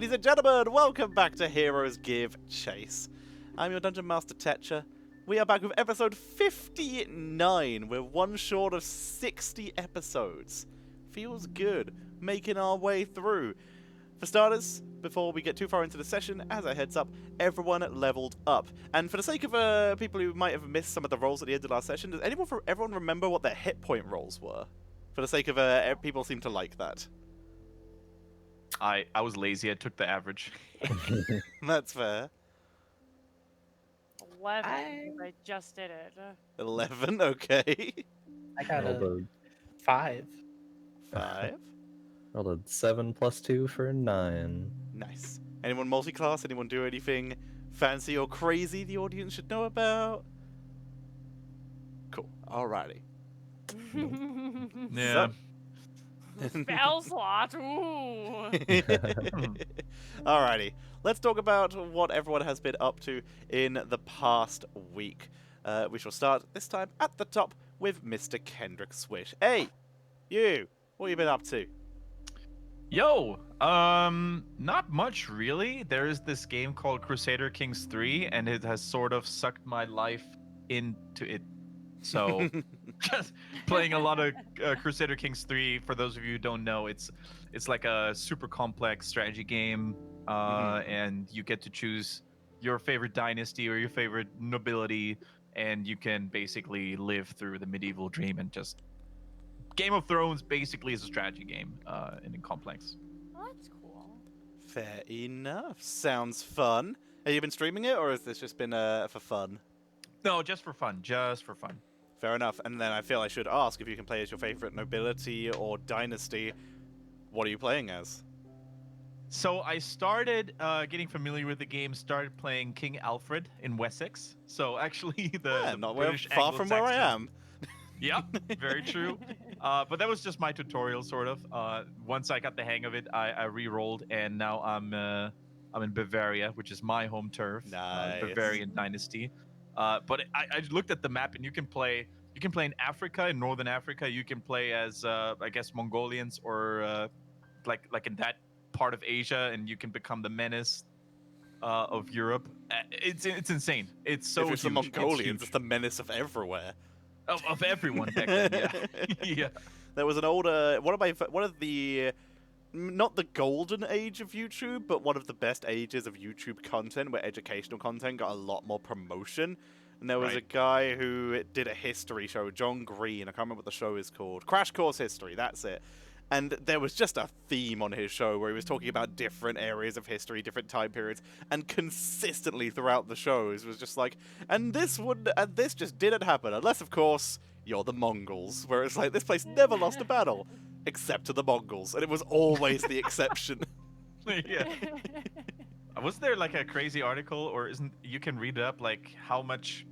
Ladies and gentlemen, welcome back to Heroes Give Chase. I'm your Dungeon Master Tetcher. We are back with episode 59. We're one short of 60 episodes. Feels good, making our way through. For starters, before we get too far into the session, as a heads up, everyone leveled up. And for the sake of people who might have missed some of the rolls at the end of last session, does everyone remember what their hit point rolls were? For the sake of people seem to like that. I was lazy. I took the average. That's fair. 11. I just did it. 11, okay. I got Rolled a a 5. 5. rolled a 7 plus 2 for 9. Nice. Anyone multi-class? Anyone do anything fancy or crazy the audience should know about? Cool. Alrighty. Yeah. Spell slot. Ooh. Alrighty. Let's talk about what everyone has been up to in the past week. We shall start this time at the top with Mr. Kendrick Swish. Hey, you. What have you been up to? Yo, not much really. There is this game called Crusader Kings 3, and it has sort of sucked my life into it. So, just playing a lot of Crusader Kings 3. For those of you who don't know, it's like a super complex strategy game, and you get to choose your favorite dynasty or your favorite nobility, and you can basically live through the medieval dream and just. Game of Thrones basically is a strategy game, and in complex. Oh, that's cool. Fair enough. Sounds fun. Have you been streaming it, or has this just been for fun? No, just for fun. Just for fun. Fair enough. And then I feel I should ask if you can play as your favorite nobility or dynasty. What are you playing as? So I started getting familiar with the game. Started playing King Alfred in Wessex. So actually, the Not British far from where I Anglo-Saxon- am. Yep, very true. But that was just my tutorial, sort of. Once I got the hang of it, I re-rolled, and now I'm in Bavaria, which is my home turf, Nice. Bavarian dynasty. But I looked at the map, and you can play in Africa, in northern Africa. You can play as I guess Mongolians or like in that part of Asia, and you can become the menace of Europe. It's insane. It's so if it's huge. the Mongolians, huge. it's the menace of everywhere. Of everyone back then, yeah. Yeah. There was an older one of the not the golden age of YouTube, but one of the best ages of YouTube content where educational content got a lot more promotion. And there was a Right. guy who did a history show, John Green. I can't remember what the show is called. Crash Course History, that's it. And there was just a theme on his show where he was talking about different areas of history, different time periods, and consistently throughout the shows was just like, and this just didn't happen, unless of course you're the Mongols, where it's like this place never lost a battle, except to the Mongols, and it was always the exception. Yeah. Was there like a crazy article, or isn't you can read it up like how much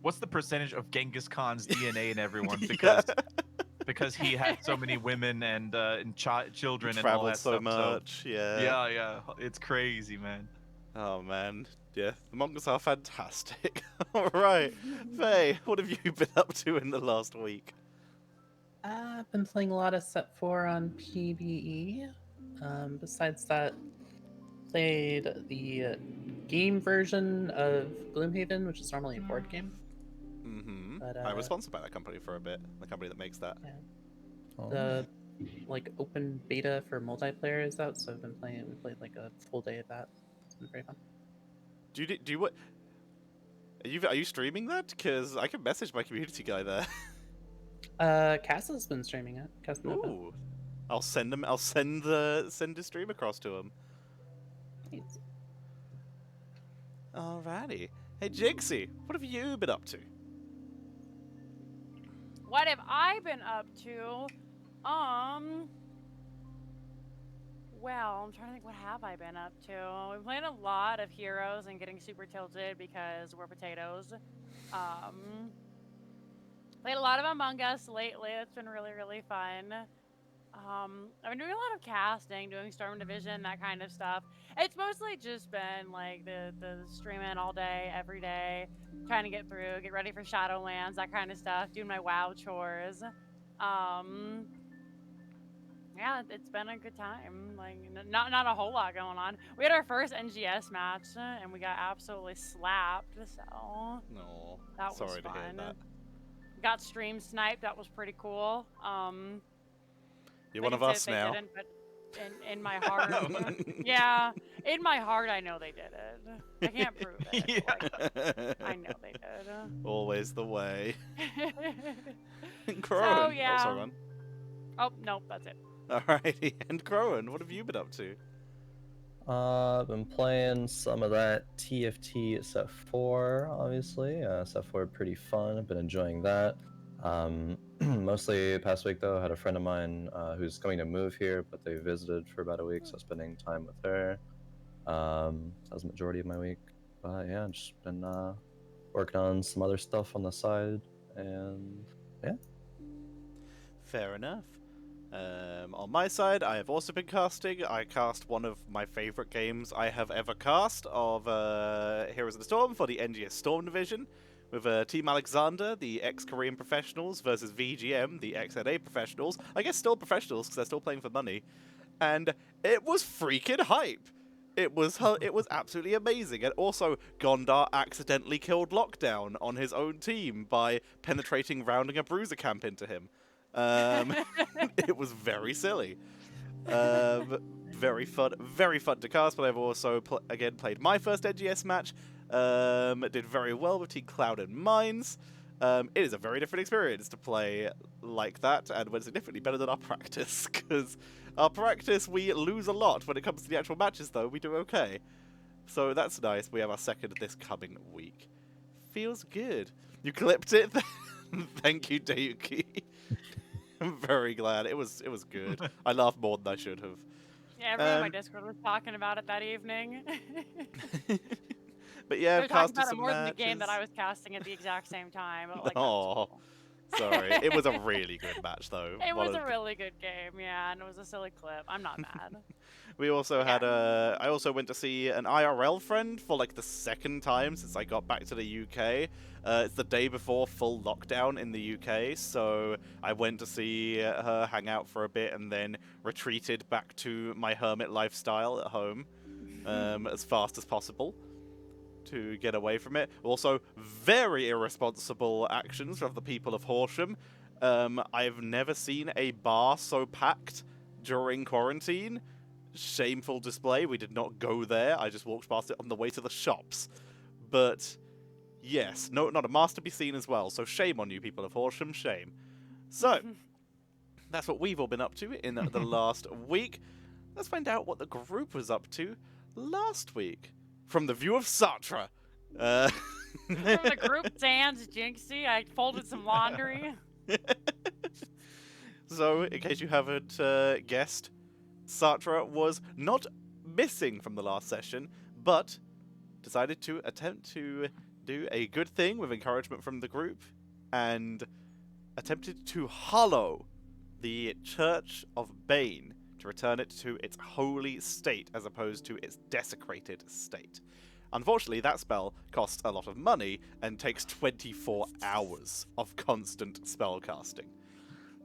what's the percentage of Genghis Khan's DNA in everyone because he had so many women and children and all Traveled that so stuff. much, yeah. Yeah, it's crazy, man. Oh man, yeah, the Mongols are fantastic. All right, Faye, what have you been up to in the last week? I've been playing a lot of Set 4 on PvE. Besides that, played the game version of Gloomhaven, which is normally a board game. Mm-hmm. But, I was sponsored by that company for a bit. The company that makes that. Oh. The open beta for multiplayer is out, so I've been playing. We played like a full day of that. It's been very fun. Do you what? Are you streaming that? Because I can message my community guy there. Cass has been streaming it. Cass Nova. Ooh, I'll send him. I'll send the stream across to him. Thanks. Alrighty. Hey Jigsy, what have you been up to? What have I been up to? Well, I'm trying to think, what have I been up to? We've played a lot of Heroes and getting super tilted because we're potatoes. Played a lot of Among Us lately. It's been really, really fun. I've been doing a lot of casting, doing Storm Division, that kind of stuff. It's mostly just been like the streaming all day, every day, trying to get through, get ready for Shadowlands, that kind of stuff, doing my WoW chores. Yeah, it's been a good time. Like, not a whole lot going on. We had our first NGS match, and we got absolutely slapped. So No, that was sorry to hear fun. that. Got stream sniped. That was pretty cool. You're they one of can say us they now. didn't, but in my heart, yeah, in my heart, I know they did it. I can't prove it. but, like, I know they did. Always the way. Crowan. So yeah. Oh, sorry, man. Oh nope, that's it. Alrighty, and Crowan, what have you been up to? I've been playing some of that TFT set 4, obviously. Set 4 pretty fun. I've been enjoying that. Mostly past week though, I had a friend of mine who's going to move here, but they visited for about a week, so spending time with her. That was the majority of my week. But yeah, just been working on some other stuff on the side, and yeah. Fair enough. On my side, I have also been casting. I cast one of my favourite games I have ever cast of Heroes of the Storm for the NGS Storm Division, with Team Alexander, the ex-Korean professionals, versus VGM, the ex-NA professionals. I guess still professionals because they're still playing for money. And it was freaking hype. It was absolutely amazing. And also, Gondar accidentally killed Lockdown on his own team by penetrating rounding a bruiser camp into him. It was very silly. Very fun to cast, but I've also again played my first NGS match. Did very well with Team Cloud and Mines. It is a very different experience to play like that, and went significantly better than our practice, because our practice we lose a lot. When it comes to the actual matches, though, we do okay. So that's nice. We have our second this coming week. Feels good. You clipped it. Thank you, Dayuki. I'm very glad. It was good. I laughed more than I should have. Yeah, everyone on my Discord was talking about it that evening. But yeah, They I've were talking casted about it some more than the game that I matches. was casting at the exact same time. But, like, Oh, sorry. It was a really good match, though. it One was of a really good game, yeah, and it was a silly clip. I'm not mad. We also had I also went to see an IRL friend for like the second time since I got back to the UK. It's the day before full lockdown in the UK, so I went to see her, hang out for a bit, and then retreated back to my hermit lifestyle at home as fast as possible to get away from it. Also, very irresponsible actions of the people of Horsham. I've never seen a bar so packed during quarantine. Shameful display. We did not go there. I just walked past it on the way to the shops. But yes, no, not a master be seen as well. So shame on you, people of Horsham. Shame. So that's what we've all been up to in the last week. Let's find out what the group was up to last week from the view of Sartre. From the group sans Jinxie, I folded some laundry. So, in case you haven't guessed, Sartre was not missing from the last session, but decided to attempt to do a good thing with encouragement from the group, and attempted to hollow the Church of Bane to return it to its holy state as opposed to its desecrated state. Unfortunately, that spell costs a lot of money and takes 24 hours of constant spell casting.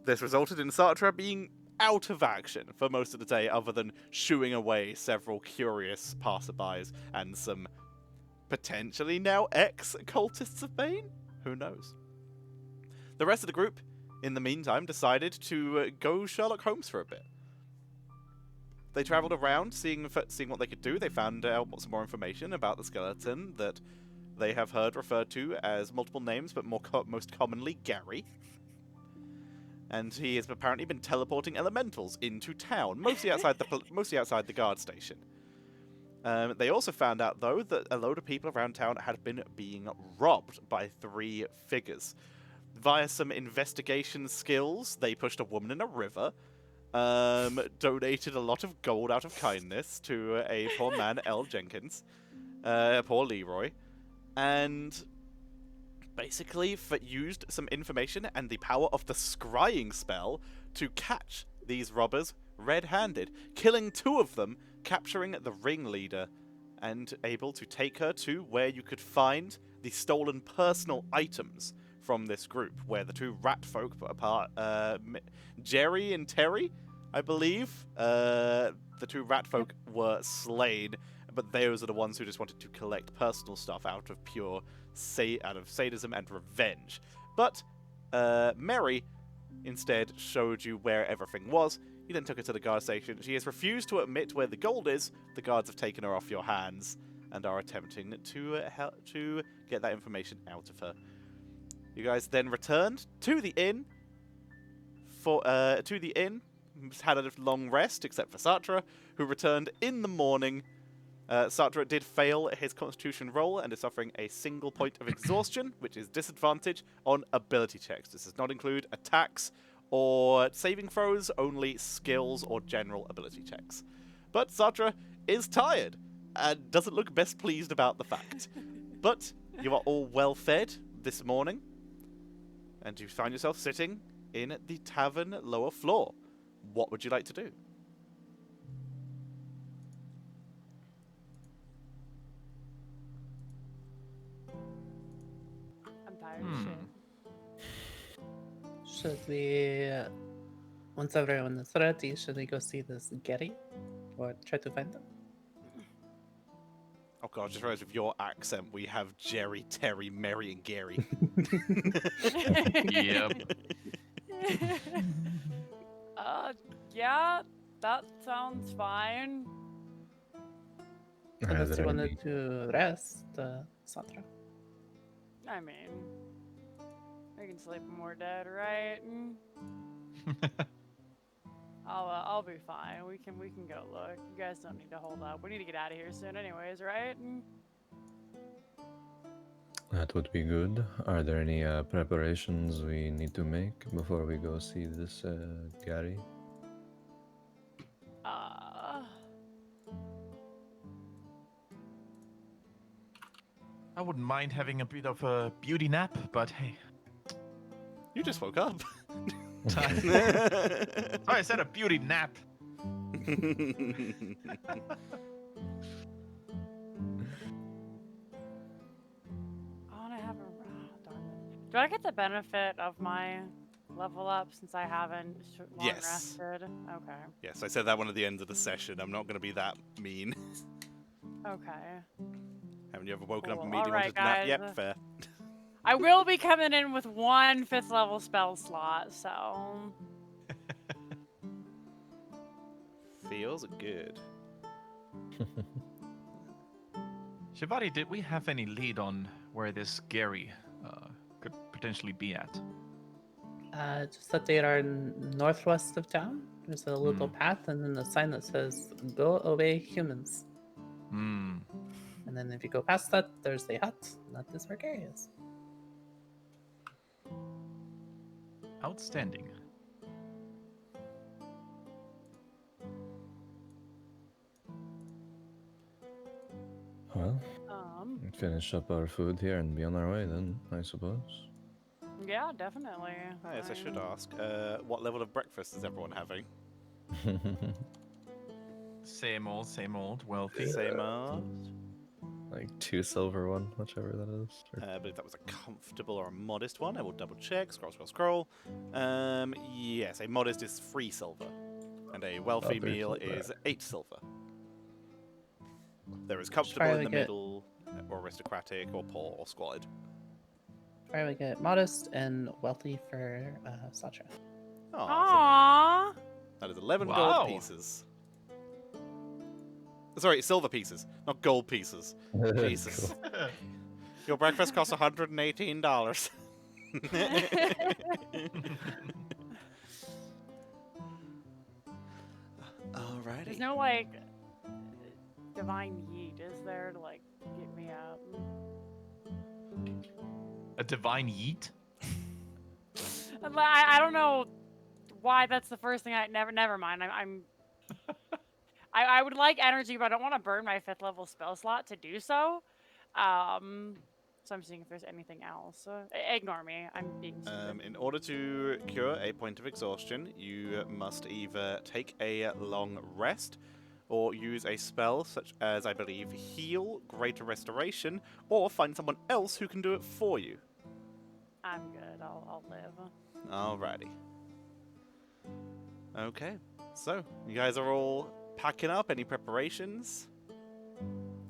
This resulted in Sartre being out of action for most of the day, other than shooing away several curious passerbys and some potentially now ex-cultists of Bane? Who knows? The rest of the group, in the meantime, decided to go Sherlock Holmes for a bit. They travelled around, seeing what they could do. They found out some more information about the skeleton that they have heard referred to as multiple names, but most commonly Gary. And he has apparently been teleporting elementals into town, mostly outside the guard station. They also found out, though, that a load of people around town had been being robbed by 3 figures. Via some investigation skills, they pushed a woman in a river, donated a lot of gold out of kindness to a poor man, L. Jenkins, poor Leroy, and basically used some information and the power of the scrying spell to catch these robbers red-handed, killing 2 of them, capturing the ringleader, and able to take her to where you could find the stolen personal items from this group, where the 2 rat folk apart, Jerry and Terry, I believe the two rat folk were slain, but those are the ones who just wanted to collect personal stuff out of pure out of sadism and revenge. But Mary instead showed you where everything was. You then took her to the guard station. She has refused to admit where the gold is. The guards have taken her off your hands and are attempting to get that information out of her. You guys then returned to the inn. Had a long rest, except for Satra, who returned in the morning. Satra did fail his constitution roll and is suffering a single point of exhaustion, which is disadvantage on ability checks. This does not include attacks or saving throws, only skills or general ability checks. But Satra is tired and doesn't look best pleased about the fact. But you are all well fed this morning, and you find yourself sitting in the tavern lower floor. What would you like to do? I'm tired of shit. Should we, once everyone is ready, should we go see this Gary? Or try to find him? Oh god, I just realized with your accent we have Jerry, Terry, Mary, and Gary. Yep. Yeah, that sounds fine. Are Unless you there any- wanted to rest, Satra. I mean, we can sleep when we're dead, right? I'll be fine. We can go look. You guys don't need to hold up. We need to get out of here soon, anyways, right? That would be good. Are there any preparations we need to make before we go see this Gary? I wouldn't mind having a bit of a beauty nap, but hey. You just woke up. Sorry, I said a beauty nap. Do I get the benefit of my level up since I haven't long Yes. rested? Okay. Yes, I said that one at the end of the session. I'm not going to be that mean. Okay. Haven't you ever woken up Cool. immediately Alright, wanted to nap? guys. Yep, fair. I will be coming in with 1 5th level spell slot, so Feels good. Shivari, did we have any lead on where this Gary could potentially be at? Just that they are northwest of town. There's a little path and then a sign that says, "Go away, humans." Hmm. And then if you go past that, there's a hut. And that is where Gary is. Outstanding. Well, finish up our food here and be on our way then, I suppose. yeah, definitely. Ah, yes, I should Um, ask. What level of breakfast is everyone having? Same old, wealthy. Same old. Like 2 silver one, whichever that is. Or- I believe that was a comfortable or a modest one. I will double check. Scroll. Yes, a modest is 3 silver. And a wealthy 3 meal silver. is 8 silver. There is comfortable try in to the get- middle, or aristocratic, or poor, or squalid. Try to get modest and wealthy for Satra. Oh, Aww. that is 11 Wow. gold pieces. Sorry, silver pieces, not gold pieces. Jesus. Cool. Your breakfast costs $118. Alrighty. There's no like divine yeet, is there, to like get me up? A divine yeet? I don't know why that's the first thing. Never mind. I would like energy, but I don't want to burn my 5th level spell slot to do so. So I'm seeing if there's anything else. Ignore me. I'm being stupid. In order to cure a point of exhaustion, you must either take a long rest or use a spell such as, I believe, Heal, Greater Restoration, or find someone else who can do it for you. I'm good. I'll live. Alrighty. Okay. So, you guys are all packing up. Any preparations?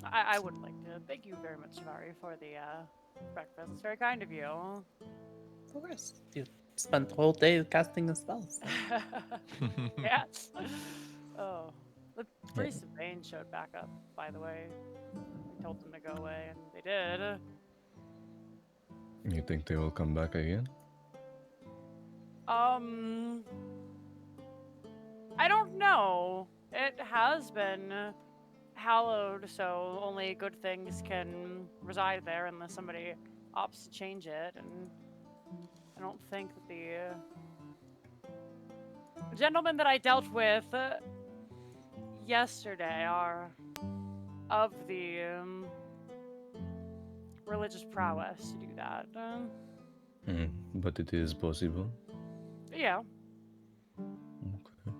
I would like to thank you very much, Shivari, for the breakfast. It's very kind of you. Of course. You spent the whole day casting the spells. Yes. Oh, the Yeah. priest of Bane showed back up. By the way, I told them to go away, and they did. You think they will come back again? I don't know. It has been hallowed, so only good things can reside there unless somebody opts to change it. And I don't think that the gentlemen that I dealt with yesterday are of the religious prowess to do that. But it is possible. Yeah. Okay.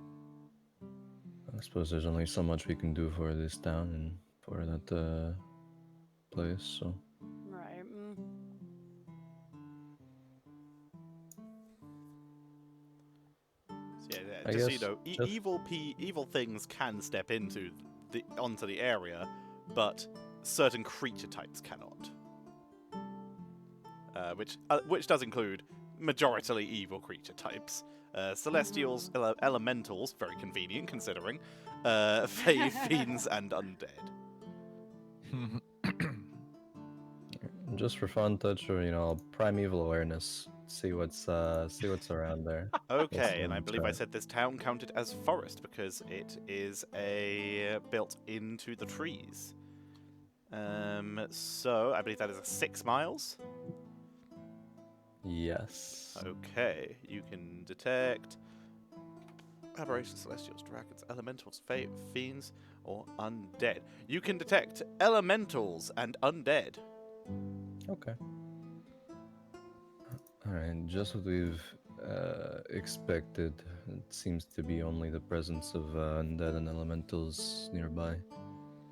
I suppose there's only so much we can do for this town and for that place, so. Right. So yeah, I just so you guess know, just- evil things can step onto the area, but certain creature types cannot. Which does include majoritarily evil creature types. Celestials, elementals, very convenient considering, fae, fiends, and undead. Just for fun touch or primeval awareness. See what's around there. Okay, and I sounds believe I right. said this town counted as forest because it is built into the trees. So I believe that is 6 miles. Yes. Okay, you can detect aberrations, celestials, dragons, elementals, fiends, or undead. You can detect elementals and undead. Okay. Alright, just what we've expected. It seems to be only the presence of undead and elementals nearby.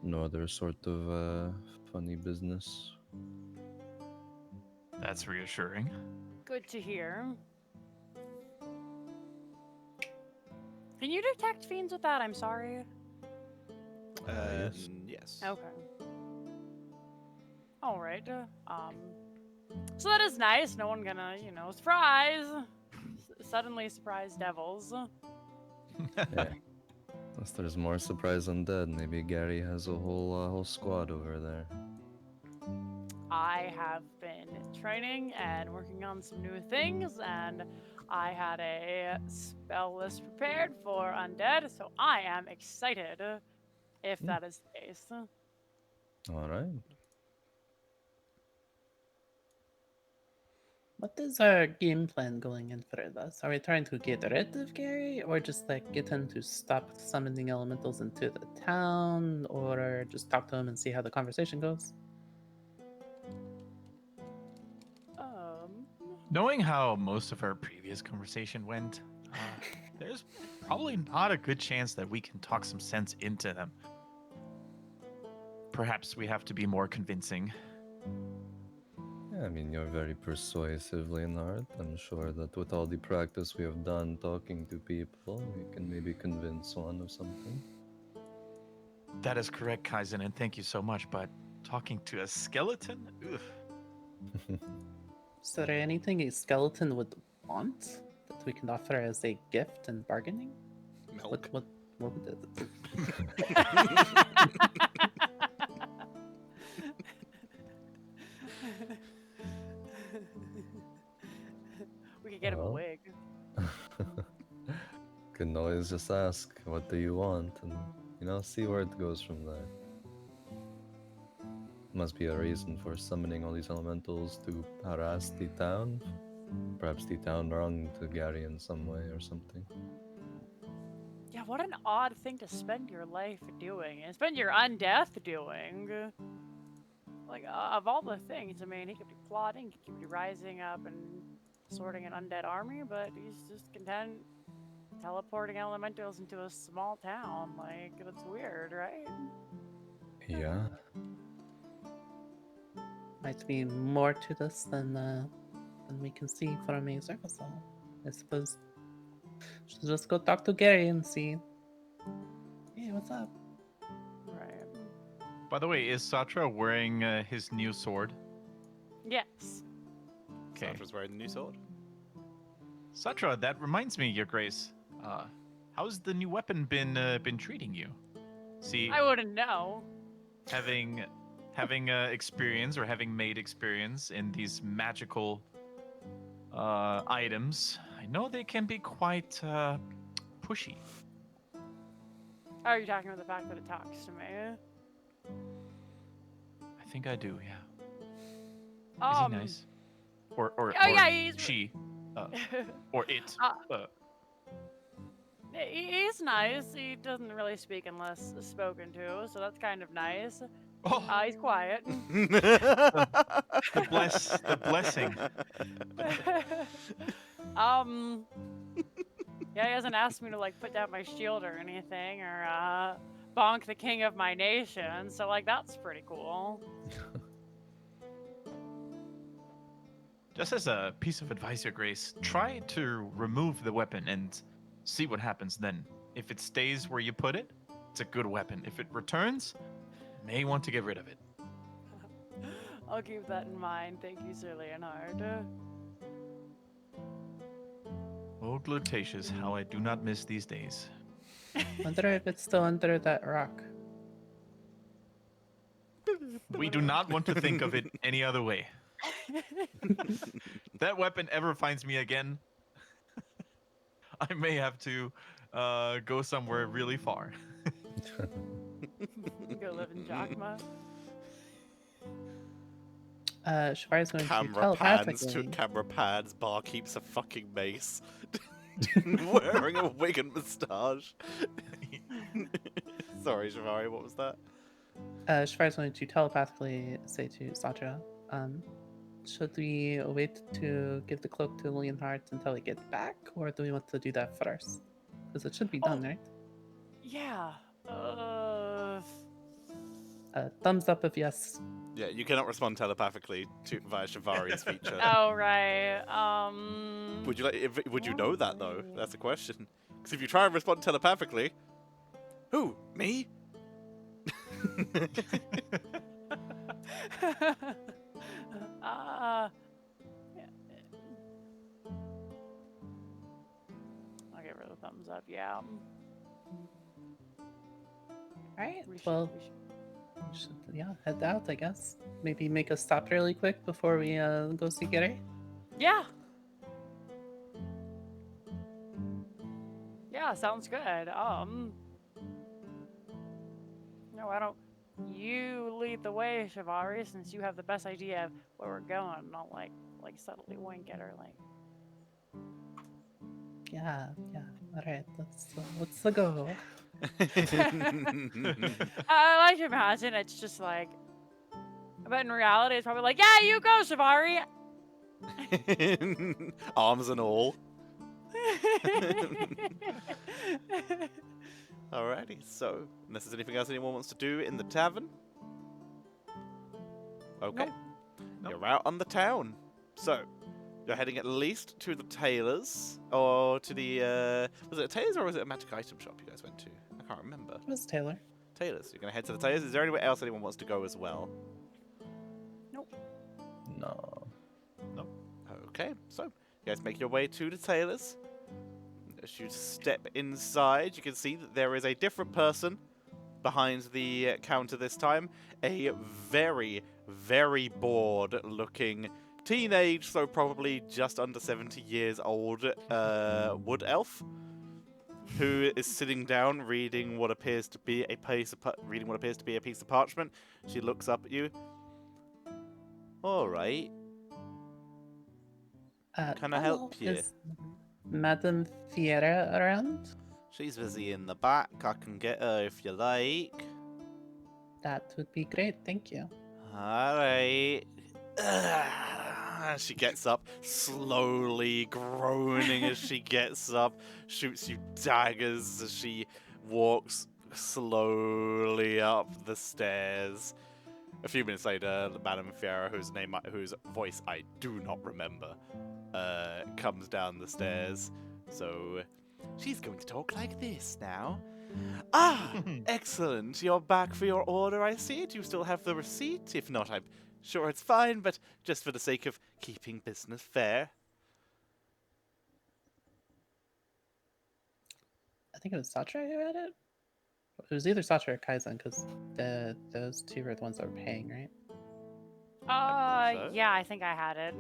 No other sort of funny business. That's reassuring. Good to hear. Can you detect fiends with that? I'm sorry. Yes. Yes. Okay. All right. So that is nice. No one gonna, surprise. Suddenly surprise devils. Yeah. Unless there's more surprise undead, maybe Gary has a whole squad over there. I have been training and working on some new things, and I had a spell list prepared for undead, so I am excited if that is the case. Alright. What is our game plan going in for this? Are we trying to get rid of Gary, or just get him to stop summoning elementals into the town, or just talk to him and see how the conversation goes? Knowing how most of our previous conversation went, there's probably not a good chance that we can talk some sense into them. Perhaps we have to be more convincing. Yeah, I mean, you're very persuasive, Leonard. I'm sure that with all the practice we have done talking to people, we can maybe convince one of something. That is correct, Kaizen, and thank you so much. But talking to a skeleton? Ugh. Is there anything a skeleton would want that we can offer as a gift and bargaining? Milk. What would it? We could get him a Well. wig. Can always just ask, what do you want? And, see where it goes from there. Must be a reason for summoning all these elementals to harass the town. Perhaps the town wronged Gary in some way or something. Yeah, what an odd thing to spend your life doing, and spend your undeath doing. Like, of all the things, I mean, he could be plotting, he could be rising up and sorting an undead army, but he's just content teleporting elementals into a small town. Like, that's weird, right? Yeah. Might be more to this than we can see from a surface level, I suppose. Should just go talk to Gary and see. Hey, what's up? Right. By the way, is Satra wearing his new sword? Yes. Okay. Sandra's wearing the new sword. Satra, that reminds me, Your Grace. How's the new weapon been treating you? See, I wouldn't know. having experience or having made experience in these magical items, I know they can be quite pushy. Are you talking about the fact that it talks to me? I think I do, yeah. Is he nice? Or oh, yeah, he's- she, or it. He's nice. He doesn't really speak unless spoken to, so that's kind of nice. Oh, He's quiet. the blessing. Yeah, he hasn't asked me to like put down my shield or anything, or bonk the king of my nation. So like that's pretty cool. Just as a piece of advice, Your Grace, try to remove the weapon and see what happens then. If it stays where you put it, it's a good weapon. If it returns, you may want to get rid of it. I'll keep that in mind. Thank you, Sir Leonhard. Oh, Glutatius, how I do not miss these days. Wonder if it's still under that rock. We do not want to think of it any other way. If that weapon ever finds me again, I may have to go somewhere really far. Go live in Jakma. Shivari's going to Camera pans telepathically. to camera pans. Bar keeps a fucking mace, wearing a wig and moustache. Sorry, Shivari, what was that? Shivari's going to telepathically say to Satra, should we wait to give the cloak to Leonhard until we get back, or do we want to do that first? Because it should be done, right? Yeah. Thumbs up if yes. Yeah, you cannot respond telepathically via Shivari's feature. Oh right. Would you would you know that though? That's the question. Because if you try and respond telepathically, who? Me? Yeah. I'll give her the thumbs up. Yeah. Alright, We should- well, we should- we should, yeah, head out, I guess. Maybe make a stop really quick before we go see Gary. Yeah. Yeah, sounds good. No, why don't you lead the way, Shivari, since you have the best idea of where we're going, and I'll like subtly wink at her like Yeah. Alright, let's go. I like to imagine it's just like, but in reality it's probably like, yeah, you go, Shivari. Arms and all. Alrighty, so unless there's anything else anyone wants to do in the tavern. Okay. Nope. You're out on the town. So you're heading at least to the tailor's or to the was it a tailor's or was it a magic item shop you guys went to? I can't remember. It was Taylor. Tailor's. You're gonna head to the tailor's. Is there anywhere else anyone wants to go as well? No. Okay, so you guys make your way to the tailor's. As you step inside, you can see that there is a different person behind the counter this time. A very, very bored looking teenage, so probably just under 70 years old wood elf who is sitting down reading what appears to be a piece of parchment. She looks up at you. All right. Can I help you? Is Madame Fiera around? She's busy in the back. I can get her if you like. That would be great, thank you. Alright. She gets up, slowly groaning as she gets up, shoots you daggers as she walks slowly up the stairs. A few minutes later, Madame Fiera, whose voice I do not remember, comes down the stairs. So She's going to talk like this now. Ah, excellent. You're back for your order, I see. Do you still have the receipt? If not, I'm sure it's fine, but just for the sake of keeping business fair. I think it was Satra who had it. It was either Satra or Kaizen, because those two were the ones that were paying, right? so. Yeah, I think I had it.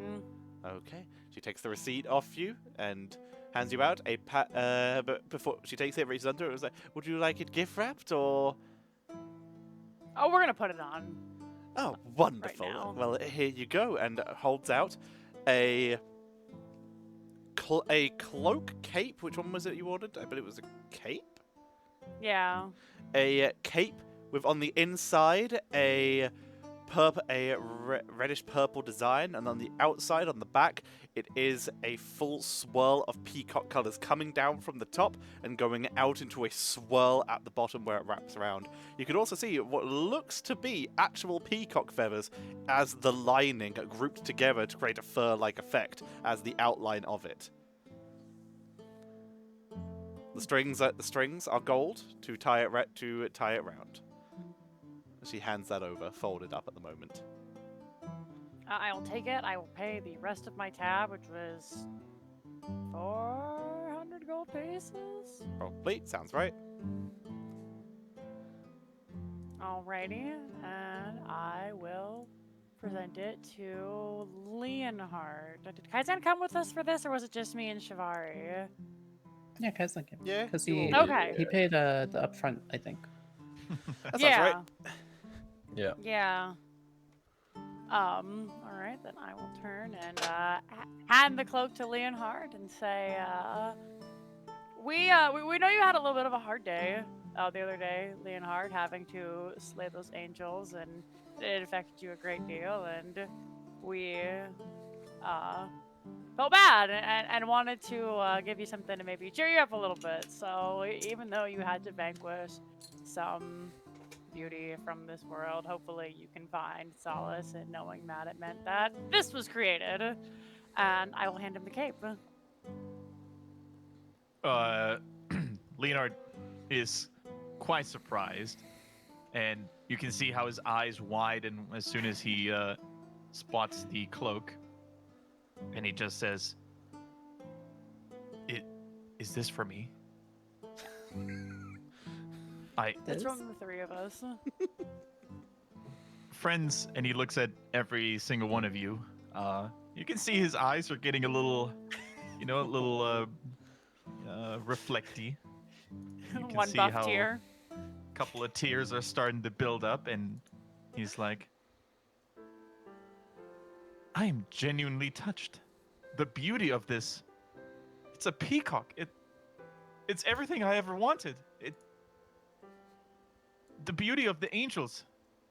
Okay. She takes the receipt off you and hands you out a but before she takes it, reaches under it, was like, would you like it gift wrapped or? Oh, we're gonna put it on. Oh, wonderful. now. Well, here you go, and holds out a cloak cape. Which one was it you ordered? I believe it was a cape. Yeah. A cape with on the inside a reddish purple design, and on the outside, on the back, it is a full swirl of peacock colors coming down from the top and going out into a swirl at the bottom where it wraps around. You can also see what looks to be actual peacock feathers as the lining grouped together to create a fur-like effect as the outline of it. The strings are gold to tie it round. She hands that over, folded up at the moment. I will take it. I will pay the rest of my tab, which was 400 gold pieces. Probably, sounds right. Alrighty, and I will present it to Leonhard. Did Kaizen come with us for this, or was it just me and Shivari? Yeah, Kaizen came. Yeah. Because you he all- Okay. he paid the upfront, I think. That sounds Yeah. right. Yeah. Yeah. All right, then I will turn and hand the cloak to Leonhard and say, we know you had a little bit of a hard day the other day, Leonhard, having to slay those angels, and it affected you a great deal, and we felt bad and wanted to give you something to maybe cheer you up a little bit. So even though you had to vanquish some beauty from this world, hopefully you can find solace in knowing that it meant that this was created. And I will hand him the cape. Leonard is quite surprised, and you can see how his eyes widen as soon as he spots the cloak, and he just says, Is this for me? It's from the three of us. Friends, and he looks at every single one of you. You can see his eyes are getting a little, reflecty. You can One see buff how tear. a couple of tears are starting to build up, and he's like, I am genuinely touched. The beauty of this, it's a peacock. It's everything I ever wanted. The beauty of the angels,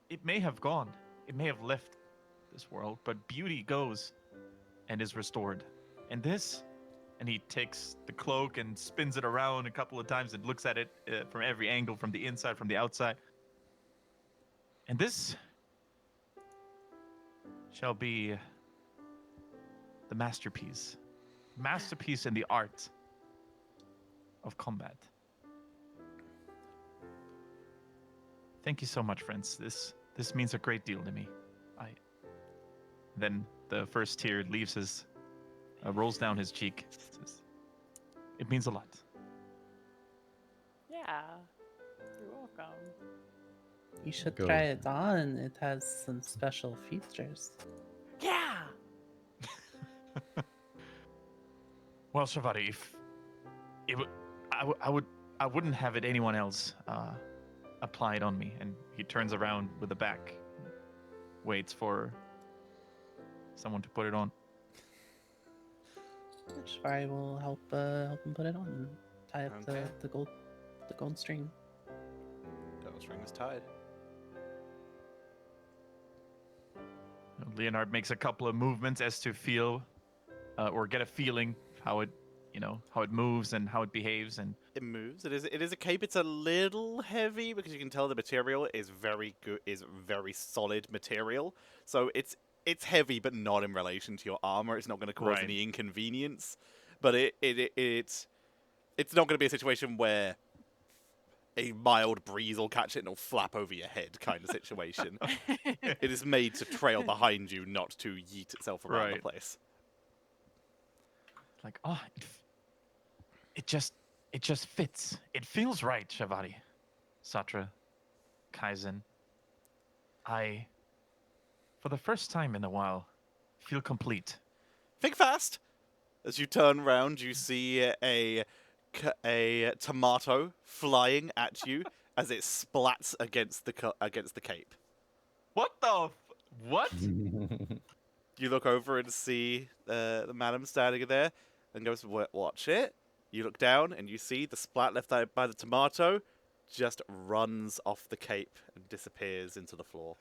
it may have gone. It may have left this world, but beauty goes and is restored. And this, and he takes the cloak and spins it around a couple of times and looks at it from every angle, from the inside, from the outside. And this shall be the masterpiece in the art of combat. Thank you so much, friends. This means a great deal to me. Then the first tear leaves rolls down his cheek. It means a lot. Yeah. You're welcome. You should Go. try it on. It has some special features. Yeah. Well, Shavari, I wouldn't have it anyone else apply it on me. And he turns around with the back, waits for someone to put it on. Shvari will help him put it on and tie up Okay. the gold string. Gold string is tied. Leonard makes a couple of movements as to feel or get a feeling how it moves and how it behaves, and It moves. It is a cape. It's a little heavy because you can tell the material is very good, is very solid material. So it's heavy, but not in relation to your armor. It's not going to cause Right. any inconvenience. But it It's not going to be a situation where a mild breeze will catch it and it'll flap over your head kind of situation. It is made to trail behind you, not to yeet itself around the Right. place. Like, oh, it just fits. It feels right, Shavari. Satra, Kaizen. I, for the first time in a while, feel complete. Think fast! As you turn round, you see a tomato flying at you as it splats against the cape. What the? What? You look over and see the madam standing there and goes, watch it. You look down and you see the splat left out by the tomato just runs off the cape and disappears into the floor.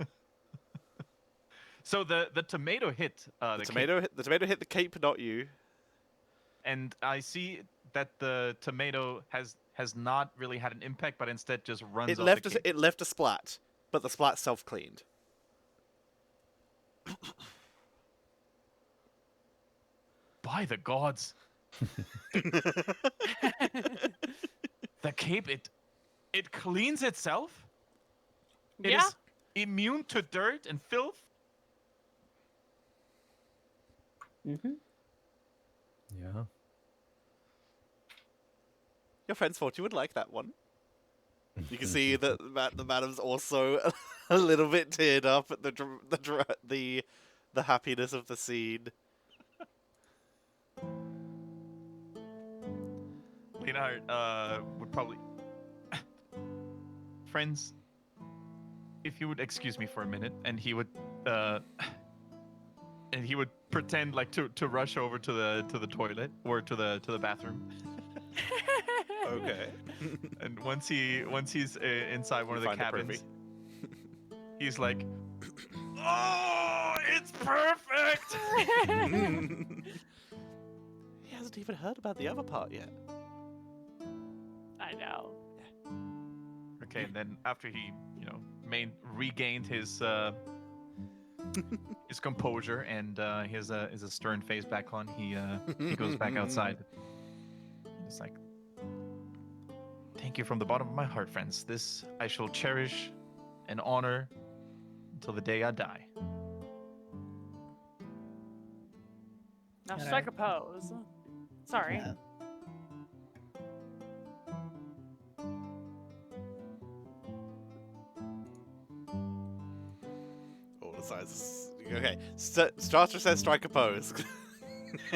So the tomato hit The the tomato hit the cape, not you. and I see that the tomato has not really had an impact, but instead just runs It off left the a, cape. it left a splat, but the splat self-cleaned. By the gods, the cape it cleans itself. It Yeah. is immune to dirt and filth. Mm-hmm. Yeah. Your friends thought you would like that one. You can see that the madam's also a little bit teared up at the happiness of the scene. Leonard would probably. Friends, if you would excuse me for a minute, and he would pretend like to rush over to the toilet or to the bathroom. Okay. And once he's inside one of the Find it privy. cabins, he's like, "Oh, it's perfect!" He hasn't even heard about the other part yet. I know. Okay, and then after he, regained his his composure and his a stern face back on, he goes back outside. It's like, thank you from the bottom of my heart, friends. This I shall cherish and honor until the day I die. Now Alright. strike a pose. Sorry. Yeah. All the sizes. Okay. Strata says strike a pose.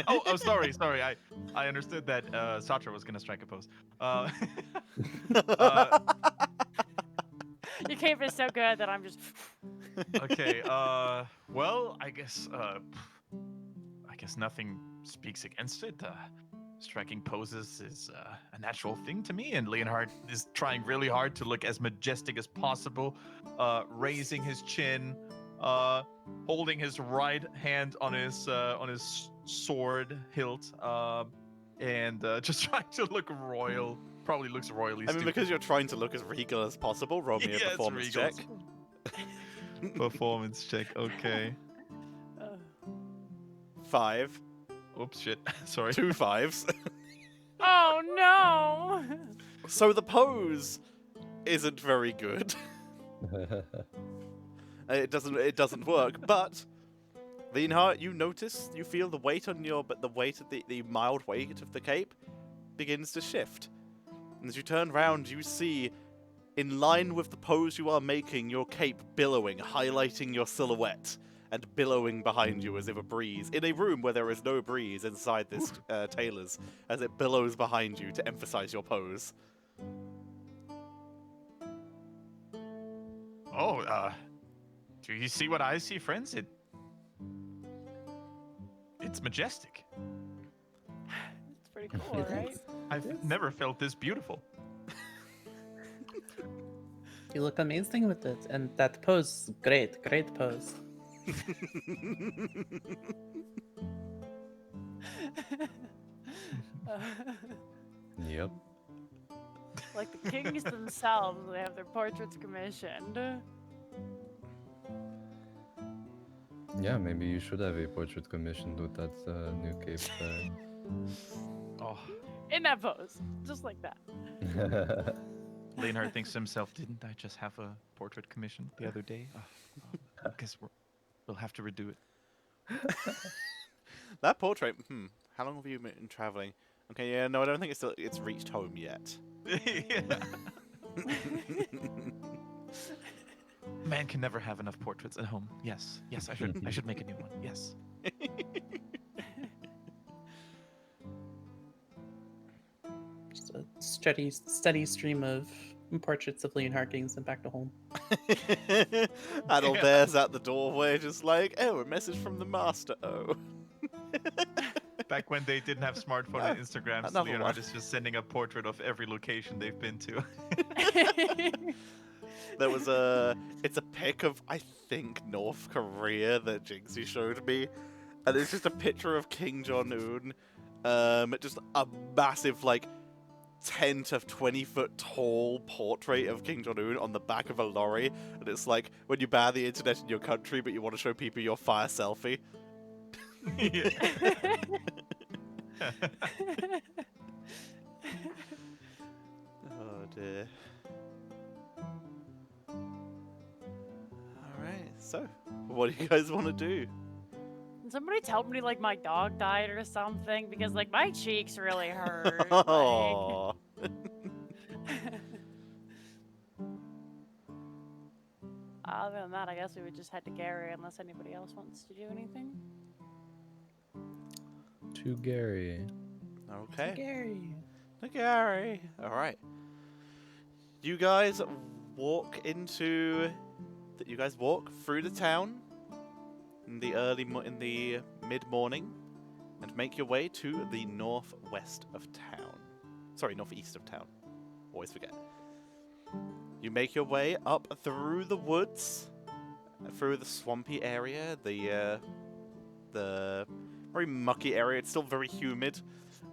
Oh, sorry. I understood that Satra was gonna strike a pose. Your cape is so good that I'm just. Okay. Well, I guess nothing speaks against it. Striking poses is a natural thing to me, and Leonhard is trying really hard to look as majestic as possible, raising his chin, holding his right hand on his sword hilt, and just trying to look royal. Probably looks royally. I mean, because you're trying to look as regal as possible, roll me a Yeah, it's performance regal. check. Performance check. Okay. 5. Oops, shit. Sorry. 2 5s. Oh no! So the pose isn't very good. It doesn't work, but Leonhard, you feel the weight on the mild weight of the cape begins to shift. And as you turn round, you see, in line with the pose you are making, your cape billowing, highlighting your silhouette, and billowing behind you as if a breeze, in a room where there is no breeze inside this tailor's, as it billows behind you to emphasize your pose. Oh, do you see what I see, friends? It's majestic. It's pretty cool, right? I've never felt this beautiful. You look amazing with it, and that pose, great pose. Yep. Like the kings themselves, they have their portraits commissioned. Yeah, maybe you should have a portrait commissioned with that new cape. Oh, In that pose, just like that. Leonhard thinks to himself, didn't I just have a portrait commissioned the other day? I guess we'll have to redo it. That portrait. How long have you been traveling? Okay, yeah, no, I don't think it's reached home yet. Man can never have enough portraits at home. Yes, I should make a new one. Yes. Just a steady stream of portraits of Leon Harkings and back to home. Adalbert's at the doorway, just like, oh, a message from the master. Oh. Back when they didn't have smartphone and Instagram, so another Leonhard one. is just sending a portrait of every location they've been to. There was it's a pic of, I think, North Korea that Jinxie showed me. And it's just a picture of King Jong-un. Just a massive, like, 10 to 20 foot tall portrait of King Jong-un on the back of a lorry. And it's like, when you ban the internet in your country, but you want to show people your fire selfie. Oh dear. Alright, so, what do you guys want to do? Somebody tell me like my dog died or something because like my cheeks really hurt. Oh. Other than that, I guess we would just head to Gary unless anybody else wants to do anything. To Gary. Okay. Gary. Gary. Alright. You guys walk into... You guys walk through the town in the mid-morning and make your way to the northwest of town. Sorry, northeast of town. Always forget. You make your way up through the woods, through the swampy area, the very mucky area. It's still very humid.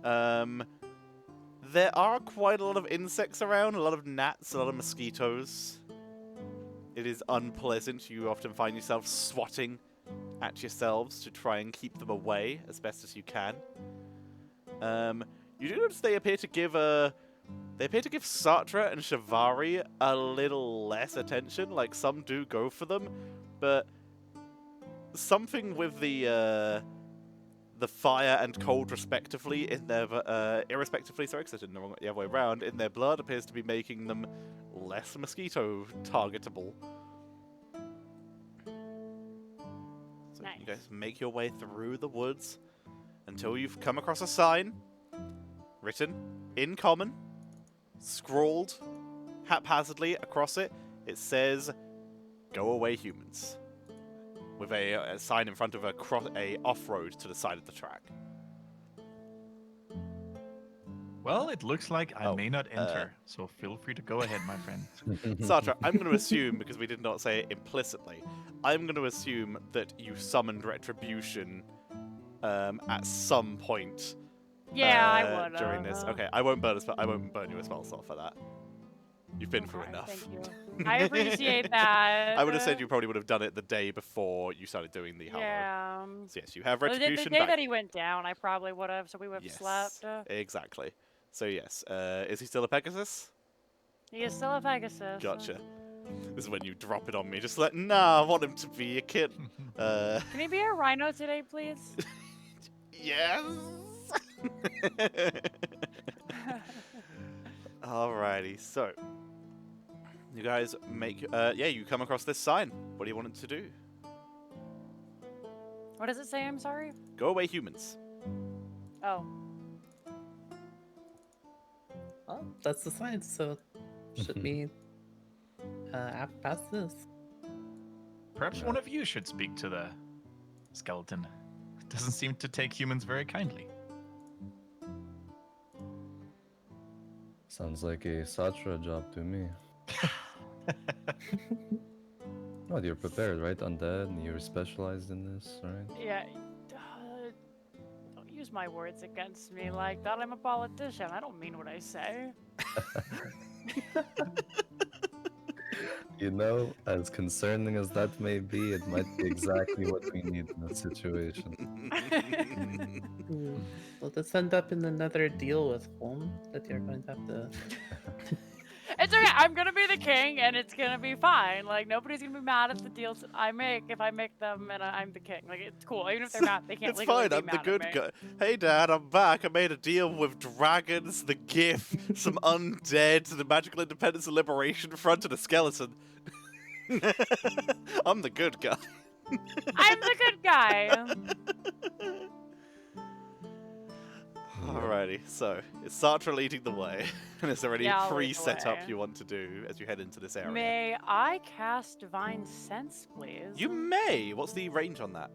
There are quite a lot of insects around, a lot of gnats, a lot of mosquitoes. It is unpleasant. You often find yourself swatting at yourselves to try and keep them away as best as you can. You do notice they appear to give Sartre and Shivari a little less attention. Like, some do go for them, but something with the fire and cold respectively in their irrespectively, sorry, because I did the other way around, in their blood appears to be making them less mosquito targetable. So Nice. you guys make your way through the woods until you've come across a sign written in common, scrawled haphazardly across it. It says, "Go away, humans," with a sign in front of a off-road to the side of the track. Well, it looks like I Oh, may not enter, so feel free to go ahead, my friend. Sartre, I'm going to assume, because we did not say it implicitly, I'm going to assume that you summoned retribution at some point. Yeah, I would. During this. Okay, I won't burn you a spell slot for that. You've been through enough. Thank you. I appreciate that. I would have said you probably would have done it the day before you started doing the Hallow. Yeah. So yes, you have Well, retribution the day back. that he went down, I probably would have, so we would have Yes, slept. exactly. So yes, is he still a Pegasus? He is still a Pegasus. Gotcha. This is when you drop it on me, just like, nah, I want him to be a kid. Can he be a rhino today, please? Yes! Alrighty, so you guys make you come across this sign. What do you want it to do? What does it say? I'm sorry. Go away, humans. Oh. Well, that's the sign, so should we pass this? Perhaps one of you should speak to the skeleton. It doesn't seem to take humans very kindly. Sounds like a Satra job to me. Oh, you're prepared, right? Undead, and you're specialized in this, right? Yeah. Don't use my words against me like that. I'm a politician. I don't mean what I say. You know, as concerning as that may be, it might be exactly what we need in that situation. Ooh. Will this end up in another deal with Holm that you're going to have to? It's okay. I'm gonna be the king, and it's gonna be fine. Like nobody's gonna be mad at the deals that I make if I make them, and I'm the king. Like it's cool. Even if they're mad, they can't It's legally fine, be I'm the mad good at me. guy. Hey Dad, I'm back. I made a deal with dragons, the GIF, some undead, the Magical Independence and Liberation Front, and a skeleton. I'm the good guy. I'm the good guy. Alrighty, so is Sartre leading the way? And is there any Yeah, I'll lead the pre-set up way. you want to do as you head into this area? May I cast Divine Sense, please? You may. What's the range on that?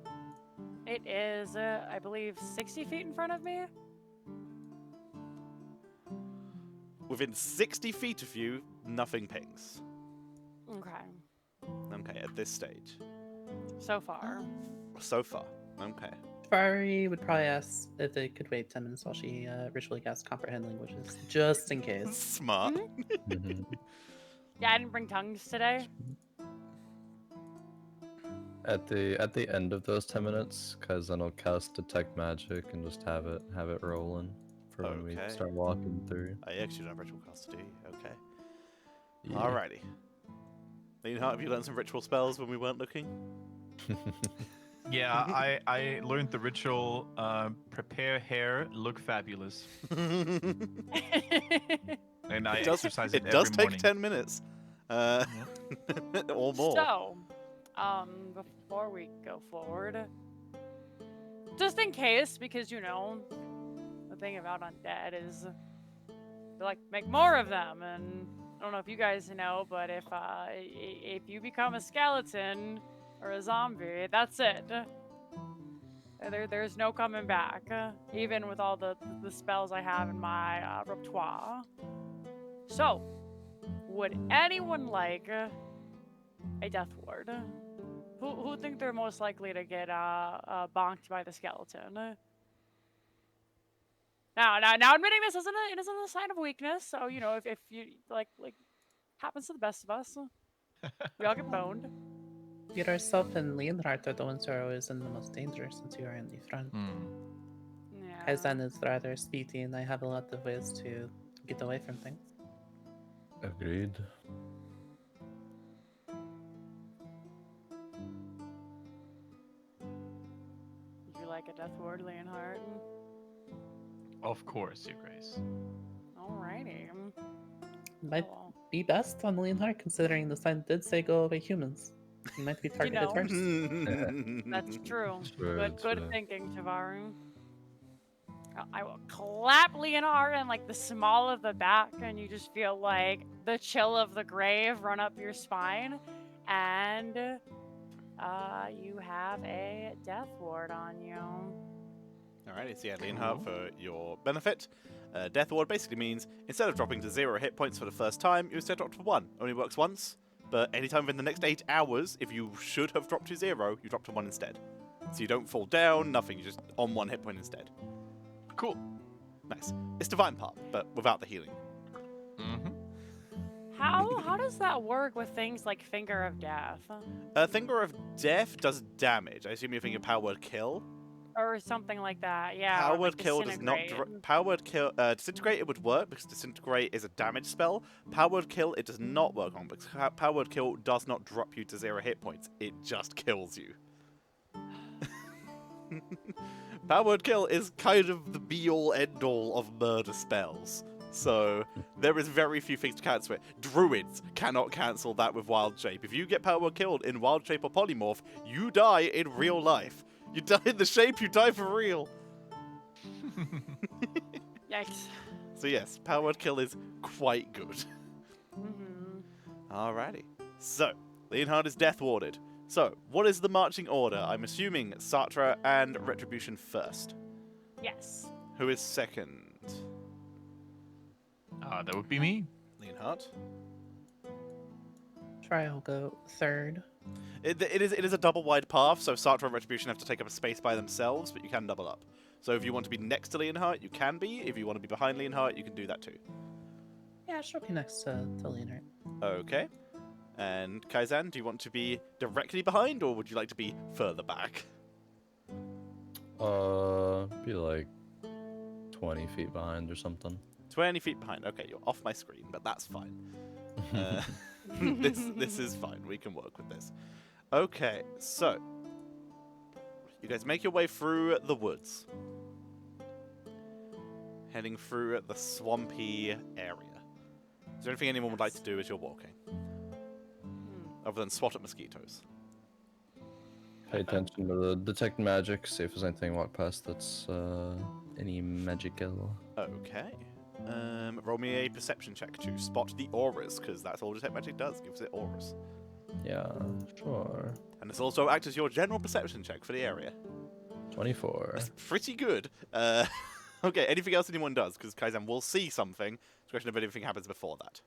It is, I believe, 60 feet in front of me. Within 60 feet of you, nothing pings. Okay. Okay, at this stage. So far. So far. Okay. Fari would probably ask if they could wait 10 minutes while she ritually casts Comprehend Languages, just in case. Smart. Mhm. Yeah, I didn't bring tongues today. At the end of those 10 minutes, Kaizen will cast Detect Magic and just have it rolling for when we Okay. start walking through. I actually don't have ritual custody. Okay. Yeah. Alrighty. Leonhart, have you learned some ritual spells when we weren't looking? Yeah, I learned the ritual. Prepare hair, look fabulous, and I It does, exercise it it does every take morning. 10 minutes. Or more. So, before we go forward, just in case, because you know, the thing about undead is they like make more of them, and I don't know if you guys know, but if you become a skeleton or a zombie, that's it. There's no coming back, even with all the spells I have in my repertoire. So, would anyone like a death ward? Who think they're most likely to get bonked by the skeleton? Now, admitting this isn't a sign of weakness. So you know, if you like happens to the best of us, we all get boned. Yourself and Leonhardt are the ones who are always in the most danger since you are in the front. Hmm. Yeah. Kaizen is rather speedy, and I have a lot of ways to get away from things. Agreed. Would you like a death ward, Leonhardt? Of course, Your Grace. Alrighty. Might Well, be best on Leonhardt, considering the sign did say go away humans. You might be targeted know. first. that's true. Sure, Good sure. thinking, Tavaru. I will clap Leonhardt in like the small of the back, and you just feel like the chill of the grave run up your spine, and you have a death ward on you. Alrighty, so yeah, Leonhart, for your benefit. Death Ward basically means instead of dropping to 0 hit points for the first time, you instead drop to 1. Only works once, but anytime within the next 8 hours, if you should have dropped to 0, you drop to 1 instead. So you don't fall down, nothing, you're just on 1 hit point instead. Cool. Nice. It's Divine Part, but without the healing. Mm-hmm. How does that work with things like Finger of Death Finger of Death does damage. I assume you're thinking Power Word Kill. or something like that? Yeah. Power or, Word like, Kill does not. Disintegrate. Power Word Kill. Disintegrate it would work because Disintegrate is a damage spell. Power Word Kill it does not work on because Power Word Kill does not drop you to 0 hit points. It just kills you. Power Word Kill is kind of the be-all, end-all of murder spells. So there is very few things to cancel it. Druids cannot cancel that with Wild Shape. If you get Power Word killed in Wild Shape or Polymorph, you die in real life. You die in the shape, you die for real. Yikes. So yes, Power Word Kill is quite good. Mm-hmm. Alrighty. So, Leonhard is death warded. So, what is the marching order? I'm assuming Sartre and Retribution first. Yes. Who is second? That would be me. Leonhard. Try will go third. It is a double wide path, so Sartre and Retribution have to take up a space by themselves, but you can double up. So if you want to be next to Leonhard, you can be. If you want to be behind Leonhard, you can do that too. Yeah, she'll be next to Leonhardt. Okay. And Kaizen, do you want to be directly behind, or would you like to be further back? Be like 20 feet behind or something. 20 feet behind. Okay, you're off my screen, but that's fine. This is fine. We can work with this. Okay, so you guys make your way through the woods, heading through the swampy area. Is there anything anyone would like to do as you're walking, other than swat at mosquitoes? Pay attention to the detect magic, see if there's anything walk past that's any magical. Okay. Roll me a perception check to spot the auras, because that's all detect magic does. Gives it auras. Yeah, sure. And this also acts as your general perception check for the area. 24. That's pretty good. Okay, anything else anyone does? Because Kaizen will see something. It's a question of if anything happens before that.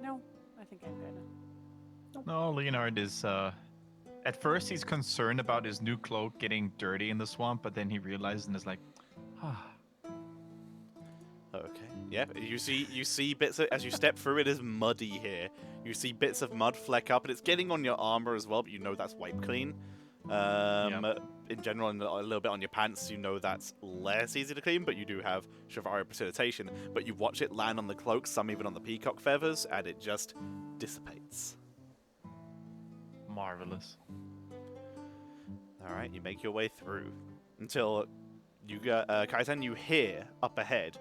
No, I think I'm good. No, Leonard is. At first, he's concerned about his new cloak getting dirty in the swamp, but then he realizes and is like, ah. Okay. Yeah, you see bits of, as you step through, it is muddy here. You see bits of mud fleck up, and it's getting on your armor as well, but you know that's wiped clean. In general, and a little bit on your pants, you know that's less easy to clean, but you do have Shivari precipitation. But you watch it land on the cloak, some even on the peacock feathers, and it just dissipates. Marvelous. All right, you make your way through until you get Kaizen. You hear up ahead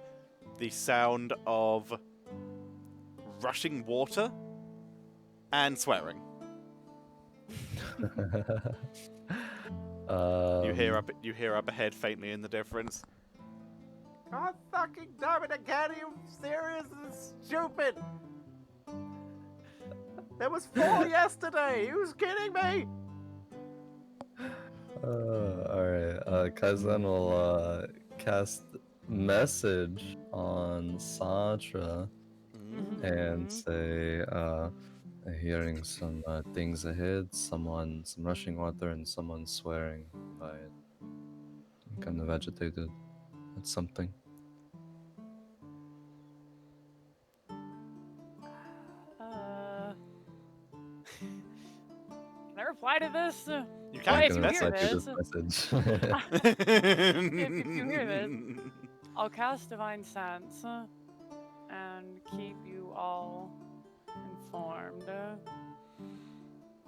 the sound of rushing water and swearing. You hear up ahead faintly in the difference. God fucking damn it again! Are you serious? This is stupid. There was 4 yesterday. Who's kidding me? Alright, Kaizen will cast message on Satra and say, hearing some things ahead, some rushing water and someone swearing by it. I'm kind of agitated at something. Can I reply to this? You Well, can't if you message. hear this this- message. if you hear this, I'll cast Divine Sense and keep you all informed.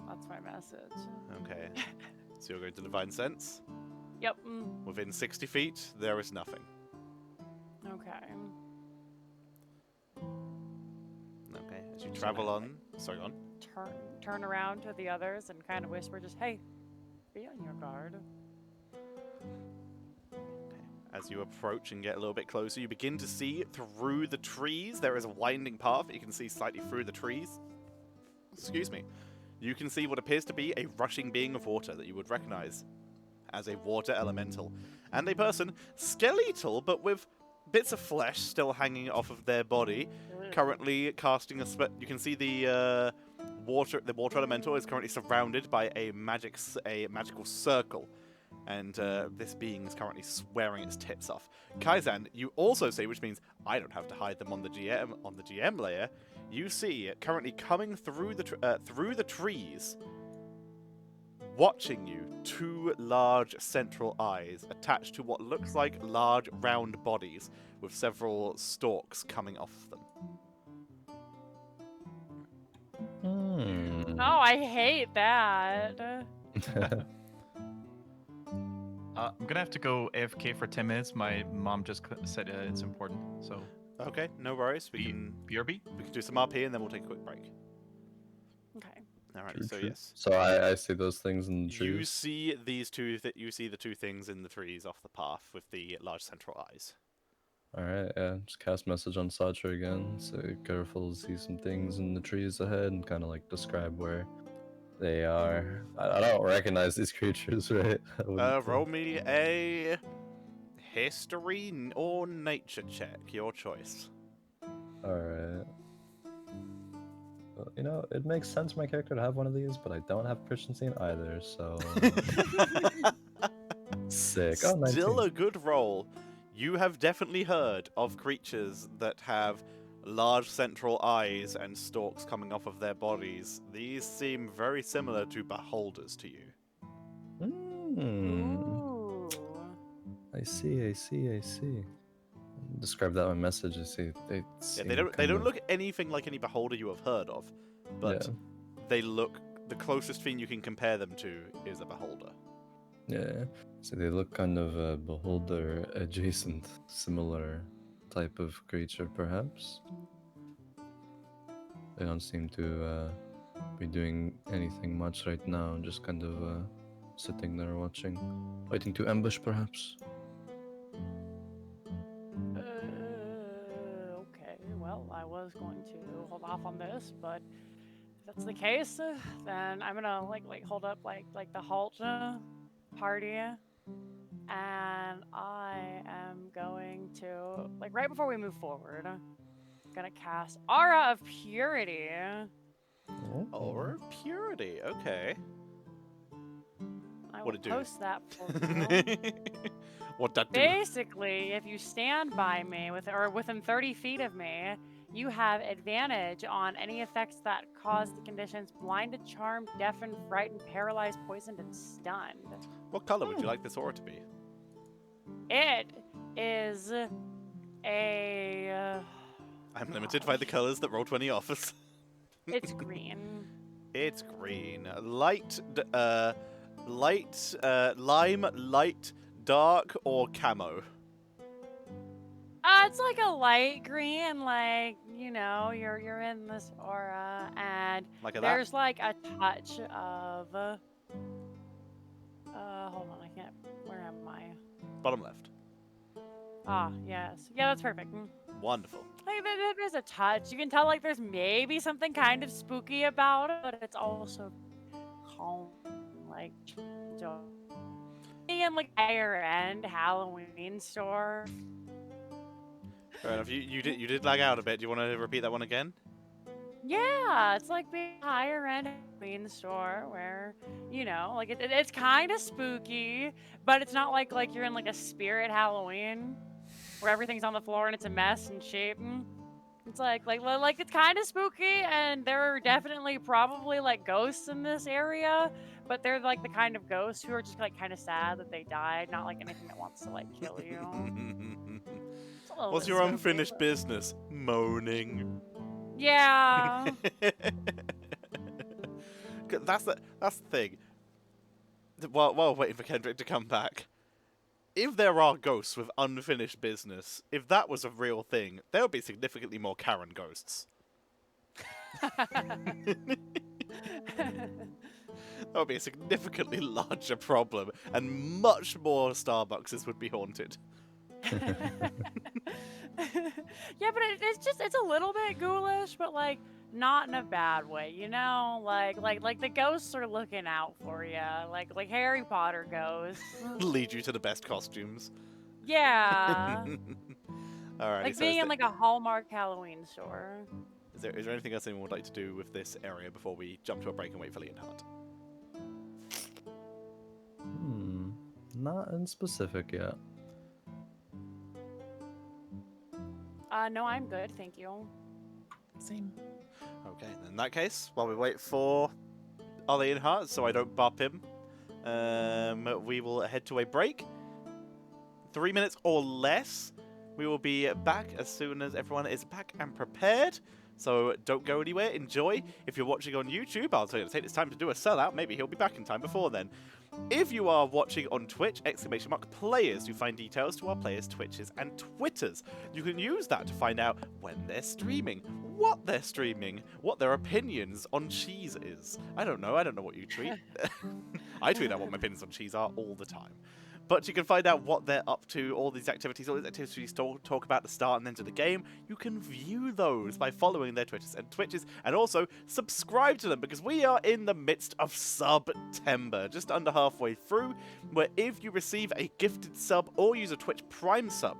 That's my message. Okay. So you're going to Divine Sense. Yep. Within 60 feet, there is nothing. Okay. Okay. As you travel on. Sorry, on. Turn around to the others and kind of whisper, just, hey, be on your guard. As you approach and get a little bit closer, you begin to see through the trees. There is a winding path that you can see slightly through the trees. Excuse me. You can see what appears to be a rushing being of water that you would recognize as a water elemental. And a person, skeletal, but with bits of flesh still hanging off of their body, currently casting a spell. You can see the water elemental is currently surrounded by a magical circle. And this being is currently swearing its tits off. Kaizen, you also see, which means I don't have to hide them on the GM layer. You see currently coming through the trees, watching you, 2 large central eyes attached to what looks like large round bodies with several stalks coming off them. Oh, I hate that. I'm gonna have to go AFK for 10 minutes. My mom just said it's important, so Okay, no worries. We can BRB. do some RP and then we'll take a quick break. Okay. Alright, True, so true. yes. So I see those things in the trees. You see these two. You see the 2 things in the trees off the path with the large central eyes. Alright, yeah, just cast message on Satra again. So careful, see some things in the trees ahead and kind of like describe where they are. I don't recognize these creatures, right? I wouldn't Roll think. me a history or nature check, your choice. Alright. Well, you know, it makes sense for my character to have one of these, but I don't have proficiency in either, so... Sick. Oh, Still 19. a good roll. You have definitely heard of creatures that have large central eyes and stalks coming off of their bodies. These seem very similar to beholders to you. Ooh. I see. Describe that in message. I see. They Yeah, seem they kind don't of- look anything like any beholder you have heard of, but Yeah. they look, the closest thing you can compare them to is a beholder. Yeah. So they look kind of beholder adjacent, similar type of creature, perhaps. They don't seem to be doing anything much right now. Just kind of sitting there watching, waiting to ambush, perhaps. Okay, well, I was going to hold off on this, but if that's the case, then I'm gonna like hold up like the halt party, and I am going to right before we move forward, gonna cast Aura of Purity. Or purity, okay. I will What'd it do? post that for you. What that do? Basically, if you stand by me or within 30 feet of me, you have advantage on any effects that cause the conditions blinded, charmed, deafened, frightened, paralyzed, poisoned, and stunned. What color would you like this aura to be? It is a. I'm limited by the colors that Roll20 offers. It's green. It's green. Lime, light, dark, or camo? It's like a light green, you're in this aura, and Like that? there's like a touch of. Hold on, I can't. Where am I? Bottom left. Ah, yes. Yeah, that's perfect. Wonderful. There's a touch. You can tell there's maybe something kind of spooky about it, but it's also calm. In higher end Halloween store. Fair enough. You did lag out a bit. Do you want to repeat that one again? Yeah, it's like being a higher end Halloween store where, it's kind of spooky, but it's not like you're in a spirit Halloween where everything's on the floor and it's a mess and shape. It's like it's kind of spooky, and there are definitely probably ghosts in this area, but they're the kind of ghosts who are just kind of sad that they died, not anything that wants to kill you. It's a little What's bit your spooky, unfinished but- business? Moaning. Yeah. That's the thing. While waiting for Kendrick to come back, if there are ghosts with unfinished business, if that was a real thing, there would be significantly more Karen ghosts. That would be a significantly larger problem, and much more Starbuckses would be haunted. Yeah, but it's a little bit ghoulish, but not in a bad way, like the ghosts are looking out for you, like Harry Potter ghosts. Lead you to the best costumes. Yeah, Alright. like So being in a Hallmark Halloween store. is there anything else anyone would like to do with this area before we jump to a break and wait for Leonhardt? Not in specific yet. No, I'm good, thank you. Same. Okay, in that case, while we wait for Leonhardt, so I don't bop him, we will head to a break. 3 minutes or less. We will be back as soon as everyone is back and prepared. So don't go anywhere. Enjoy. If you're watching on YouTube, I'll tell you to take this time to do a sellout. Maybe he'll be back in time before then. If you are watching on Twitch, !players, you find details to our players' Twitches and Twitters. You can use that to find out when they're streaming, what they're streaming, what their opinions on cheese is. I don't know what you tweet. I tweet out what my opinions on cheese are all the time. But you can find out what they're up to, all these activities we talk about at the start and end of the game. You can view those by following their Twitters and Twitches, and also subscribe to them, because we are in the midst of September, just under halfway through, where if you receive a gifted sub or use a Twitch Prime sub,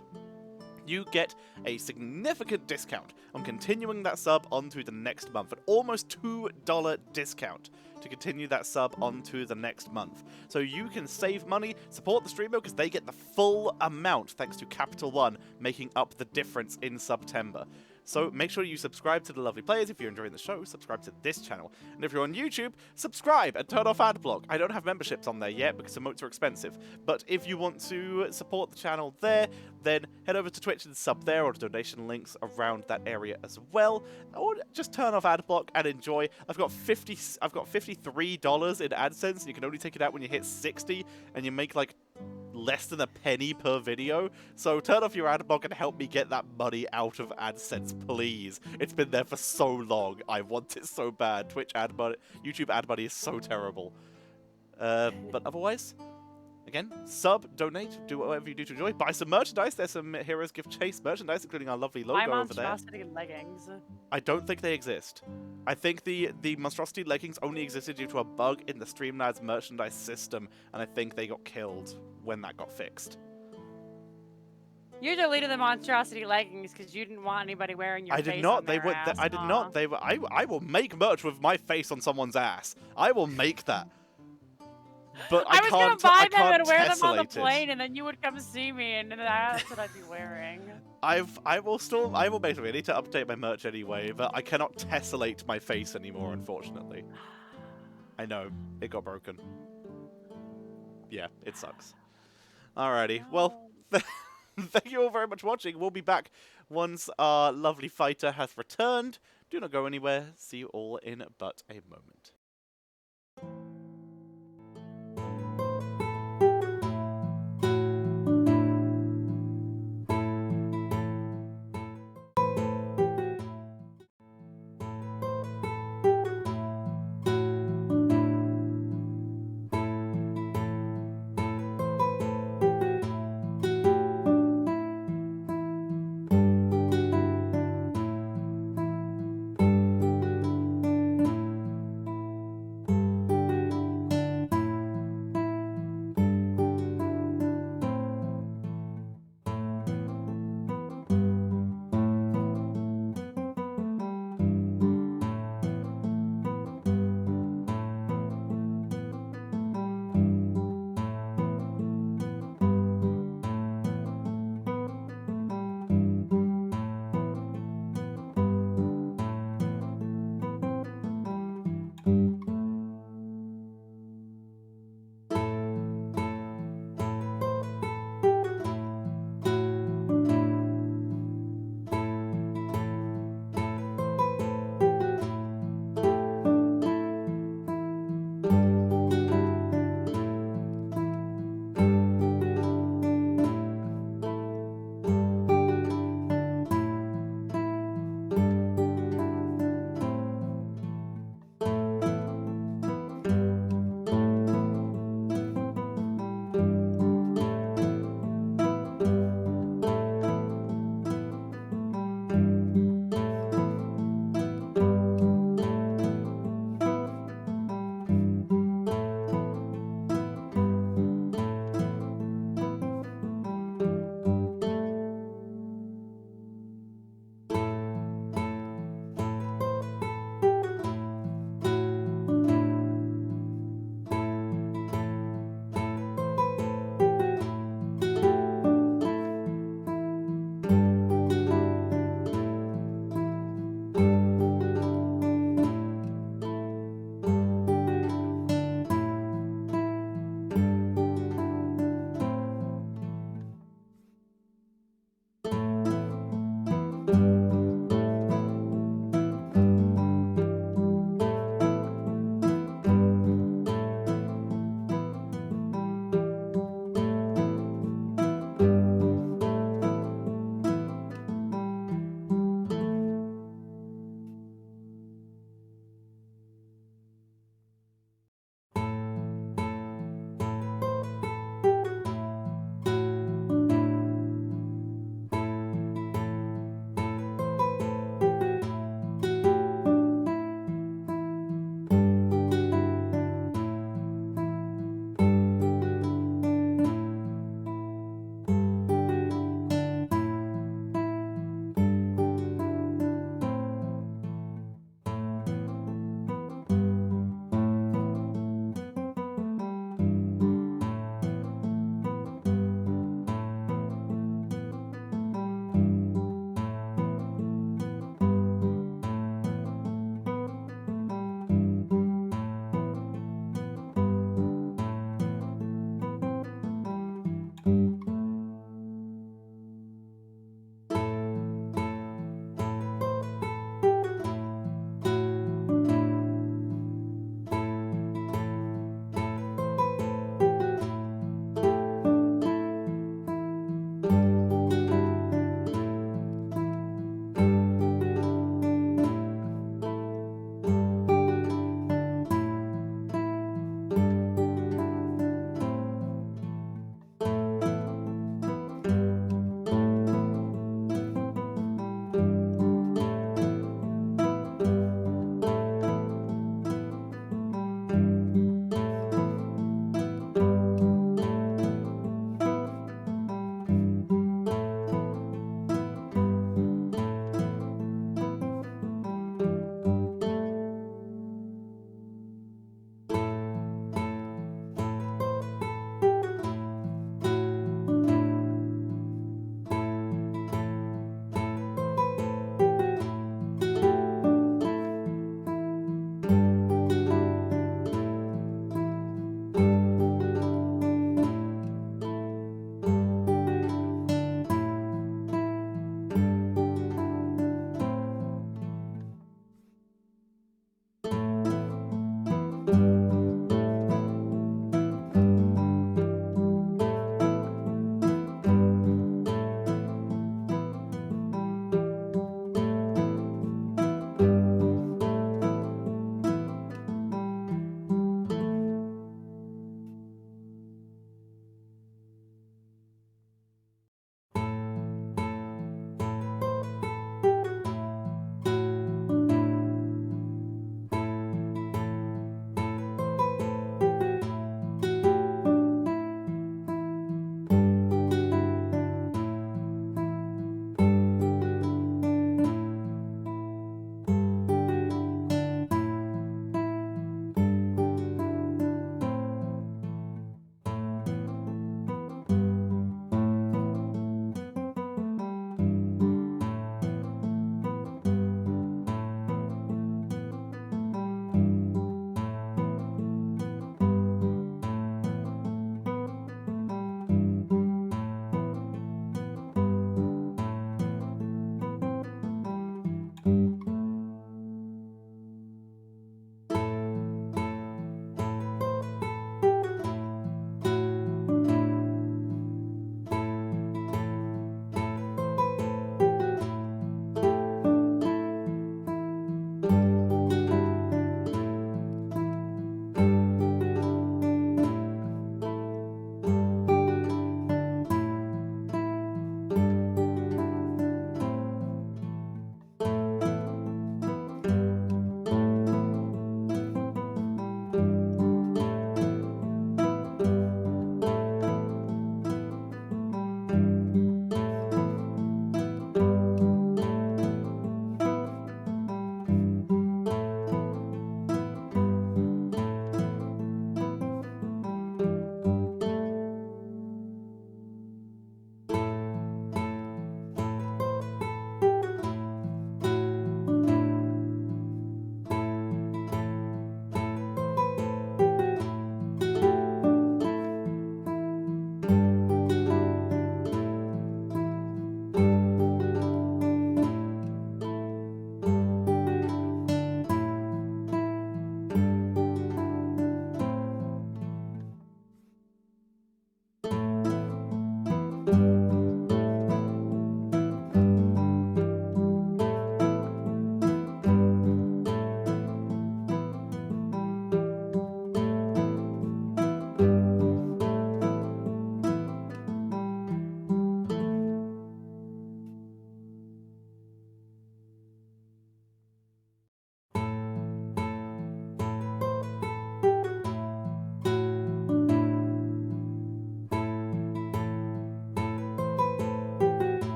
you get a significant discount on continuing that sub onto the next month, an almost $2 discount to continue that sub onto the next month. So you can save money, support the streamer, because they get the full amount thanks to Capital One making up the difference in September. So make sure you subscribe to The Lovely Players if you're enjoying the show, subscribe to this channel. And if you're on YouTube, subscribe and turn off ad block. I don't have memberships on there yet because emotes are expensive. But if you want to support the channel there, then head over to Twitch and sub there, or donation links around that area as well. Or just turn off ad block and enjoy. I've got $53 in AdSense, and you can only take it out when you hit 60, and you make like less than a penny per video. So turn off your ad block and help me get that money out of AdSense, please. It's been there for so long. I want it so bad. Twitch ad money, YouTube ad money is so terrible. But otherwise, again, sub, donate, do whatever you do to enjoy. Buy some merchandise. There's some Heroes Give Chase merchandise, including our lovely logo My over there. monstrosity leggings. I don't think they exist. I think the monstrosity leggings only existed due to a bug in the Streamlabs merchandise system, and I think they got killed when that got fixed. You deleted the monstrosity leggings because you didn't want anybody wearing your I face did not. on They their were. ass. I did Aw. not. They were. I will make merch with my face on someone's ass. I will make that. But I was gonna can't. buy I them can't and wear them on the tessellate it. plane, and then you would come see me, and that's what I'd be wearing. I will basically. I need to update my merch anyway, but I cannot tessellate my face anymore, unfortunately. I know it got broken. Yeah, it sucks. Alrighty, well, thank you all very much for watching. We'll be back once our lovely fighter has returned. Do not go anywhere. See you all in but a moment.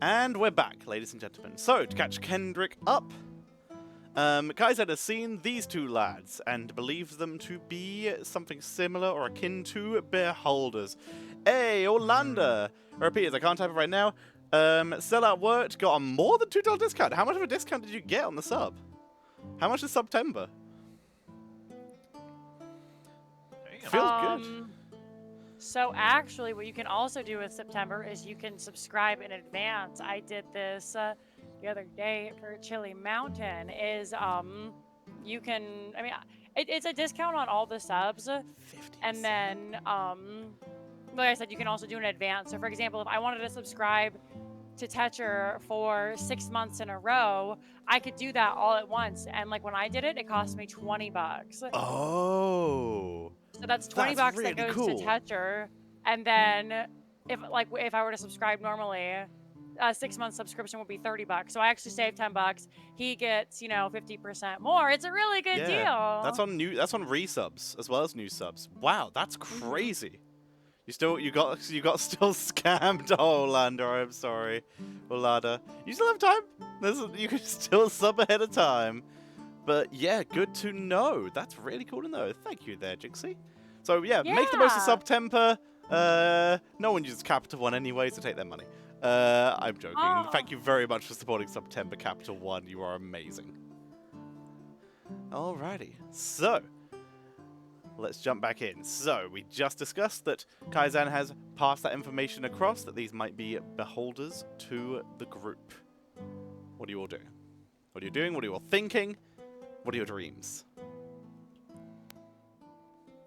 And we're back, ladies and gentlemen. So, to catch Kendrick up, Kaizen has seen these two lads and believes them to be something similar or akin to beholders. Hey, Orlando! I repeat, as I can't type it right now. Sellout worked, got a more than $2 discount. How much of a discount did you get on the sub? How much is September? Feels good. So actually, what you can also do with September is you can subscribe in advance. I did this the other day for Chili Mountain. You can, I mean, it's a discount on all the subs, 50%. and then like I said, you can also do an advance. So for example, if I wanted to subscribe to Tetcher for 6 months in a row, I could do that all at once. And like when I did it, it cost me $20. Oh. So that's $20 That's that really goes cool. to Tetcher. And then if I were to subscribe normally, a 6-month subscription would be $30. So I actually saved $10. He gets, 50% more. It's a really good deal. That's on resubs as well as new subs. Wow, that's crazy. You got still scammed. Oh, Orlando, I'm sorry. Olada. You still have time. You can still sub ahead of time. But yeah, good to know. That's really cool to know. Thank you there, Jinxie. So yeah, make the most of Yeah. September. No one uses Capital One anyway, so take their money. I'm joking. Oh. Thank you very much for supporting September Capital One. You are amazing. Alrighty, so let's jump back in. So we just discussed that Kaizen has passed that information across, that these might be beholders to the group. What are you all doing? What are you doing? What are you all thinking? What are your dreams?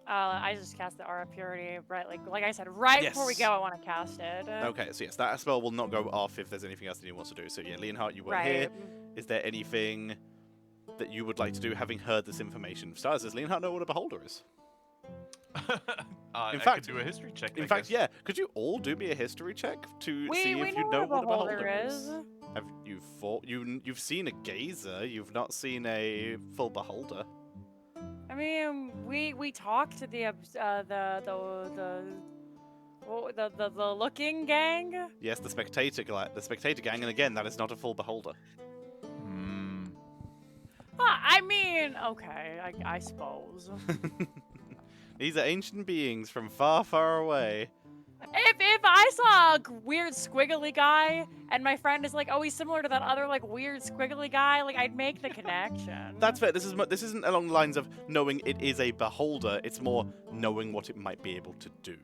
I just cast the Aura Purity right, like I said, right before we Yes. go, I want to cast it. Okay, so yes, that spell will not go off if there's anything else that he wants to do. So yeah, Leonhardt, you weren't Right. here. Is there anything that you would like to do, having heard this information? For starters, does Leonhardt know what a beholder is? I fact- could do a history check. In I fact, guess. yeah. Could you all do me a history check to We see if you know know what a beholder is? is. Have you fought? You've seen a gazer. You've not seen a full beholder. I mean, we talked to the looking gang. Yes, the spectator gang, and again, that is not a full beholder. Hmm. I mean, okay, I suppose. These are ancient beings from far, far away. If I saw a weird squiggly guy and my friend is like, oh, he's similar to that other like weird squiggly guy, like I'd make the connection. That's fair. This isn't along the lines of knowing it is a beholder. It's more knowing what it might be able to do.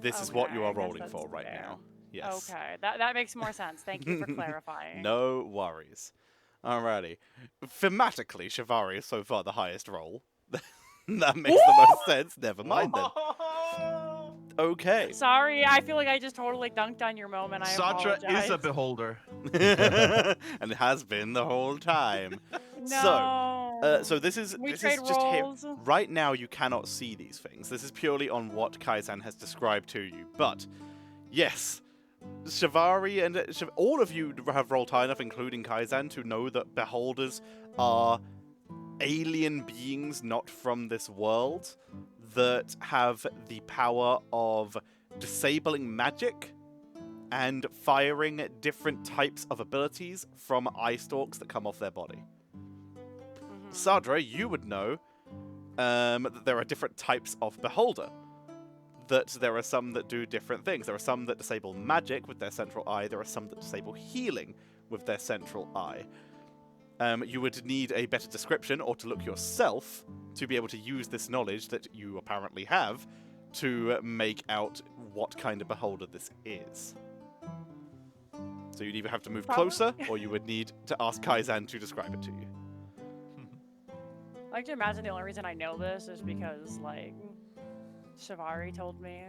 This is what you Okay, I are guess rolling that's for right fair. now. Yes. Okay, that makes more sense. Thank you for clarifying. No worries. Alrighty. Thematically, Shivari is so far the highest roll. That makes the most sense. Never mind then. Okay. Sorry, I feel like I just totally dunked on your moment. I Satra apologize. is a beholder. And it has been the whole time. No. So this is We this trade is just here. roles. Right now, you cannot see these things. This is purely on what Kaizen has described to you. But yes, Shivari and all of you have rolled high enough, including Kaizen, to know that beholders are alien beings not from this world that have the power of disabling magic and firing different types of abilities from eye stalks that come off their body. Mhm. Sadra, you would know that there are different types of beholder. That there are some that do different things. There are some that disable magic with their central eye. There are some that disable healing with their central eye. You would need a better description or to look yourself to be able to use this knowledge that you apparently have to make out what kind of beholder this is. So you'd either have to move Probably. closer or you would need to ask Kaizen to describe it to you. I like to imagine the only reason I know this is because, like, Shivari told me,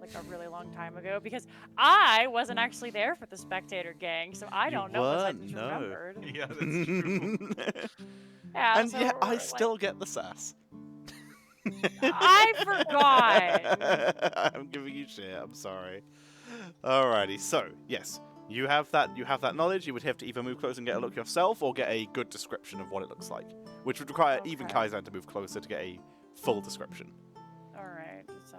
like, a really long time ago. Because I wasn't actually there for the spectator gang, so I You don't know this. I weren't, just no. remembered. Yeah, that's true. Yeah, And so yeah, I like, still get the sass. I forgot. I'm giving you shit. I'm sorry. Alrighty. So yes, you have that. You have that knowledge. You would have to either move close and get a look yourself, or get a good description of what it looks like, which would require even Okay. Kaizen to move closer to get a full description. All right. So,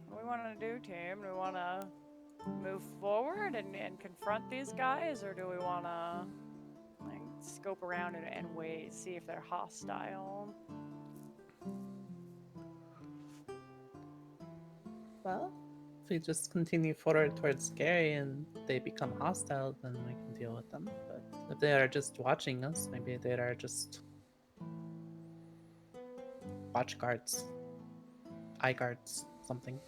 what do we want to do, team? Do we want to move forward and confront these guys, or do we want to like scope around and wait, see if they're hostile? Well, if we just continue forward towards Gary and they become hostile, then we can deal with them. But if they are just watching us, maybe they are just watch guards, eye guards, something.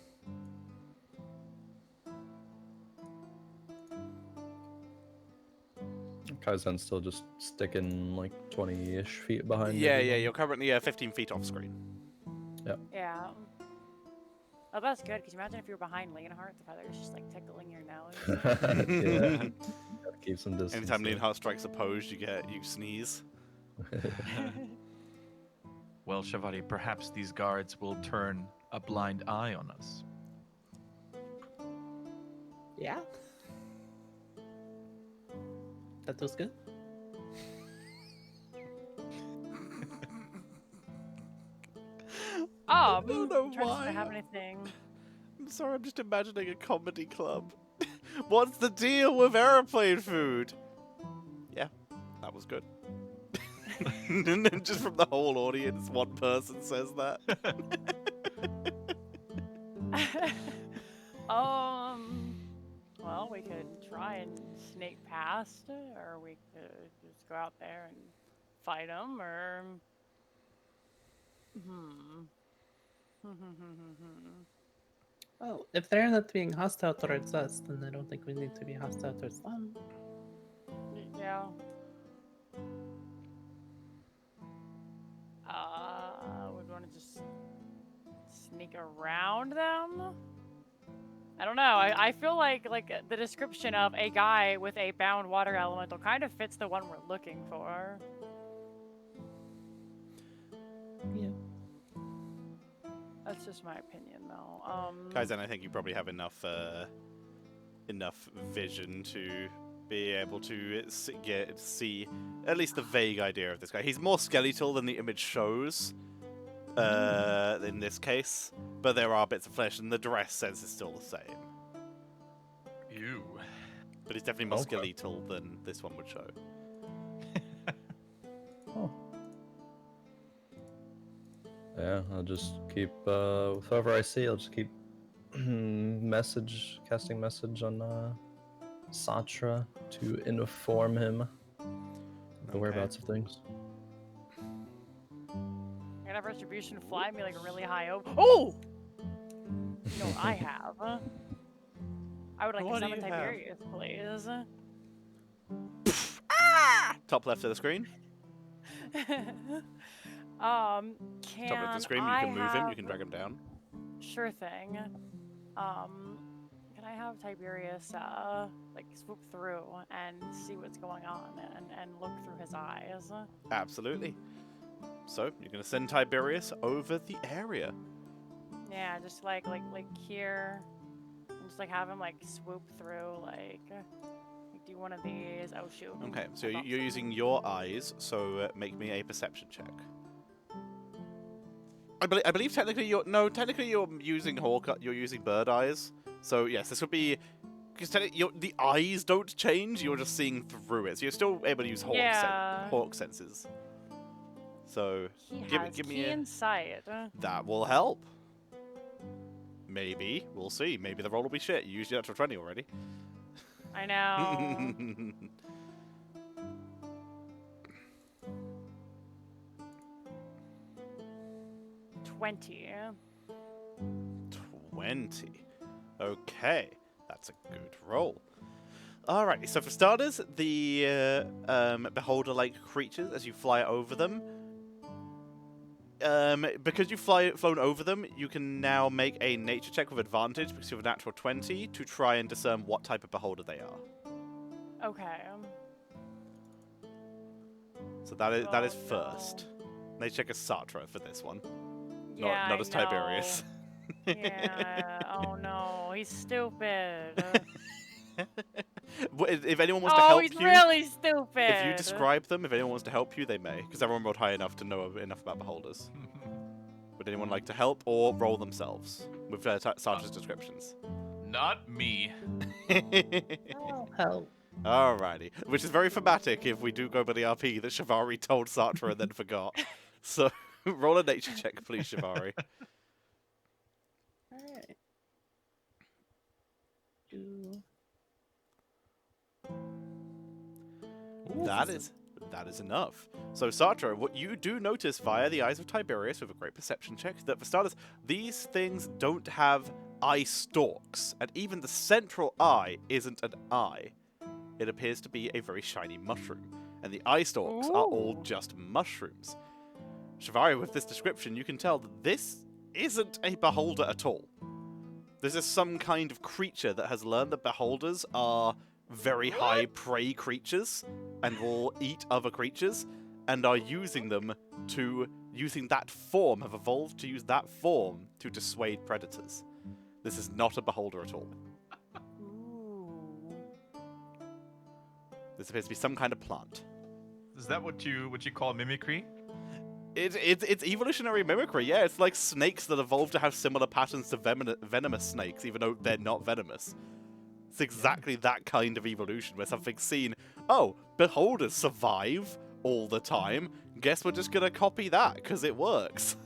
Kaizen's still just sticking like 20-ish feet behind. Yeah, everyone. you're currently 15 feet off screen. Yeah. Oh, that's good, because imagine if you were behind Leonhart, the feather's just like tickling your nose. Yeah. Gotta keep some distance. Anytime there. Leonhart strikes opposed, you sneeze. Well, Shavari, perhaps these guards will turn a blind eye on us. Yeah. That was good. I don't know I'm trying to why. have anything. I'm sorry, I'm just imagining a comedy club. What's the deal with airplane food? Yeah, that was good. And then just from the whole audience, one person says that. Well, we could try and sneak past, or we could just go out there and fight them, or Well, if they're not being hostile towards us, then I don't think we need to be hostile towards them. Yeah. Would want to just sneak around them? I don't know. I feel like the description of a guy with a bound water elemental kind of fits the one we're looking for. Yeah. That's just my opinion, though. Kaizen, I think you probably have enough vision to be able to see at least a vague idea of this guy. He's more skeletal than the image shows in this case, but there are bits of flesh, and the dress says it's still the same. You. But he's definitely more Okay. skeletal than this one would show. Oh. Yeah, I'll just keep with whoever I see. I'll just keep casting message on Satra to inform him of the Okay. whereabouts of things. I have retribution fly me like really high over. Oh! You know what I have? I would like What to do summon you have? Tiberius, please. Top left of the screen. Can Top left of the screen. You I can move him. You can have- drag him down. Sure thing. Can I have Tiberius like swoop through and see what's going on and look through his eyes? Absolutely. So you're gonna send Tiberius over the area. Yeah, just like here, and just like have him like swoop through, like do one of these. Oh shoot. Okay, so I thought you're so. using your eyes. So make me a perception check. I believe technically you're using you're using bird eyes. So yes, this would be because the eyes don't change. You're just seeing through it. So you're still able to use Yeah. hawk senses. So He give has me key a- insight. that will help. Maybe we'll see. Maybe the roll will be shit. You used your natural 20 already. I know. 20. 20. Okay, that's a good roll. Alrighty, so for starters, the beholder-like creatures, as you fly over them, because you've flown over them, you can now make a nature check with advantage because you have a natural 20 to try and discern what type of beholder they are. Okay. So that is Oh, first. Nature check is Satra for this one, Yeah, not as I know. Tiberius. Yeah. Oh no, he's stupid. If anyone wants to Oh, help he's you, really stupid. if you describe them, if anyone wants to help you, they may, because everyone rolled high enough to know enough about beholders. Would anyone like to help or roll themselves with Satra's descriptions? Not me. Oh, hell. Alrighty. Which is very thematic if we do go by the RP that Shivari told Sartre and then forgot. So, roll a nature check, please, Shivari. Alright. That is enough. So, Sartre, what you do notice via the eyes of Tiberius with a great perception check, that for starters, these things don't have eye stalks, and even the central eye isn't an eye. It appears to be a very shiny mushroom, and the eye stalks are all Ooh. just mushrooms. Shivari, with this description, you can tell that this isn't a beholder at all. This is some kind of creature that has learned that beholders are very high prey creatures and will eat other creatures, and are using that form, have evolved to use that form to dissuade predators. This is not a beholder at all. Ooh. This appears to be some kind of plant. Is that what you call mimicry? It's evolutionary mimicry, yeah. It's like snakes that evolve to have similar patterns to venomous snakes, even though they're not venomous. It's exactly that kind of evolution, where something's seen, oh, beholders survive all the time, guess we're just gonna copy that, because it works.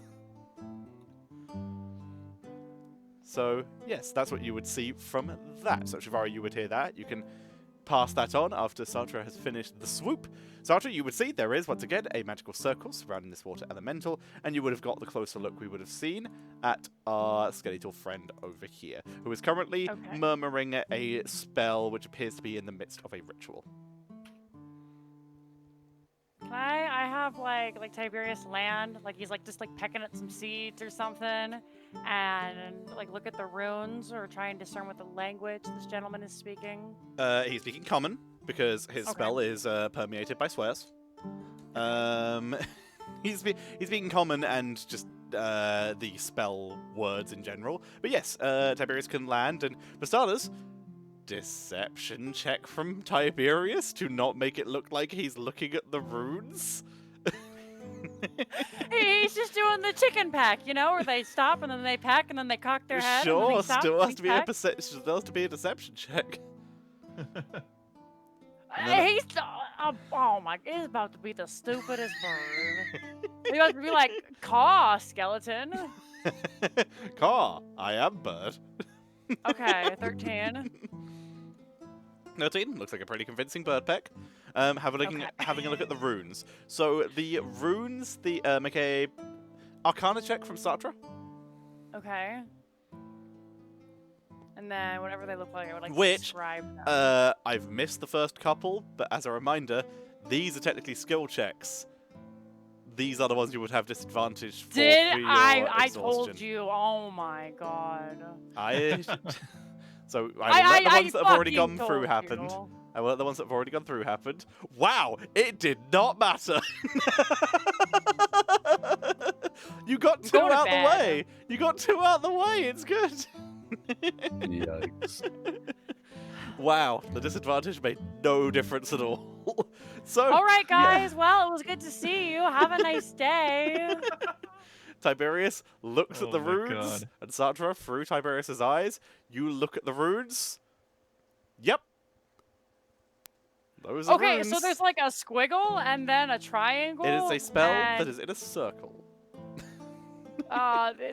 So, yes, that's what you would see from that. So, Shivari, you would hear that. You can pass that on after Sartre has finished the swoop. Sartre, you would see there is, once again, a magical circle surrounding this water elemental, and you would have got the closer look we would have seen at our skeletal friend over here, who is currently Okay. murmuring a spell which appears to be in the midst of a ritual. Can I have like Tiberius land, like he's like just like pecking at some seeds or something, and like look at the runes or try and discern what the language this gentleman is speaking. He's speaking common, because his Okay. spell is permeated by swears. He's speaking common and just the spell words in general. But yes, Tiberius can land, and for starters, deception check from Tiberius to not make it look like he's looking at the runes. He's just doing the chicken pack, you know, where they stop and then they pack and then they cock their head. and then Sure, they stop, still and has they to be pack. still has to be a deception check. He's oh my! He's about to be the stupidest bird. He about to be like, "Caw, skeleton." Car, I am bird. Okay, 13. 13 looks like a pretty convincing bird peck. Having a look at the runes. So the runes, make a Arcana check from Sartre. Okay. And then whatever they look like, I would like to Which, describe them. I've missed the first couple, but as a reminder, these are technically skill checks. These are the ones you would have disadvantage for. Did through your I exhaustion. told you? Oh my god. So I will let the ones that have already fucking gone through told happened. you. I will let the ones that have already gone through happened. Wow, it did not matter. You got two Go to out the bed. way. You got two out the way. It's good. Yikes. Wow, the disadvantage made no difference at all. So, All right, yeah. guys. Well, it was good to see you. Have a nice day. Tiberius looks at Oh the my runes, God. and Sartre, through Tiberius's eyes, you look at the runes. Yep. Those are Okay, runes. so there's like a squiggle and then a triangle. It is a spell and, that is in a circle.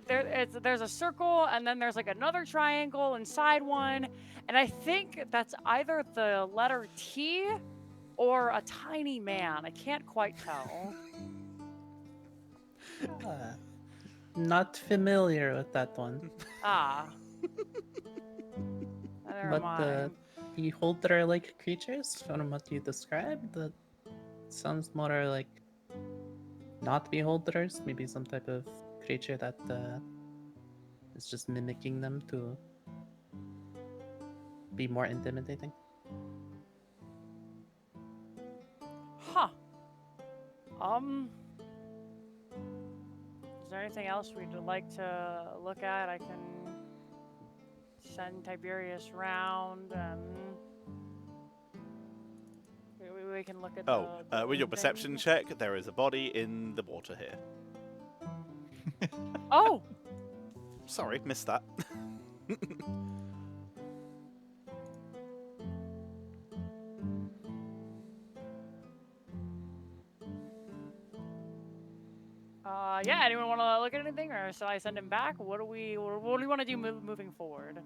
there's a circle and then there's like another triangle inside one, and I think that's either the letter T or a tiny man. I can't quite tell. Not familiar with that one. Ah. Never But mind. beholder-like creatures, from what you described, that sounds more like not beholders. Maybe some type of creature that is just mimicking them to be more intimidating. Huh. Is there anything else we'd like to look at? I can send Tiberius round and we can look at the With your thing. perception check, there is a body in the water here. Oh! Sorry, missed that. Yeah. Anyone want to look at anything, or shall I send him back? What do we want to do moving forward?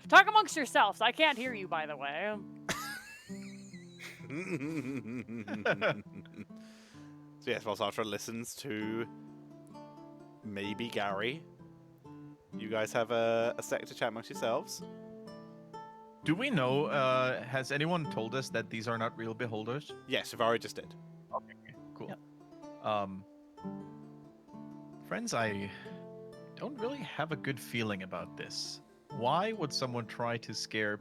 Talk amongst yourselves. I can't hear you, by the way. So yes, while Sartre listens to maybe Gary, you guys have a sec to chat amongst yourselves. Do we know? Has anyone told us that these are not real beholders? Yes, Shivari just did. Okay, cool. Yep. Friends, I don't really have a good feeling about this. Why would someone try to scare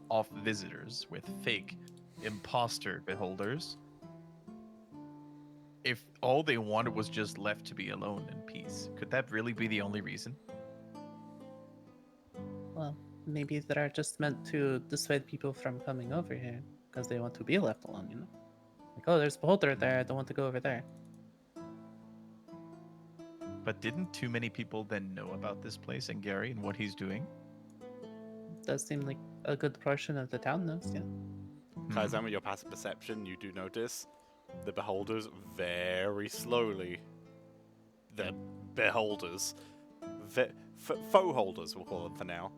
off visitors with fake imposter beholders if all they wanted was just left to be alone in peace? Could that really be the only reason? Well, maybe they're just meant to dissuade people from coming over here because they want to be left alone, you know? Like, oh, there's a beholder there, I don't want to go over there. But didn't too many people then know about this place and Gary and what he's doing? Does seem like a good portion of the town knows, yeah. Kaizen, with your passive perception, you do notice the beholders very slowly. The beholders, foe holders, we'll call them for now,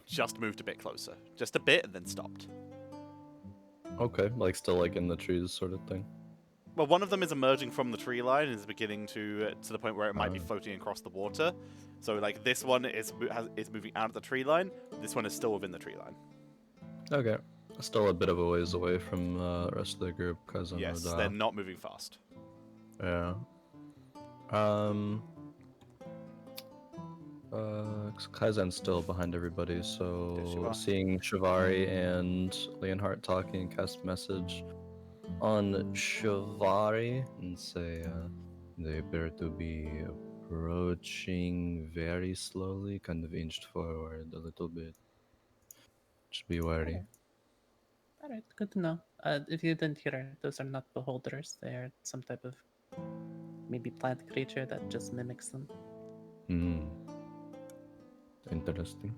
just moved a bit closer, just a bit, and then stopped. Okay, like still like in the trees sort of thing. Well, one of them is emerging from the tree line and is beginning to the point where it might be floating across the water. So, like, this one is moving out of the tree line. This one is still within the tree line. Okay, still a bit of a ways away from the rest of the group, cause Yes, they're not moving fast. Yeah. Kaizen's still behind everybody, There you so are. seeing Shivari and Leonhardt talking, cast message on Shivari and say they appear to be approaching very slowly, kind of inched forward a little bit. Just be wary. Okay. Alright, good to know. If you didn't hear, those are not beholders. They are some type of maybe plant creature that just mimics them. Hmm. Interesting.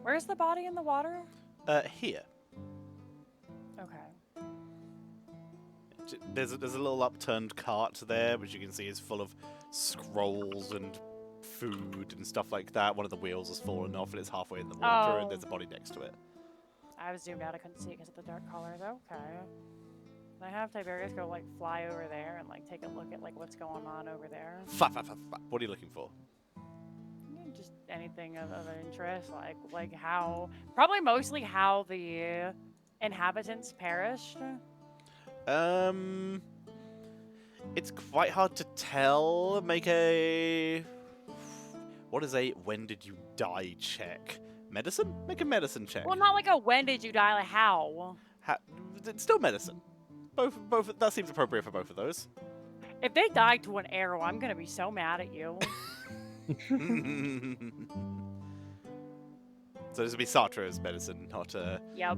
Where's the body in the water? Here. Okay. There's a little upturned cart there, which you can see is full of scrolls and food and stuff like that. One of the wheels has fallen off and it's halfway in the water, and there's a body next to it. I was zoomed out. I couldn't see it because of the dark colors. Okay. Can I have Tiberius go like fly over there and like take a look at like what's going on over there? What are you looking for? Just anything of interest, like how, probably mostly how the inhabitants perished. It's quite hard to tell. Make a... What is a when did you die check? Medicine? Make a medicine check. Well, not like a when did you die, like how. It's still medicine. Both. That seems appropriate for both of those. If they died to an arrow, I'm gonna be so mad at you. So this would be Sartre's medicine, not Yep.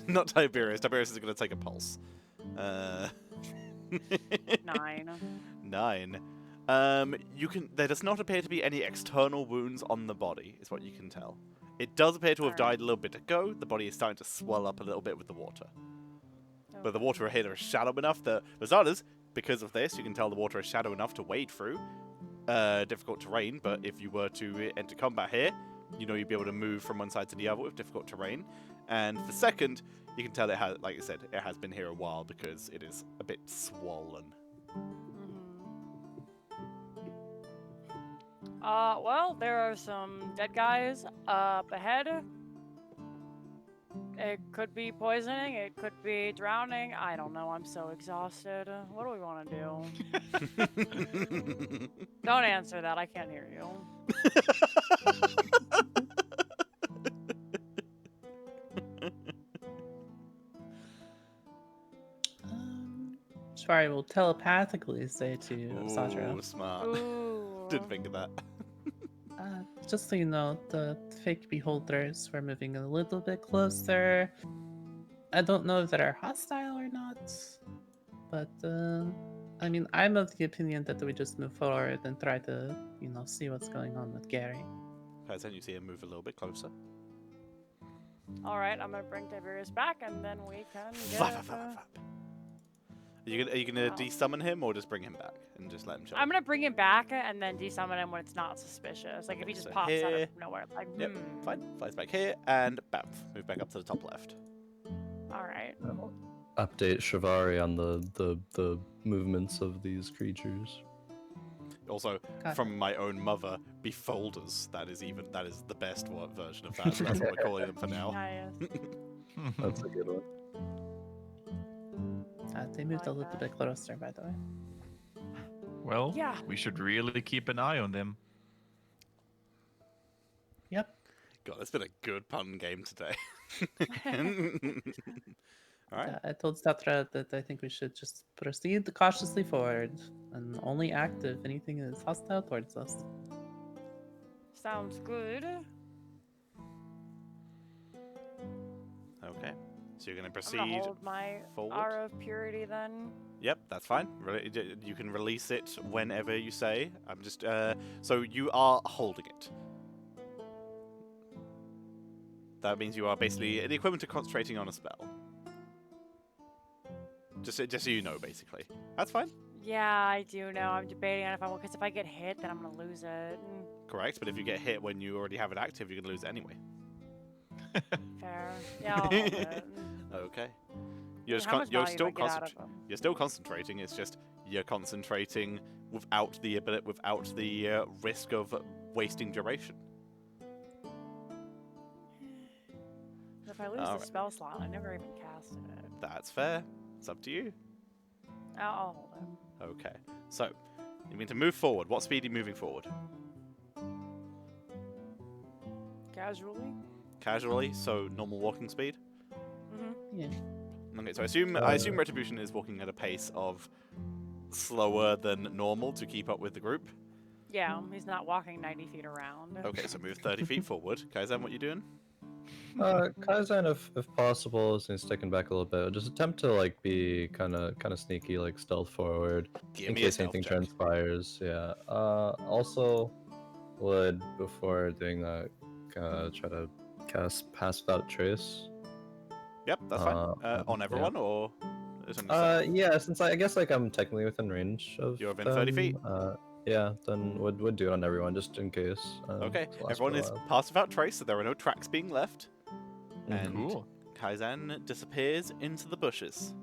not Tiberius. Tiberius is going to take a pulse. 9. 9. There does not appear to be any external wounds on the body, is what you can tell. It does appear to have died a little bit ago. The body is starting to swell up a little bit with the water. But the water here is shallow enough that Rosada's, because of this, you can tell the water is shallow enough to wade through. Difficult terrain, but if you were to enter combat here, you know you'd be able to move from one side to the other with difficult terrain. And for second, you can tell it has, like I said, it has been here a while because it is a bit swollen. Well, there are some dead guys up ahead. It could be poisoning, it could be drowning. I don't know, I'm so exhausted. What do we want to do? Don't answer that, I can't hear you. Shvari will telepathically say to Ooh, Satra, smart. Ooh. Didn't think of that. just so you know, the fake beholders were moving a little bit closer. I don't know if they're hostile or not, but I mean, I'm of the opinion that we just move forward and try to, you know, see what's going on with Gary. Then you see him move a little bit closer. Alright, I'm gonna bring Tiberius back and then we can Flap, get... flap, flap, flap. Are you gonna Oh. desummon him or just bring him back and just let him chill? I'm gonna bring him back and then desummon him when it's not suspicious. Like if Okay, he just so pops out here- of nowhere. Like, Yep, fine. Flies back here and bam, move back up to the top left. All right. Update Shivari on the movements of these creatures. Also, Got from my own mother, befolders. That is the best version of that. So that's what we're calling them for now. Nice. That's a good one. They moved a like little that. bit closer, by the way. Well, Yeah. we should really keep an eye on them. Yep. God, it's been a good pun game today. All right. I told Satra that I think we should just proceed cautiously forward and only act if anything is hostile towards us. Sounds good. Okay. So you're gonna I'm proceed. gonna hold my forward. aura of purity then. Yep, that's fine. You can release it whenever you say. I'm just. So you are holding it. That means you are basically the equivalent to concentrating on a spell. Just so you know, basically. That's fine. Yeah, I do know. I'm debating on if I will, because if I get hit, then I'm gonna lose it. Correct, but if you get hit when you already have it active, you're gonna lose it anyway. Fair. Yeah, I'll hold it. Okay. You're, How much you're value do still I get out of concentr- them? You're still concentrating. It's just you're concentrating without the risk of wasting duration. If I lose Alright. the spell slot, I never even casted it. That's fair. It's up to you. I'll hold it. Okay. So, you mean to move forward. What speed are you moving forward? Casually? Casually, so normal walking speed? Mm-hmm. Yeah. Okay, so I assume Retribution is walking at a pace of slower than normal to keep up with the group. Yeah, he's not walking 90 feet around. Okay, so move 30 feet forward. Kaizen, what you doing? Kaizen, if possible, is sticking back a little bit. Just attempt to like be kind of sneaky, like stealth forward, Give in me a case stealth anything check. transpires. Yeah. Also, would before doing that, try to cast Pass Without Trace. Yep, that's fine. On yeah. everyone, or is it on yourself? Yeah, since I guess like I'm technically within range of. You're within 30 feet? Yeah, then would do it on everyone just in case. Okay, to last for everyone a is while. passed without trace, so there are no tracks being left. Mhm. And Cool. Kaizen disappears into the bushes.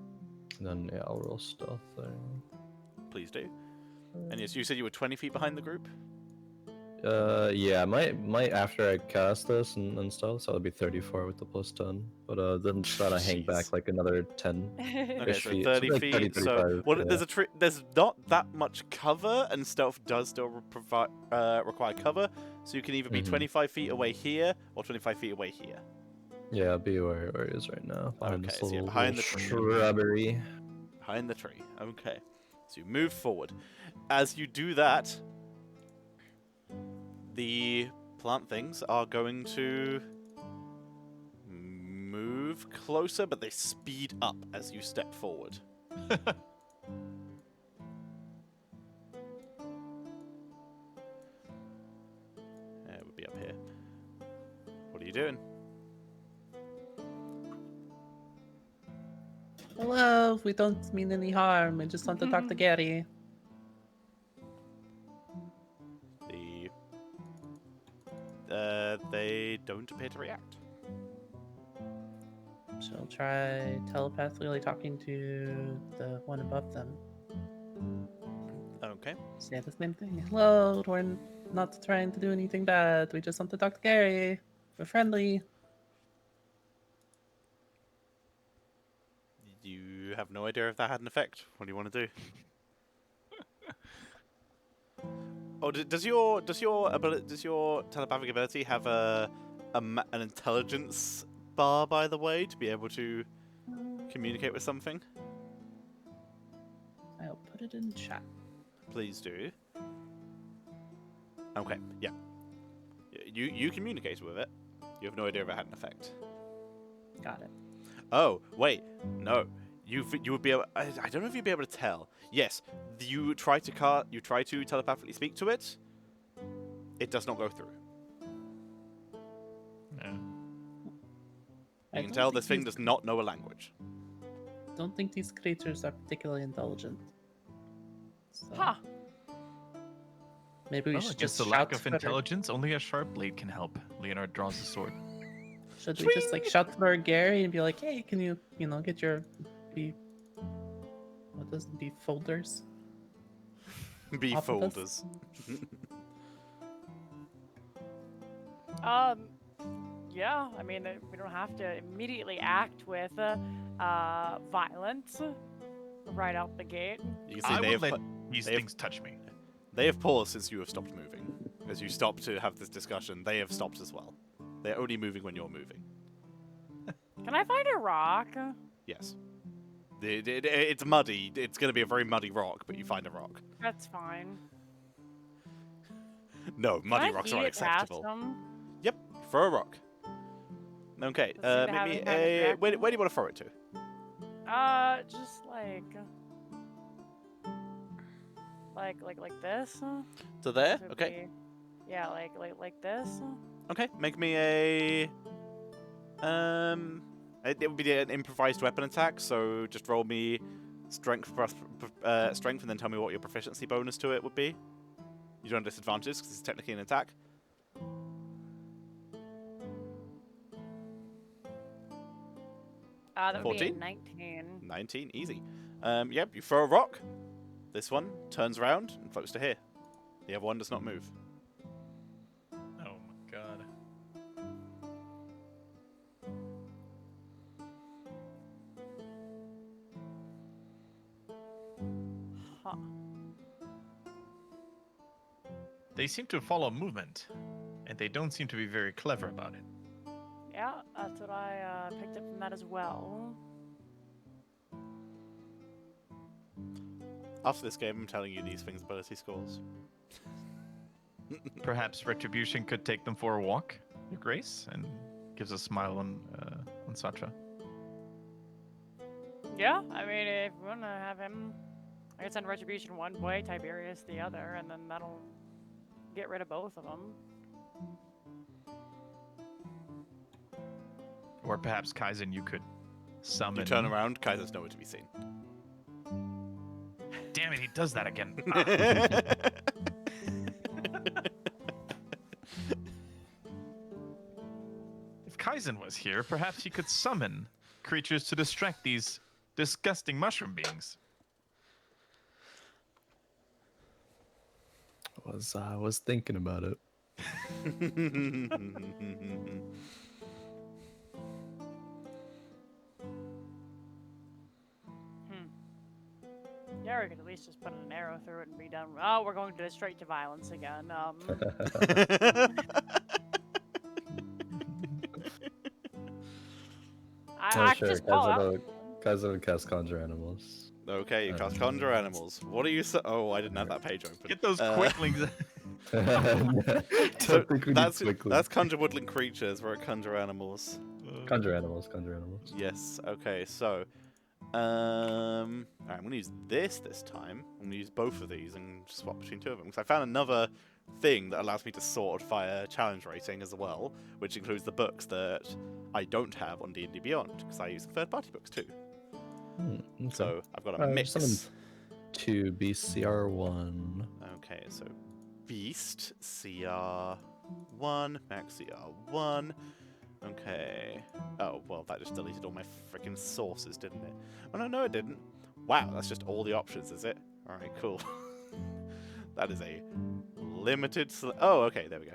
Then yeah, I'll roll stealth there. Please do. And yes, you said you were 20 feet behind the group? Yeah, might after I cast this and stuff, so I'll be 34 with the plus 10. But then just gotta hang Jeez. back like another 10. Okay, Ish so feet. 30 Like feet. 30, So 35, well, yeah. there's not that much cover, and stealth does still require cover. So you can either be Mhm. 25 feet away here or 25 feet away here. Yeah, I'll be where it is right now. Behind Okay, this so you're little, behind little the tree. shrubbery. Behind the tree. Okay. So you move forward. As you do that, the plant things are going to move closer, but they speed up as you step forward. It would be up here. What are you doing? Hello, we don't mean any harm. I just want to talk to Gary. They don't appear to react. She'll try telepathically talking to the one above them. Okay. Say the same thing. Hello, we're not trying to do anything bad. We just want to talk to Gary. We're friendly. You have no idea if that had an effect. What do you want to do? Oh, does your telepathic ability have an intelligence bar, by the way, to be able to communicate with something? I'll put it in chat. Please do. Okay, yeah. You communicated with it. You have no idea if it had an effect. Got it. Oh, wait, no. You would be able. I don't know if you'd be able to tell. Yes, you try to telepathically speak to it. It does not go through. Yeah. You can tell this thing does not know a language. don't think these creatures are particularly intelligent. So Huh. maybe we Well, should against just the lack shout of to our- intelligence, only a sharp blade can help. Leonard draws his sword. Should we just like shout to our Gary and be like, hey, can you get your what does it be, folders? Be Off of us? folders. Yeah, I mean, we don't have to immediately act with violence right out the gate. You can see I they would have, let these they have- things touch me. they have paused since you have stopped moving. As you stop to have this discussion, they have stopped as well. They're only moving when you're moving. Can I find a rock? Yes. It's muddy. It's going to be a very muddy rock, but you find a rock. That's fine. No, muddy Can I rocks eat are it past unacceptable. them? Yep, throw a rock. Okay, Does it have make any me kind of a... Where do reaction? you want to throw it to? Just like this. To there? Would Okay. be- yeah, like this. Okay, make me a... It would be an improvised weapon attack, so just roll me strength strength and then tell me what your proficiency bonus to it would be. You don't have disadvantage because it's technically an attack. That would be 14? a 19. 19, easy. Yep, you throw a rock. This one turns around and floats to here. The other one does not move. Oh my god. Huh. They seem to follow movement, and they don't seem to be very clever about it. Yeah, that's what I picked up from that as well. After this game, I'm telling you these things ability scores. Perhaps Retribution could take them for a walk, Your Grace, and gives a smile on Satra. Yeah, I mean, if we want to have him, I can send Retribution one way, Tiberius the other, and then that'll get rid of both of them. Or perhaps Kaizen, you could summon. You turn around, Kaiser's nowhere to be seen. Damn it, he does that again. If Kaizen was here, perhaps he could summon creatures to distract these disgusting mushroom beings. Was thinking about it. Yeah, we could at least just put an arrow through it and be done. Oh, we're going to straight to violence again. I could just call out. Kaiser will cast Conjure Animals. Okay, you cast Conjure Animals. What are you... Oh, I didn't have that page open. Get those quicklings. So Don't think we need that's quickly. Conjure Woodland Creatures. We're at Conjure Animals. Conjure Animals, Conjure Animals. Yes, okay, so... Alright, I'm going to use this time. I'm going to use both of these and swap between two of them. Because I found another thing that allows me to sort fire challenge rating as well, which includes the books that I don't have on D&D Beyond, because I use some third-party books too. Okay. So I've got a mix. Summon 2 BCR1. Okay, so Beast, CR1, Max CR1. Okay. Oh, well, that just deleted all my freaking sources, didn't it? Oh, no, it didn't. Wow, that's just all the options, is it? Alright, cool. That is a limited... Oh, okay, there we go.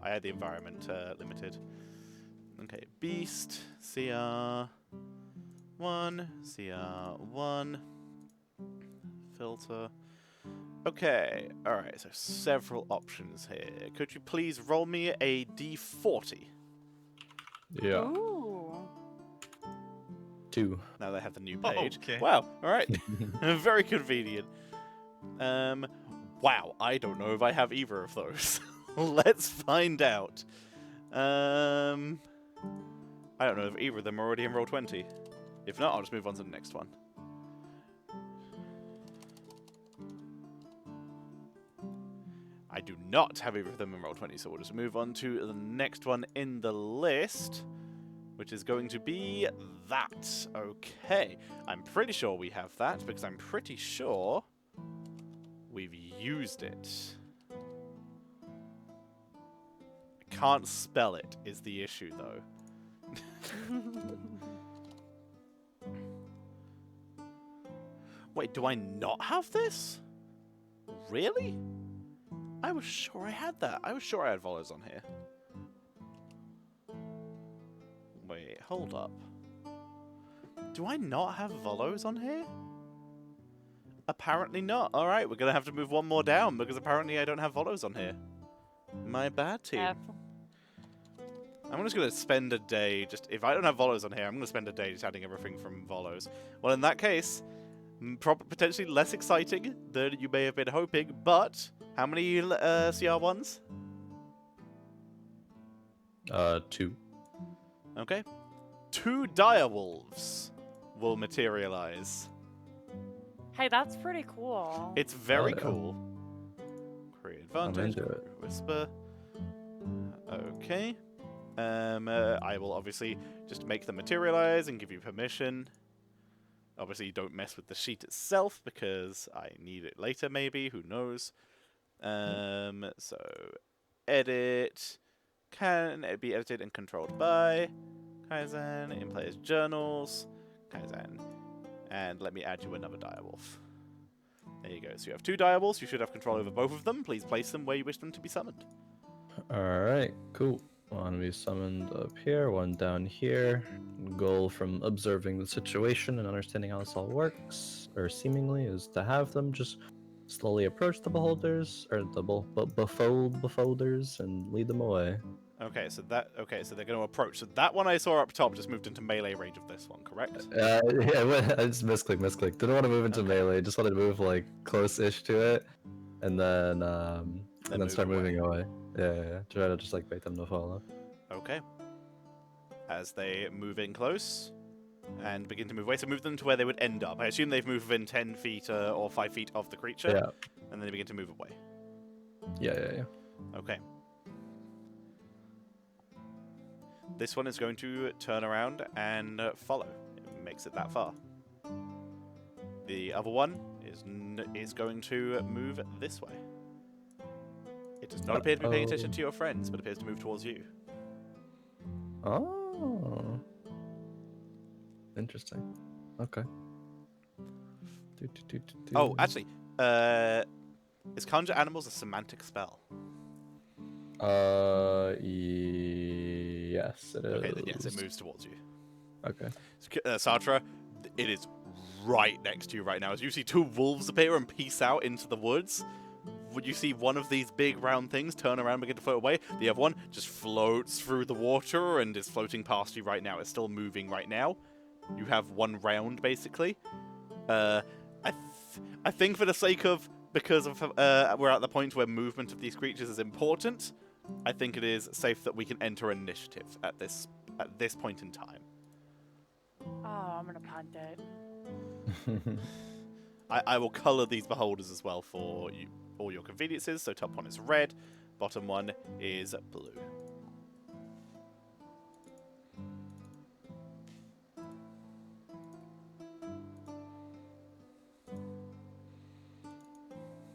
I had the environment limited. Okay, Beast, CR1, CR1, filter. Okay, alright, so several options here. Could you please roll me a D40? Yeah. Ooh. 2. Now they have the new Oh, page. okay. Wow, alright. Very convenient. Wow, I don't know if I have either of those. Let's find out. I don't know if either of them are already in Roll20. If not, I'll just move on to the next one. I do not have either of them in Roll20, so we'll just move on to the next one in the list, which is going to be that. Okay, I'm pretty sure we have that because I'm pretty sure we've used it. I can't spell it is the issue though. Wait, do I not have this? Really? I was sure I had that. I was sure I had Volos on here. Wait, hold up. Do I not have Volos on here? Apparently not. Alright, we're going to have to move one more down because apparently I don't have Volos on here. My bad, team. F. I'm just going to spend a day just... If I don't have Volos on here, I'm going to spend a day just adding everything from Volos. Well, in that case, potentially less exciting than you may have been hoping, but how many CR1s? 2. Okay. 2 direwolves will materialize. Hey, that's pretty cool. It's very yeah. cool. Create I'm advantage. into it. Whisper. Okay. I will obviously just make them materialize and give you permission. Obviously, don't mess with the sheet itself because I need it later, maybe. Who knows? So, edit. Can it be edited and controlled by Kaizen in player's journals? Kaizen. And let me add you another direwolf. There you go. So you have 2 direwolves. You should have control over both of them. Please place them where you wish them to be summoned. Alright, cool. One to be summoned up here, one down here. Goal from observing the situation and understanding how this all works, or seemingly, is to have them just slowly approach the beholders, or the befolders, and lead them away. Okay, so they're going to approach. So that one I saw up top just moved into melee range of this one, correct? Yeah, I just misclick. Didn't want to move into melee, just wanted to move like close-ish to it, and then move start away. moving away. Yeah. Try to just like bait them to follow. Okay. As they move in close and begin to move away, so move them to where they would end up. I assume they've moved within 10 feet or 5 feet of the creature, Yeah. and then they begin to move away. Yeah. Okay. This one is going to turn around and follow. It makes it that far. The other one is going to move this way. It does not appear to be paying attention to your friends, but appears to move towards you. Oh. Interesting. Okay. Oh, actually, is Conjure Animals a semantic spell? Yes, it is. Okay, then yes, it moves towards you. Okay. Sartre, it is right next to you right now. As you see 2 wolves appear and peace out into the woods, would you see one of these big round things turn around and begin to float away? The other one just floats through the water and is floating past you right now. It's still moving right now. You have 1 round, basically. I think for the sake of, because of we're at the point where movement of these creatures is important, I think it is safe that we can enter initiative at this point in time. Oh, I'm gonna punt it. I will colour these beholders as well for you, all your conveniences. So top one is red, bottom one is blue.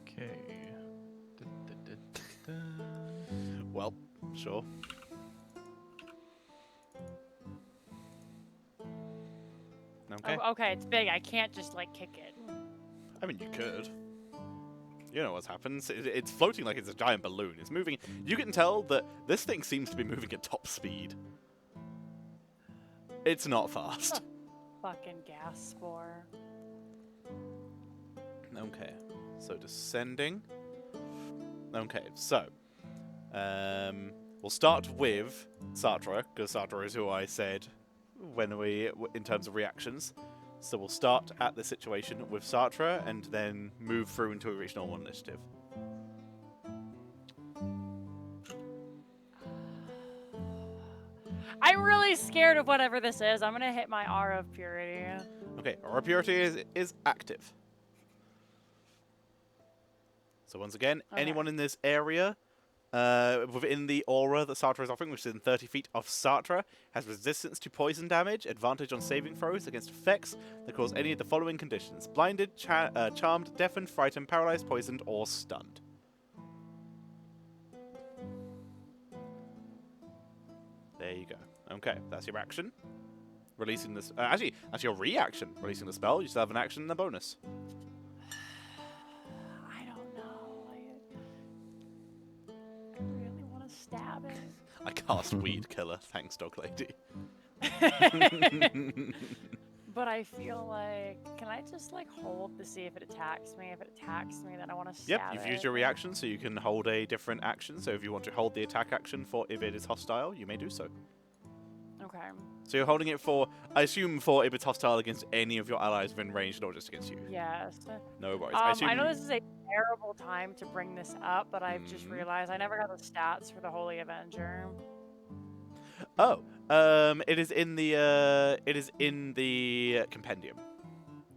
Okay. Well, sure. Okay. Oh, okay, it's big. I can't just like kick it. I mean, you could. You know what happens. It's floating like it's a giant balloon. It's moving. You can tell that this thing seems to be moving at top speed. It's not fast. Fucking gas spore. Okay. So descending. Okay, so we'll start with Sartre, because Sartre is who I said when in terms of reactions. So we'll start at the situation with Sartre and then move through until we reach normal initiative. I'm really scared of whatever this is. I'm gonna hit my Aura of Purity. Okay, Aura Purity is active. So once again, Okay. anyone in this area within the aura that Sartre is offering, which is in 30 feet of Sartre, has resistance to poison damage, advantage on saving throws against effects that cause any of the following conditions: blinded, charmed, deafened, frightened, paralyzed, poisoned, or stunned. There you go. Okay, that's your action. Releasing this. Actually, that's your reaction. Releasing the spell. You still have an action and a bonus. I don't know. I really want to stab it. I cast Weed Killer. Thanks, Dog Lady. But I feel like, can I just like hold to see if it attacks me? If it attacks me, then I want to stab Yep, it. you've used your reaction, so you can hold a different action. So if you want to hold the attack action for if it is hostile, you may do so. Okay. So you're holding it for, I assume, for if it's hostile against any of your allies within range, not just against you. Yes. No worries. I know this is a terrible time to bring this up, but I've just Mhm. realized I never got the stats for the Holy Avenger. Oh, it is in the compendium.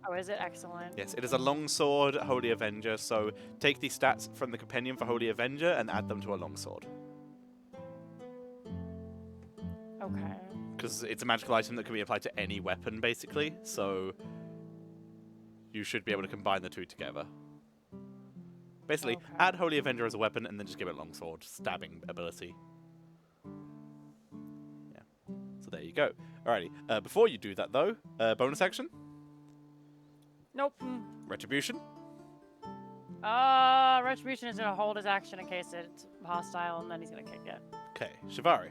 Oh, is it? Excellent. Yes, it is a longsword Holy Avenger. So take the stats from the compendium for Holy Avenger and add them to a longsword, Okay. because it's a magical item that can be applied to any weapon, basically. So you should be able to combine the two together. Basically, Okay. add Holy Avenger as a weapon and then just give it longsword stabbing ability. Yeah. So there you go. Alrighty. Before you do that, though, bonus action, Nope. retribution. Retribution is gonna hold his action in case it's hostile, and then he's gonna kick it. Okay, Shivari.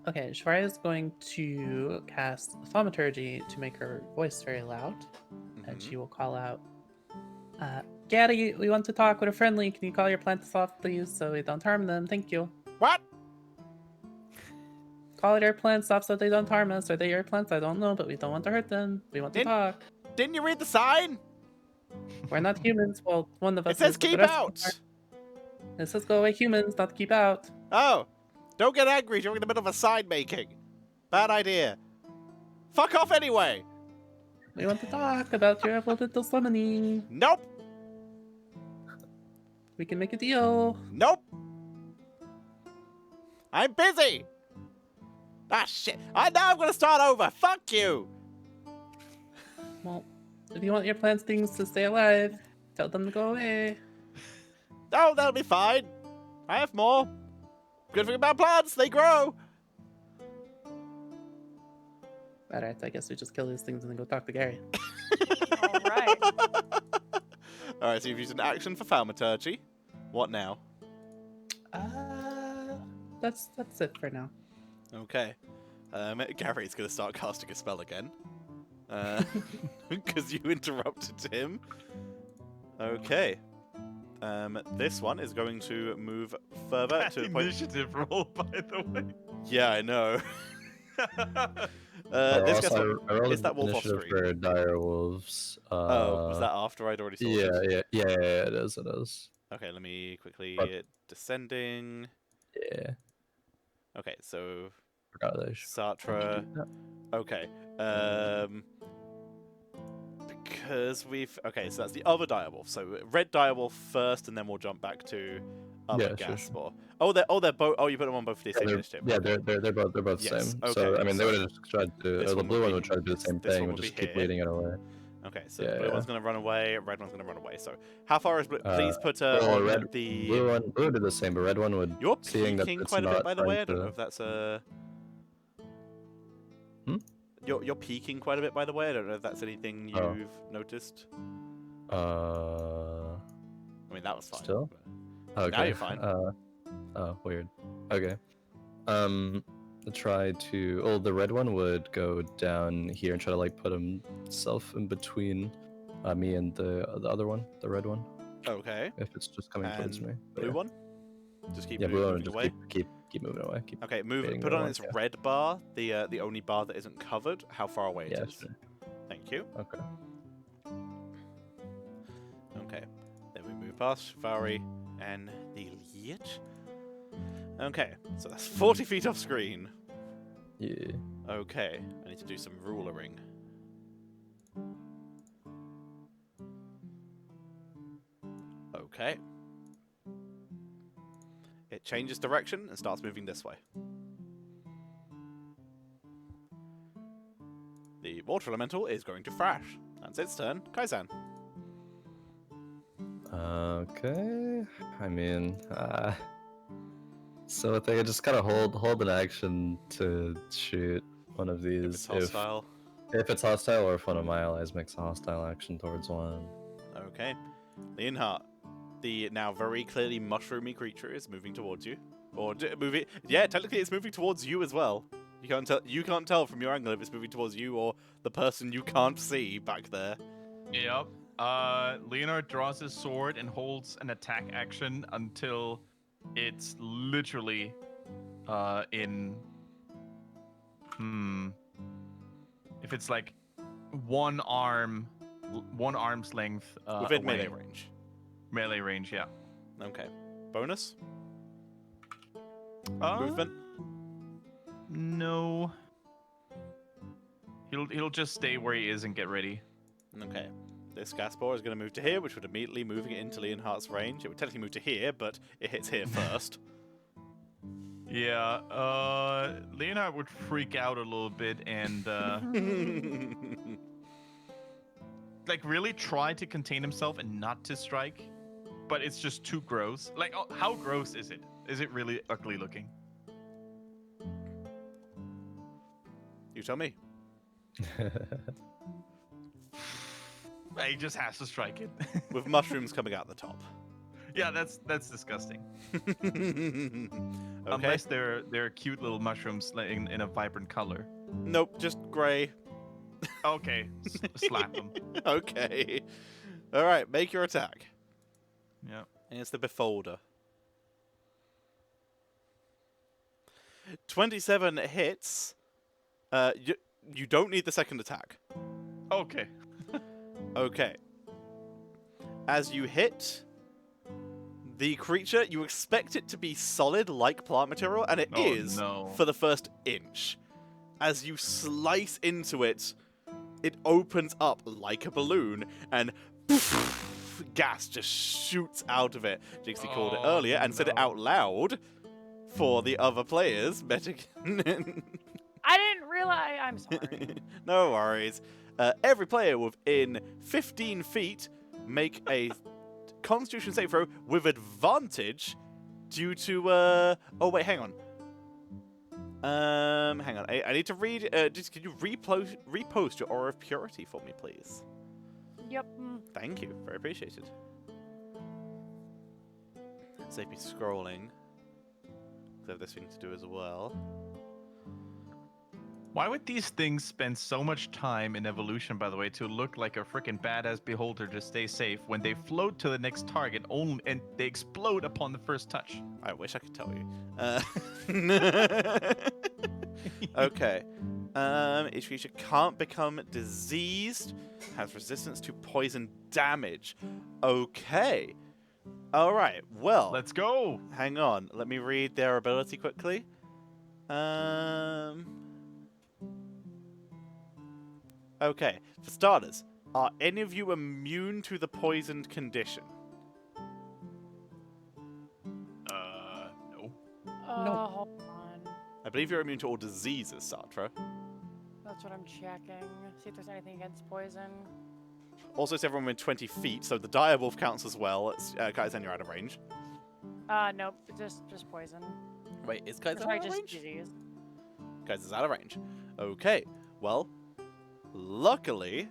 Okay, Shvarya is going to cast Thaumaturgy to make her voice very loud, and Mhm. she will call out, Gary, we want to talk with a friendly. Can you call your plants off, please, so we don't harm them? Thank you. What? Call your plants off so they don't harm us. Are they your plants? I don't know, but we don't want to hurt them. We want to Didn't- talk. Didn't you read the sign? We're not humans. Well, one of us It says is, but the keep rest of out. us aren't. It says go away humans, not keep out. Oh, don't get angry. You're in the middle of a sign making. Bad idea. Fuck off anyway. We want to talk about your elemental summoning. Nope. We can make a deal. Nope. I'm busy. Ah, shit. Now I'm gonna start over. Fuck you. Well, if you want your plants things to stay alive, tell them to go away. Oh, that'll be fine. I have more. Good thing about plants, they grow. Alright, I guess we just kill these things and then go talk to Gary. All right. Alright, so you've used an action for thaumaturgy. What now? That's it for now. Okay. Gary's gonna start casting a spell again. Because you interrupted him. Okay. This one is going to move further to the point. Initiative roll, by the way. Yeah, I know. Oh, This also, guy's. I rolled is that wolf off initiative screen? for dire wolves. Oh, was that after I'd already sorted? Yeah, it is. It is. Okay, let me quickly But- descending. Yeah, Okay, so forgot that. I should Sartre. do that. Okay. Because we've. Okay, so that's the other direwolf. So red direwolf first, and then we'll jump back to other Yeah, sure, Gaspar. Oh, they're both. Oh, you put them on both the Yeah, same they're, initiative. yeah, Okay. they're both the Yes, same. okay, So I mean, they so would have just tried to. this The one blue would one be- would try to do the same this thing, one would would just be keep here. leading it away. Okay, so the blue Yeah. one's gonna run away. Red one's gonna run away. So how far is blue? Please put well, on red- the. Blue did the same, but red one would. You're seeing that peeking it's quite a bit, not by the way. I trying don't know to- if that's a. Hmm? You're peeking quite a bit, by the way. I don't know if that's anything Oh. you've noticed. Uh. I mean, that was fine. Still? but- Okay. you're fine. Oh, weird. Okay. Try to. Oh, the red one would go down here and try to like put himself in between me and the other one, the red one, Okay. if it's just coming towards And me. But Blue yeah. one. Just keep Yeah, blue one moving would away. just keep moving away. Keep. Okay, waiting put the on one, its yeah. red bar, the only bar that isn't covered. How far away Yeah, it is. sure. Thank you. Okay. Okay. Then we move past Shivari and the Liech. Okay, so that's 40 feet off screen. Yeah. Okay, I need to do some rulering. Okay. It changes direction and starts moving this way. The water elemental is going to thrash. That's its turn. Kaizan. Okay. I mean, so I think I just gotta hold an action to shoot one of these If it's hostile. if it's hostile, or if one of my allies makes a hostile action towards one. Okay. Leonhardt, the now very clearly mushroomy creature, is moving towards you. Or moving. Yeah, technically it's moving towards you as well. You can't tell. You can't tell from your angle if it's moving towards you or the person you can't see back there. Yep. Leonard draws his sword and holds an attack action until it's literally in if it's like one arm's length Within away. melee range. Melee range, yeah. Okay. Bonus? Uh, Movement? No. He'll just stay where he is and get ready. Okay. This gas ball is going to move to here, which would immediately moving it into Leonhardt's range. It would technically move to here, but it hits here first. Yeah, Leonard would freak out a little bit and like really try to contain himself and not to strike, but it's just too gross. Like, how gross is it? Is it really ugly looking? You tell me. He just has to strike it. With mushrooms coming out the top. Yeah, that's disgusting. Okay. Unless they're cute little mushrooms like in a vibrant color. Nope, just grey. Okay, slap them. Okay. Alright, make your attack. Yeah. And it's the Befolder. 27 hits. You don't need the second attack. Okay. Okay. As you hit the creature, you expect it to be solid like plant material, and it Oh, is no. for the first inch. As you slice into it, it opens up like a balloon, and gas just shoots out of it. Jixie called it Oh, earlier and said it no. out loud for the other players. I didn't realize. I'm sorry. No worries. Every player within 15 feet make a Constitution save throw with advantage due to. Oh wait, hang on. Hang on. I need to read. Just can you repost your Aura of Purity for me, please? Yep. Thank you. Very appreciated. Save me scrolling. 'Cause I have this thing to do as well. Why would these things spend so much time in evolution, by the way, to look like a freaking badass beholder to stay safe when they float to the next target only and they explode upon the first touch? I wish I could tell you. Okay. Each creature can't become diseased. Has resistance to poison damage. Okay. All right. Well, Let's go! hang on. Let me read their ability quickly. Okay. For starters, are any of you immune to the poisoned condition? No. Hold on. I believe you're immune to all diseases, Sartre. That's what I'm checking. See if there's anything against poison. Also, it's everyone within 20 feet, so the direwolf counts as well. It's, Kaizen, you're out of range. Nope. Just poison. Wait, is Kaizen Sorry, out of just range? disease. Kaizen's out of range. Okay, well, luckily,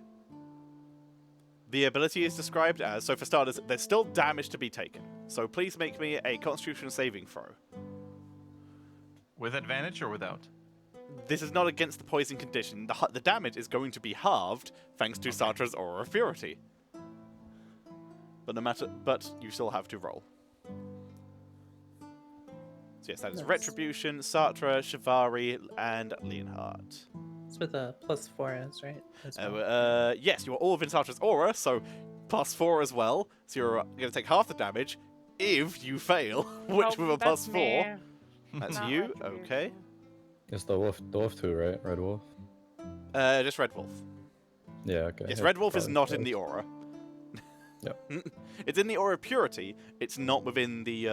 the ability is described as, so for starters, there's still damage to be taken. So please make me a Constitution saving throw. With advantage or without? This is not against the poison condition. The damage is going to be halved thanks to Sartre's Aura of Purity. But you still have to roll. So yes, that is Nice. Retribution, Sartre, Shivari, and Leonhardt. It's with a +4 right? As well. Yes, you are all within Sartre's aura, so +4 as well. So you're going to take half the damage if you fail, which with a that's +4. me. That's Not you, retribution. okay. It's the wolf too, right? Red wolf. Just Red Wolf. Yeah. Okay. Yes, yeah, Red Wolf is probably not in close. the aura. It's in the Aura of Purity. It's not within the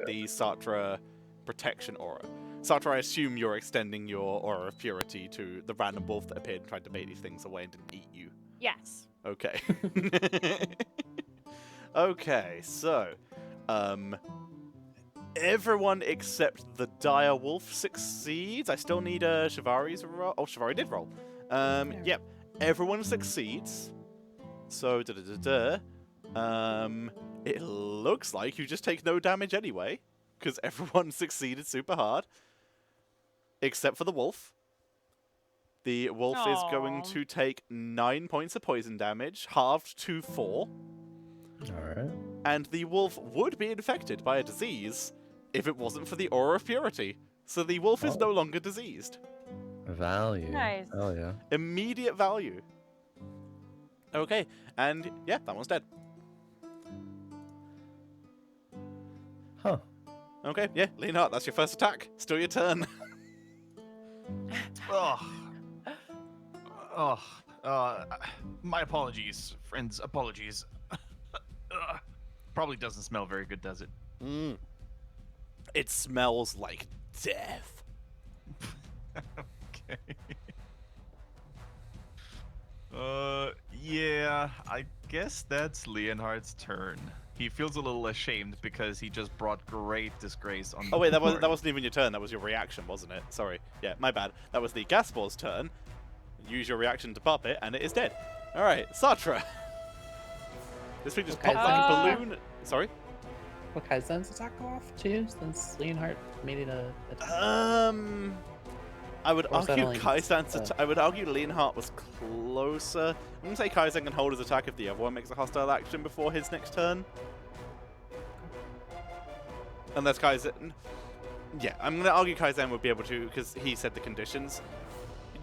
the Satra protection aura. Satra, I assume you're extending your Aura of Purity to the random wolf that appeared and tried to bait these things away and didn't eat you. Yes. Okay. Okay, so, everyone except the dire wolf succeeds. I still need Shivari's roll. Oh, Shivari did roll. Yep. Everyone succeeds. So, it looks like you just take no damage anyway, because everyone succeeded super hard, except for the wolf. The wolf is going Aw. to take 9 points of poison damage, halved to 4. Alright. And the wolf would be infected by a disease if it wasn't for the Aura of Purity. So the wolf is Oh. no longer diseased. Value. Nice. Oh yeah. Immediate value. Okay, and yeah, that one's dead. Huh. Okay, yeah, Leonhard, that's your first attack. Still your turn. Oh. My apologies, friends. Apologies. Probably doesn't smell very good, does it? It smells like death. Okay. Yeah, I guess that's Leonhard's turn. He feels a little ashamed because he just brought great disgrace on the Oh wait, that board. wasn't even your turn. That was your reaction, wasn't it? Sorry. Yeah, my bad. That was the Gaspor's turn. Use your reaction to pop it, and it is dead. All right, Satra. This thing just Okay, popped like a balloon. Sorry. Will Kaizen's attack go off too, since Leonhardt made it a attack? I would Or is that argue only- Kaizen's. I would argue Leonhardt was closer. I'm gonna say Kaizen can hold his attack if the other one makes a hostile action before his next turn. Unless Kaizen. Yeah, I'm gonna argue Kaizen would be able to, because he said the conditions.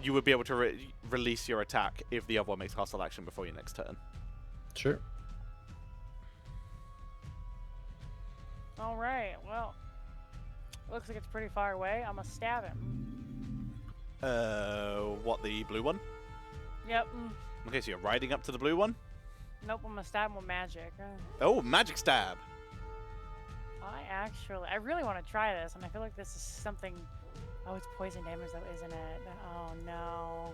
You would be able to release your attack if the other one makes hostile action before your next turn. Sure. All right. Well, looks like it's pretty far away. I'm gonna stab him. What, the blue one? Yep. Okay, so you're riding up to the blue one. Nope. I'm gonna stab him with magic. Oh, magic stab. I really want to try this, and I feel like this is something. Oh, it's poison damage, though, isn't it? Oh no.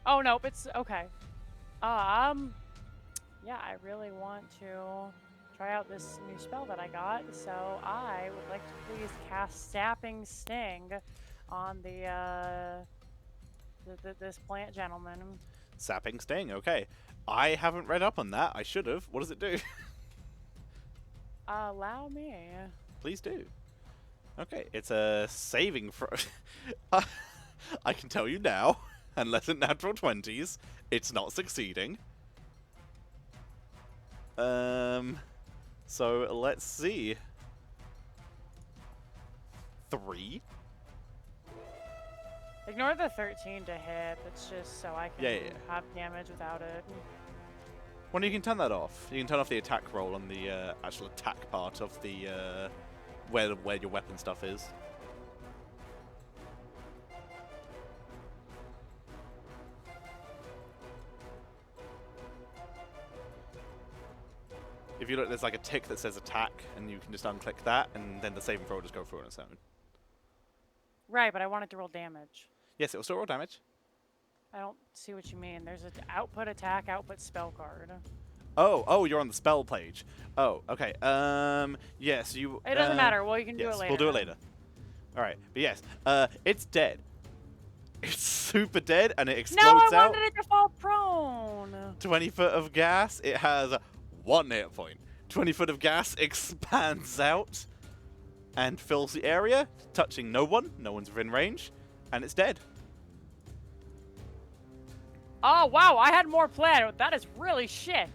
Oh nope. It's okay. Yeah, I really want to try out this new spell that I got, so I would like to please cast Sapping Sting on this plant gentleman. Sapping sting. Okay, I haven't read up on that. I should have. What does it do? Allow me. Please do. Okay, it's a saving throw. I can tell you now, unless in natural 20s, it's not succeeding. So let's see. 3. Ignore the 13 to hit. It's just so I can Yeah. have damage without it. Well, you can turn that off. You can turn off the attack roll on the actual attack part of the where your weapon stuff is. If you look, there's like a tick that says attack, and you can just unclick that, and then the saving throw will just go through on its own. Right, but I want it to roll damage. Yes, it will still roll damage. I don't see what you mean. There's an output attack, output spell card. Oh, you're on the spell page. Oh, okay. Yes, you. It doesn't matter. Well, you can do Yes, it later. we'll do it later. All right, but yes, it's dead. It's super dead, and it explodes No, I out. wanted it to fall prone. 20 foot of gas. It has 1 hit point. 20 foot of gas expands out and fills the area, touching no one. No one's within range, and it's dead. Oh, wow, I had more planned. That is really shit.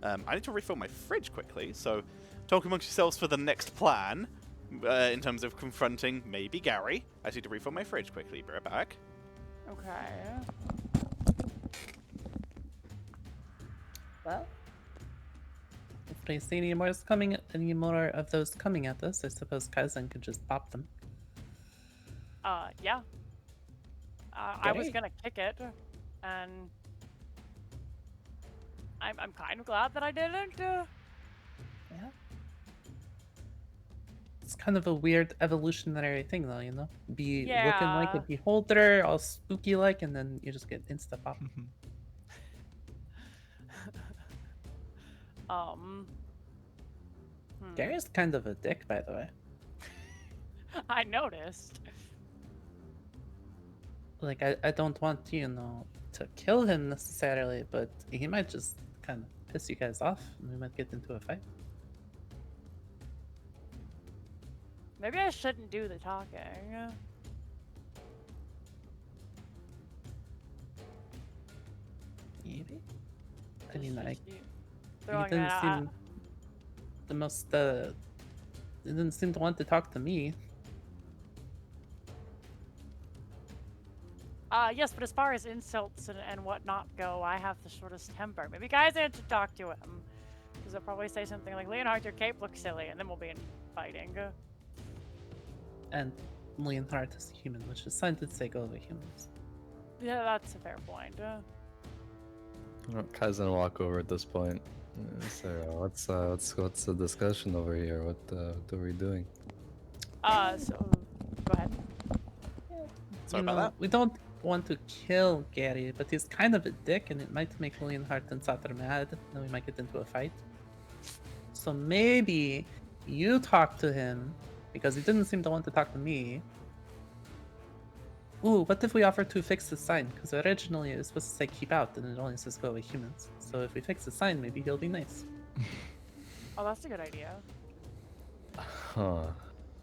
I need to refill my fridge quickly, so talk amongst yourselves for the next plan. In terms of confronting maybe Gary. I need to refill my fridge quickly. Be right back. Okay. Well, if we see any more of those coming at us, I suppose Kaizen could just pop them. Yeah. I was Okay. gonna kick it, and I'm kind of glad that I didn't. Yeah. It's kind of a weird evolutionary thing, though, you know? Be looking like a Yeah. beholder, all spooky like, and then you just get insta pop. Hmm. Gary's kind of a dick, by the way. I noticed. Like, I don't want, you know, to kill him necessarily, but he might just kind of piss you guys off, and we might get into a fight. Maybe I shouldn't do the talking. Maybe? I mean, Just he throwing didn't that out. seem the most, he didn't seem to want to talk to me. Yes, but as far as insults and whatnot go, I have the shortest temper. Maybe guys had to talk to him. Because they'll probably say something like, Leonhard, your cape looks silly, and then we'll be in fighting. And Leonhard is human, which is sign to say go over humans. Yeah, that's a fair point. Kaizen will walk over at this point. So what's the discussion over here? What are we doing? So, go ahead. Sorry You about know, that. we don't want to kill Gary, but he's kind of a dick, and it might make Leonhard and Sator mad, and we might get into a fight. So maybe you talk to him, because he didn't seem to want to talk to me. Ooh, what if we offer to fix the sign? Because originally it was supposed to say keep out, and it only says go away humans. So if we fix the sign, maybe he'll be nice. Oh, that's a good idea. Huh.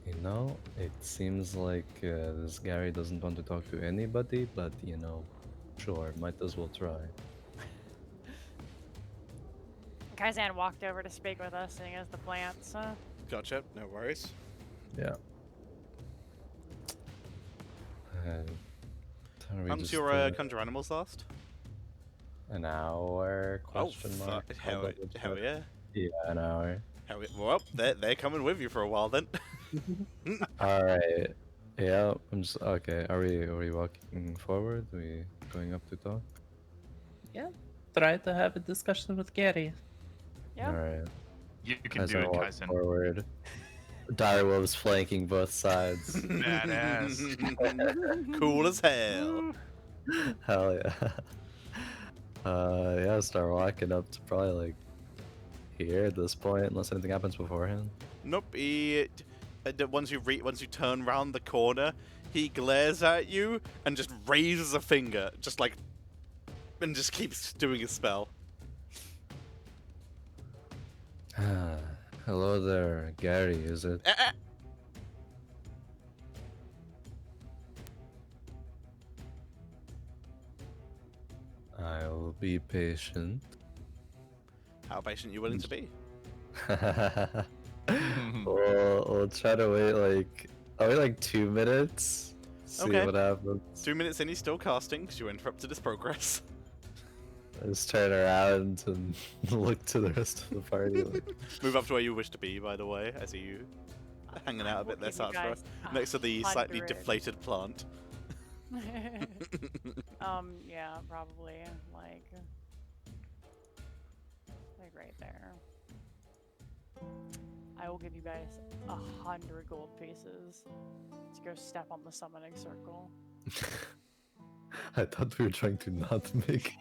You know, it seems like this Gary doesn't want to talk to anybody, but you know, sure, might as well try. Kaizen walked over to speak with us, seeing as the plants. Gotcha. No worries. Yeah. Are we Once just, your conjure animals last? an hour? Question oh, mark. fuck. Hell, Double hell check. yeah. Yeah, an hour. Hell yeah. Well, they're coming with you for a while then. All right. Yeah, I'm just okay. Are we walking forward? Are we going up to talk? Yeah, try to have a discussion with Gary. Yeah. All right. You can do it, walk Kaizen. forward. Direwolves flanking both sides. Badass. Cool as hell. Hell yeah. Yeah, start walking up to probably like here at this point, unless anything happens beforehand. Nope. Once you turn round the corner, he glares at you and just raises a finger, just like, and just keeps doing his spell. Hello there, Gary, is it? I'll be patient. How patient are you willing to be? we'll try to wait like, I'll wait like 2 minutes. See Okay. what happens. 2 minutes in, he's still casting because you interrupted his progress. I just turn around and look to the rest of the party. Like, Move up to where you wish to be, by the way. I see you hanging out a bit We'll less give you Archra, guys next to the slightly 100. deflated plant. Yeah, probably. Like right there. I will give you guys 100 gold pieces to go step on the summoning circle. I thought we were trying to not make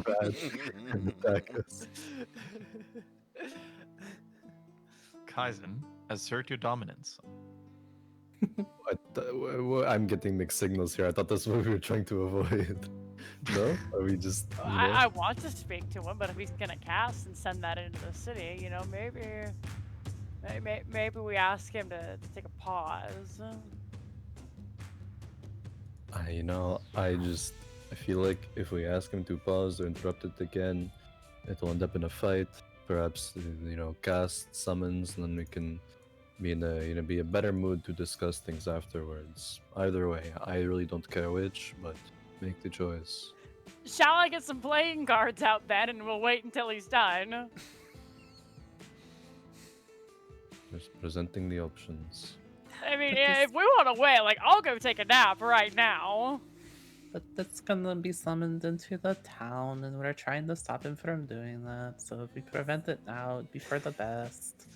bad and attack us. Kaizen, assert your dominance. I'm getting mixed signals here. I thought that's what we were trying to avoid. No? Are we just. You know? I want to speak to him, but if he's gonna cast and send that into the city, you know, maybe we ask him to take a pause. You know, I feel like if we ask him to pause or interrupt it again, it'll end up in a fight. Perhaps, you know, cast summons, and then we can be in a better mood to discuss things afterwards. Either way, I really don't care which, but make the choice. Shall I get some playing cards out then, and we'll wait until he's done? Just presenting the options. I mean, But this- if we want to wait, like, I'll go take a nap right now. but it's gonna be summoned into the town, and we're trying to stop him from doing that. So if we prevent it now, it'd be for the best.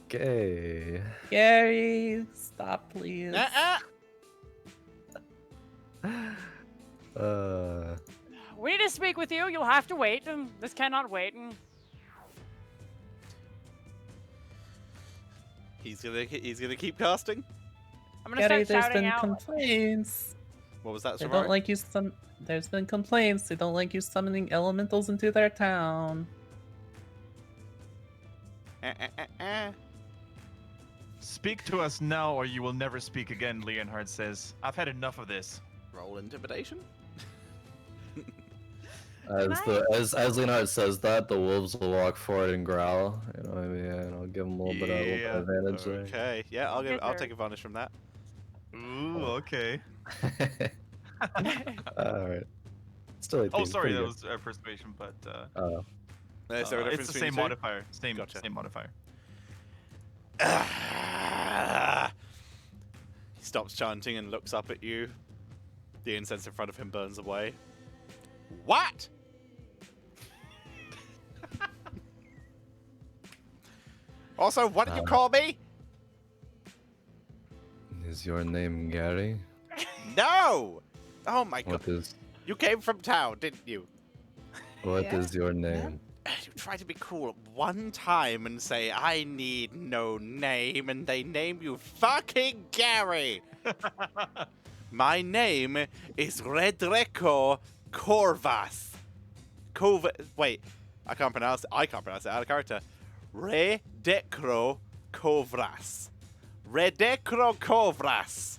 Okay. Gary, stop, please. We need to speak with you. You'll have to wait. This cannot wait. He's gonna keep casting. I'm gonna Gary, start there's shouting been out. complaints. What was that? They Sorari? don't like you. There's been complaints. They don't like you summoning elementals into their town. Speak to us now, or you will never speak again, Leonhard says. I've had enough of this. Roll intimidation. As Leonhard says that, the wolves will walk forward and growl. You know, maybe I'll give them a little bit of advantage there. Okay. Yeah, I'll Get take advantage from that. Ooh, okay. Alright. Still 18. Oh, sorry, pretty that good. was persuasion, but Is there a difference it's the between same two? modifier. Same Gotcha. modifier. He stops chanting and looks up at you. The incense in front of him burns away. What? Also, what did you call me? Is your name Gary? No! Oh my god. What is You came from town, didn't you? what Yeah. is your name? You try to be cool one time and say, I need no name, and they name you fucking Gary! My name is Redreko Korvas. Wait, I can't pronounce it out of character. Redekro Kovras. Redekro Kovras.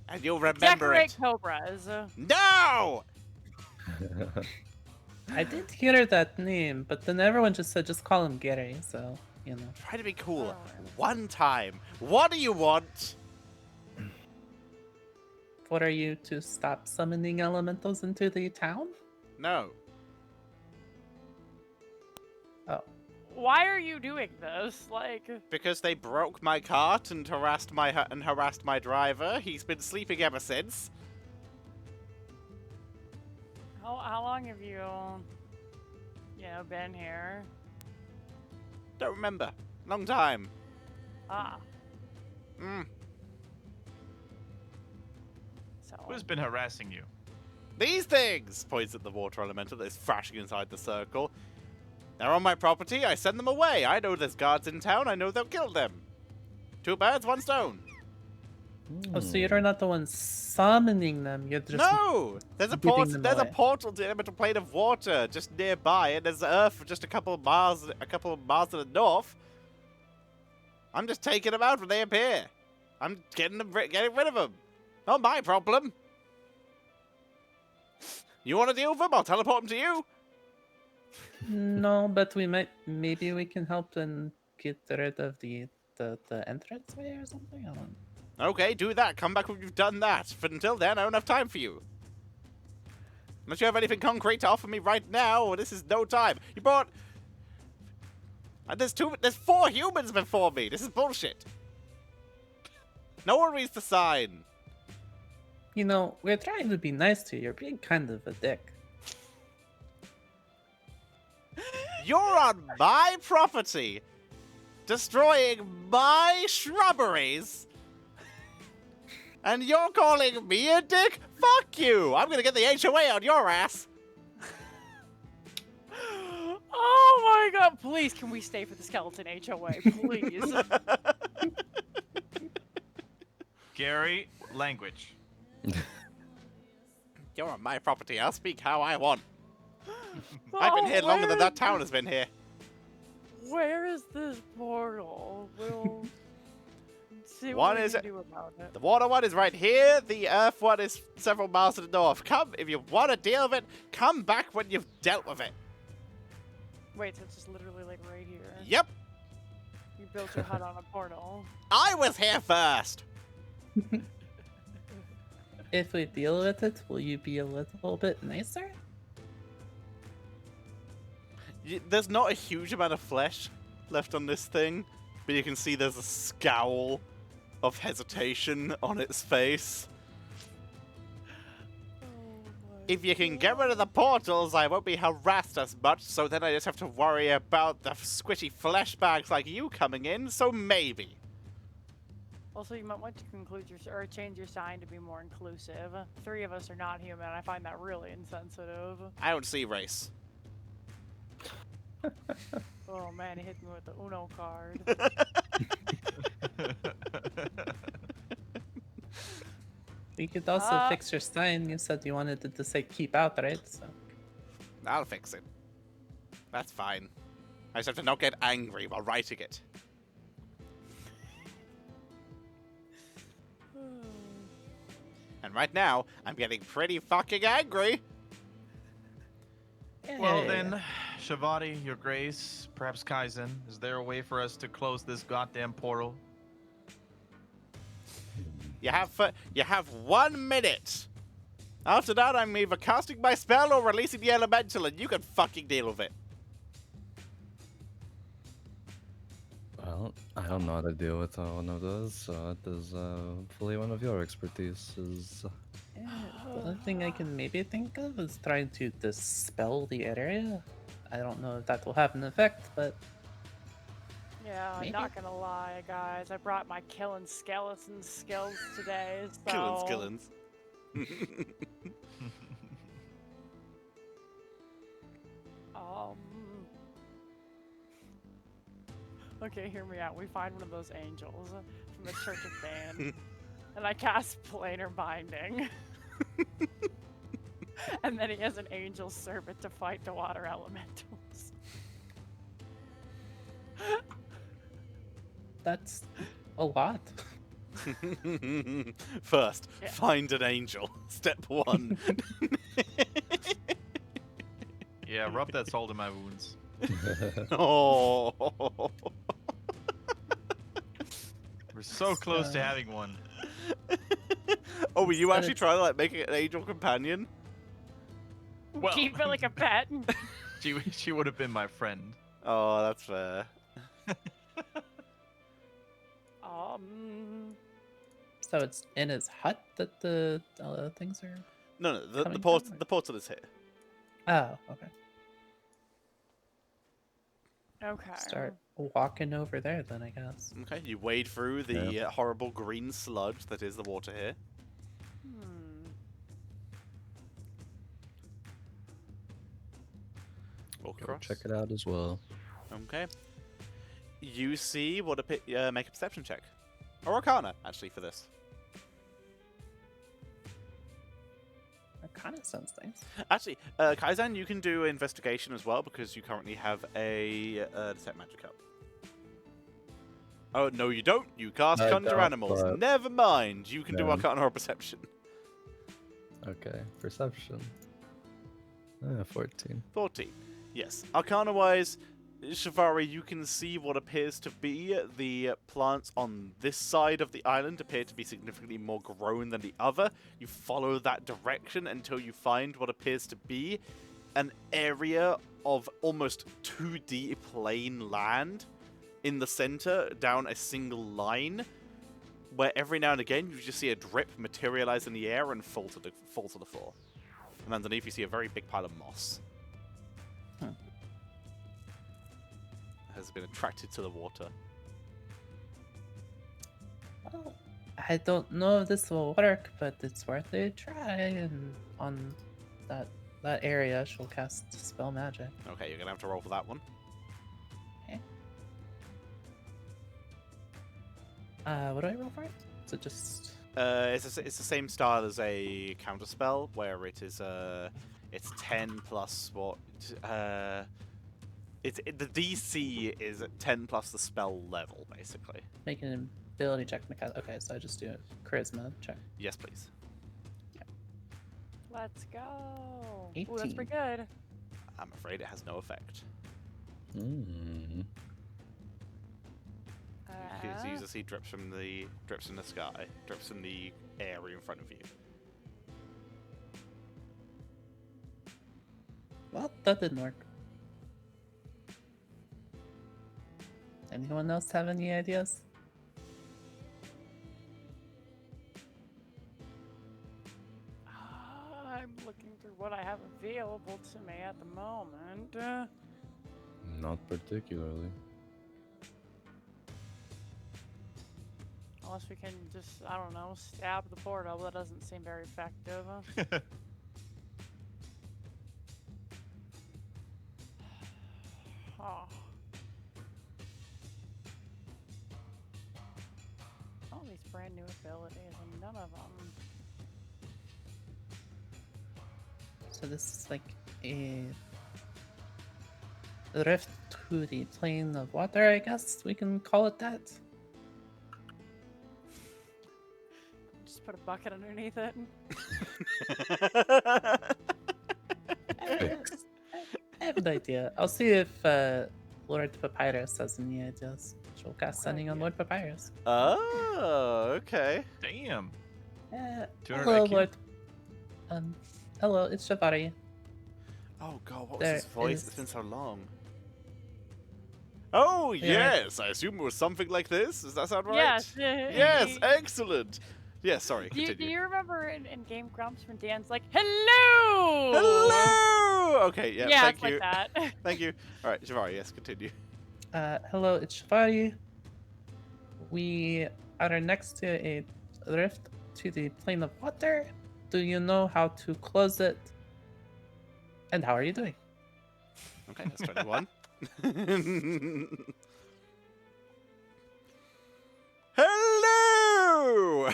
And you'll remember Decorate it. cobras. No! I did hear that name, but then everyone just said just call him Gary. So you know. Try to be cool Oh. one time. What do you want? What are you to stop summoning elementals into the town? No. Oh, Why are you doing this? Like, Because they broke my cart and harassed my driver. He's been sleeping ever since. how long have you, been here? Don't remember. Long time. Ah, Mm. so. Who's been harassing you? These things! Points at the water elemental that is thrashing inside the circle. They're on my property. I send them away. I know there's guards in town. I know they'll kill them. Two birds, one stone. oh, so you're not the one summoning them. You're just No! There's a giving them There's a away. portal to the elemental plane of water just nearby, and there's earth just a couple of miles to the north. I'm just taking them out when they appear. I'm getting rid of them. Not my problem. You want to deal with them? I'll teleport them to you. No, but maybe we can help and get rid of the entranceway or something. I don't know. Okay, do that. Come back when you've done that. But until then, I don't have time for you. Unless you have anything concrete to offer me right now, this is no time. You brought... There's 4 humans before me. This is bullshit. No one reads the sign. You know, we're trying to be nice to you. You're being kind of a dick. You're on my property, destroying my shrubberies, and you're calling me a dick? Fuck you! I'm gonna get the HOA on your ass. Oh my god, please, can we stay for the skeleton HOA, please? Gary, language. You're on my property. I'll speak how I want. I've been here longer than that town has been here. Where is this portal? We'll see One what we is- can do about it. The water one is right here. The earth one is several miles to the north. Come, if you want to deal with it, come back when you've dealt with it. Wait, so it's just literally like right here. Yep, You built your hut on a portal. I was here first. If we deal with it, will you be a little bit nicer? There's not a huge amount of flesh left on this thing, but you can see there's a scowl of hesitation on its face. If you can get rid of the portals, I won't be harassed as much, so then I just have to worry about the squishy flesh bags like you coming in, so maybe. Also, you might want to conclude your or change your sign to be more inclusive. 3 of us are not human. I find that really insensitive. I don't see race. Oh man, he hit me with the Uno card. You could also fix your sign. You said you wanted it to say keep out, right? So. I'll fix it. That's fine. I just have to not get angry while writing it. And right now, I'm getting pretty fucking angry. Well then, Shavati, Your Grace, perhaps Kaizen, is there a way for us to close this goddamn portal? You have 1 minute. After that, I'm either casting my spell or releasing the elemental, and you can fucking deal with it. Well, I don't know how to deal with one of those, so it is fully one of your expertises. Yeah, the only thing I can maybe think of is trying to dispel the area. I don't know if that will have an effect, but Yeah, I'm Maybe. not gonna lie, guys. I brought my killing skeleton skills today, so... Killins. Okay, hear me out. We find one of those angels from the Church of Dan, and I cast Planar Binding. And then he has an angel servant to fight the water elementals. that's a lot. First, Yeah. find an angel. Step 1. Yeah, rub that salt in my wounds. Oh. We're so close to having one. Oh, were you Instead actually of- trying to like make it an angel companion? Well, Keep it like a pet. she would have been my friend. Oh, that's fair. So it's in his hut that the things are. No, the Coming port from, or- the portal is here. Oh, okay. Okay. Start walking over there then, I guess. Okay, you wade through the horrible green sludge that is the water here. Walk Go across. check it out as well. Okay. You see what make a perception check. Or Arcana, actually, for this. That kind of sounds nice. Actually, Kaizen, you can do investigation as well because you currently have a detect magic up. Oh, no, you don't. You cast I Conjure don't, Animals. but- Never mind. You can do Yeah. Arcana or Perception. Okay, perception. 14. 14. Yes. Arcana-wise, Shivari, you can see what appears to be the plants on this side of the island appear to be significantly more grown than the other. You follow that direction until you find what appears to be an area of almost 2D plain land in the center down a single line where every now and again you just see a drip materialize in the air and fall to the floor. And underneath you see a very big pile of moss. Has been attracted to the water. Well, I don't know if this will work, but it's worth a try. And on that area, she'll cast spell magic. Okay, you're gonna have to roll for that one. What do I roll for it? Is it just It's the same style as a counter spell where it is it's 10 plus what the DC is 10 plus the spell level basically. make an ability check? Okay, so I just do a charisma check. Yes, please. Let's go. Ooh, 18. that's pretty good. I'm afraid it has no effect. Mm. Because you just see drips from the sky, drips in the air in front of you. Well, that didn't work. Anyone else have any ideas? I'm looking through what I have available to me at the moment. Not particularly. Unless we can just, I don't know, stab the portal. That doesn't seem very effective. Oh. All these brand new abilities and none of them. So this is like a rift to the plane of water, I guess we can call it that. Just put a bucket underneath it. I have an idea. I'll see if Lord Papyrus has any ideas. She'll cast sending on idea. Lord Papyrus. Oh, okay. Damn. 200 Hello, IQ? Lord. Hello, it's Shavari. Oh god, what was There his voice? is- It's been so long. Oh Yeah. yes, I assume it was something like this. Does that sound right? Yes. Yes, excellent. Yes, sorry. Do Continue. you remember in Game Grumps when Dan's like, "Hello"? Hello. Okay. Yeah. Yeah, thank it's you. like that. Thank you. All right, Javari. Yes, continue. Hello, it's Shavari. We are next to a rift to the plane of water. Do you know how to close it? And how are you doing? Okay, that's 21. Hello!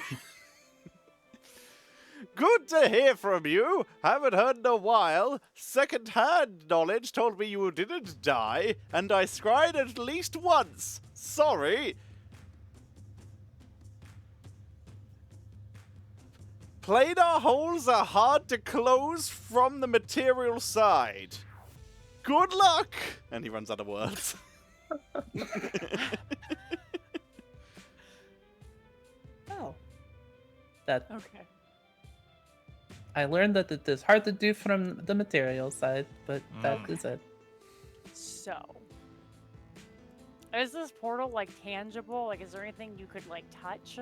Good to hear from you. Haven't heard in a while. Second-hand knowledge told me you didn't die, and I scryed at least once. Sorry. Planar holes are hard to close from the material side. Good luck! And he runs out of words. Oh. That Okay. I learned that it is hard to do from the material side, but that Mm. is it. So, is this portal like tangible? Like, is there anything you could like touch?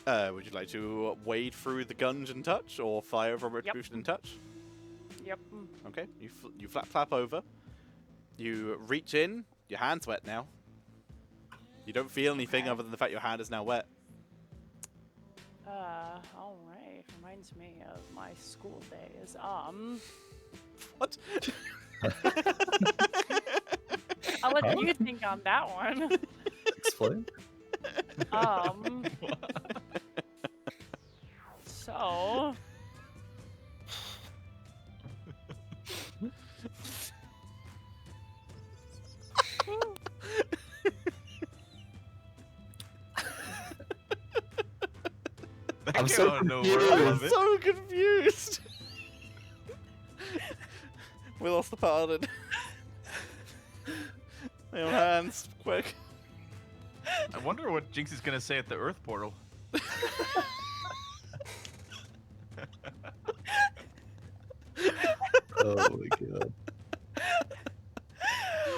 Would you like to wade through the gunge and touch, or fire from retribution and touch? Yep. Okay, you flap over. You reach in. Your hand's wet now. You don't feel anything Okay. other than the fact your hand is now wet. All right. Reminds me of my school days. What? I'll let you think on that one. Explain. So. I'm That so came out of nowhere, confused. I I'm love it. so confused. We lost the paladin. Your hands, quick. I wonder what Jinx is gonna say at the Earth portal. Oh my god.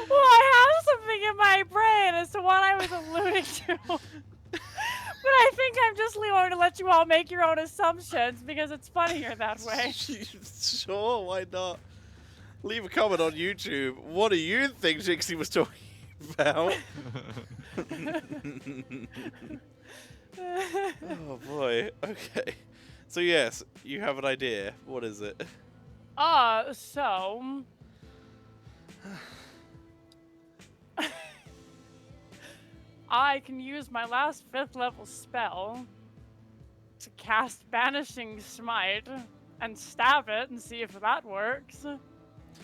Well, I have something in my brain as to what I was alluding to. But I think I'm just going to let you all make your own assumptions because it's funnier that way. Sure, why not? Leave a comment on YouTube. What do you think Jinxie was talking about? Oh boy. Okay. So yes, you have an idea. What is it? So I can use my last 5th level spell to cast Banishing Smite and stab it and see if that works.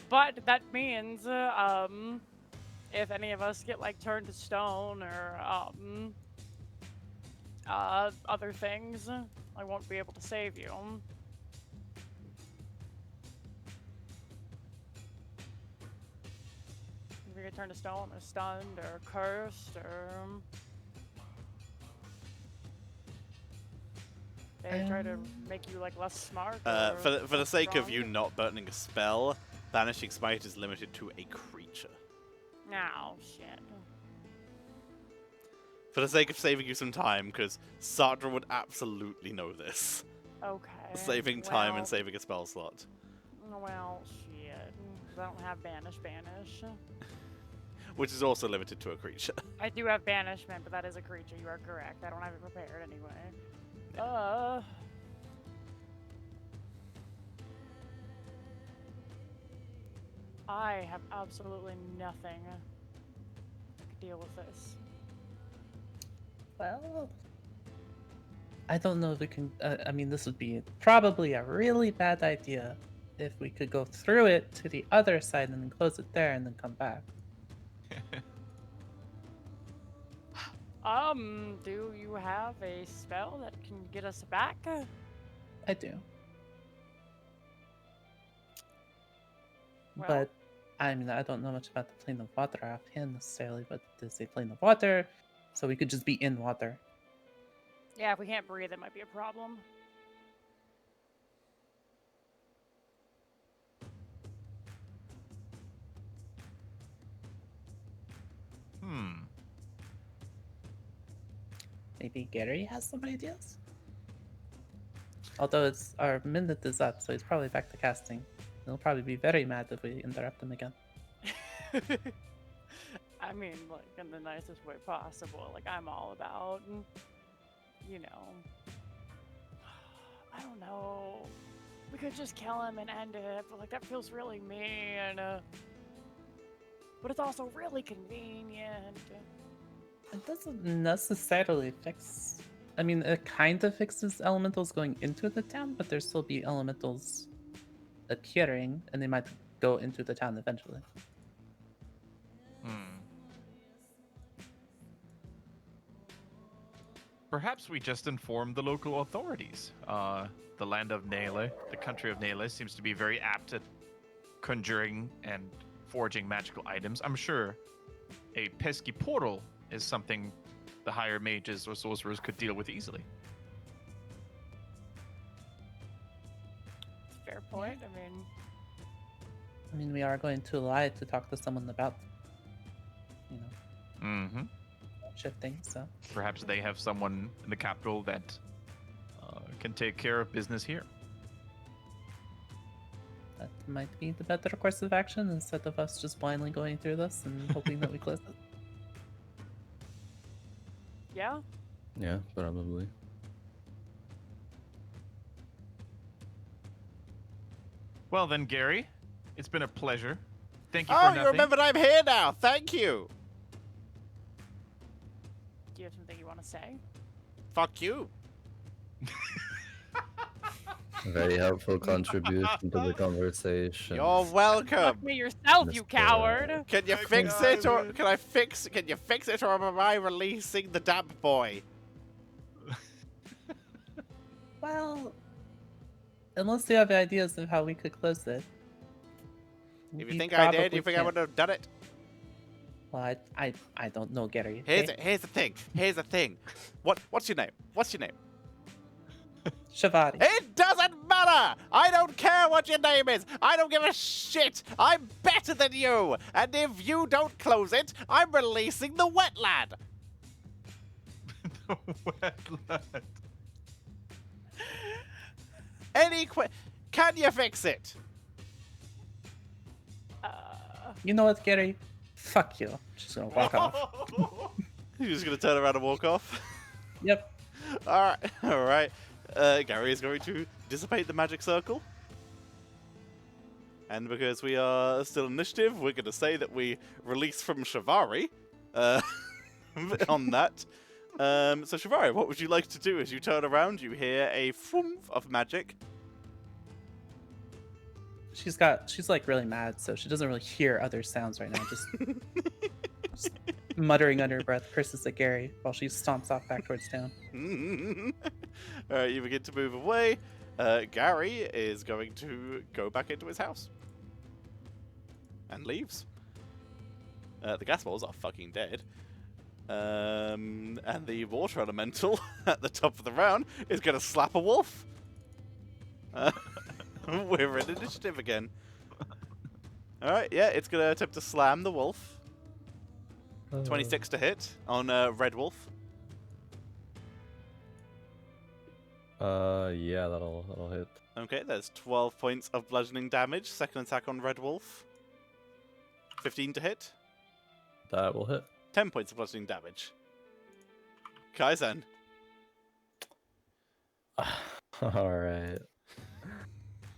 But that means, if any of us get like turned to stone or other things, I won't be able to save you. If you get turned to stone or stunned or cursed or they try to make you like less smart. Or For the less sake of strong. you not burning a spell, Banishing Smite is limited to a creature. Oh, shit. For the sake of saving you some time, because Sartre would absolutely know this. Okay. Saving time Well, and saving a spell slot. Well, shit. 'Cause I don't have banish. Which is also limited to a creature. I do have banishment, but that is a creature. You are correct. I don't have it prepared anyway. I have absolutely nothing to deal with this. Well, I don't know if we can. I mean, this would be probably a really bad idea if we could go through it to the other side and then close it there and then come back. Do you have a spell that can get us back? I do. Well, But I mean, I don't know much about the plane of water offhand necessarily, but there's a plane of water, so we could just be in water. yeah, if we can't breathe, it might be a problem. Maybe Gary has some ideas? Although it's our minute is up, so he's probably back to casting. He'll probably be very mad if we interrupt him again. I mean, like, in the nicest way possible. Like, I'm all about, you know. I don't know. We could just kill him and end it, but, like, that feels really mean. But it's also really convenient. It doesn't necessarily fix. I mean, it kind of fixes elementals going into the town, but there'll still be elementals appearing, and they might go into the town eventually. Perhaps we just inform the local authorities. The land of Nele, the country of Nele, seems to be very apt at conjuring and forging magical items. I'm sure a pesky portal is something the higher mages or sorcerers could deal with easily. Fair point. I mean, we are going to lie to talk to someone about, you know, Mm-hmm. shifting, so. Perhaps they have someone in the capital that can take care of business here. That might be the better course of action instead of us just blindly going through this and hoping that we close it. Yeah? Yeah, probably. Well then, Gary, it's been a pleasure. Thank you Oh, for you nothing. remembered I'm here now. Thank you. Do you have something you want to say? Fuck you. Very helpful contribution to the conversation. You're welcome. Fuck me yourself, you Mr. coward! Can you fix it, or can I fix? Can you fix it, or am I releasing the damp boy? Well, unless you have ideas of how we could close it. If we you think I did, probably you think I can't. would have done it? Well, I don't know, Gary. Here's okay? here's the thing. Here's the thing. What's your name? What's your name? Shivari. It doesn't matter! I don't care what your name is! I don't give a shit! I'm better than you! And if you don't close it, I'm releasing the wetland! The wetland. Can you fix it? You know what, Gary? Fuck you. Just gonna walk off. You're just gonna turn around and walk off? Yep. Alright. Gary is going to dissipate the magic circle. And because we are still initiative, we're going to say that we release from Shivari on that. So Shivari, what would you like to do? As you turn around, you hear a thwoomph of magic. She's like really mad, so she doesn't really hear other sounds right now. Just muttering under her breath, curses at Gary while she stomps off back towards town. Alright, you begin to move away. Gary is going to go back into his house. And leaves. The gas balls are fucking dead. And the water elemental at the top of the round is going to slap a wolf. We're in initiative again. Alright, yeah, it's going to attempt to slam the wolf. 26 to hit on Red Wolf. Yeah, that'll hit. Okay, there's 12 points of bludgeoning damage. Second attack on Red Wolf. 15 to hit. That will hit. 10 points of bludgeoning damage. Kaizen. All right.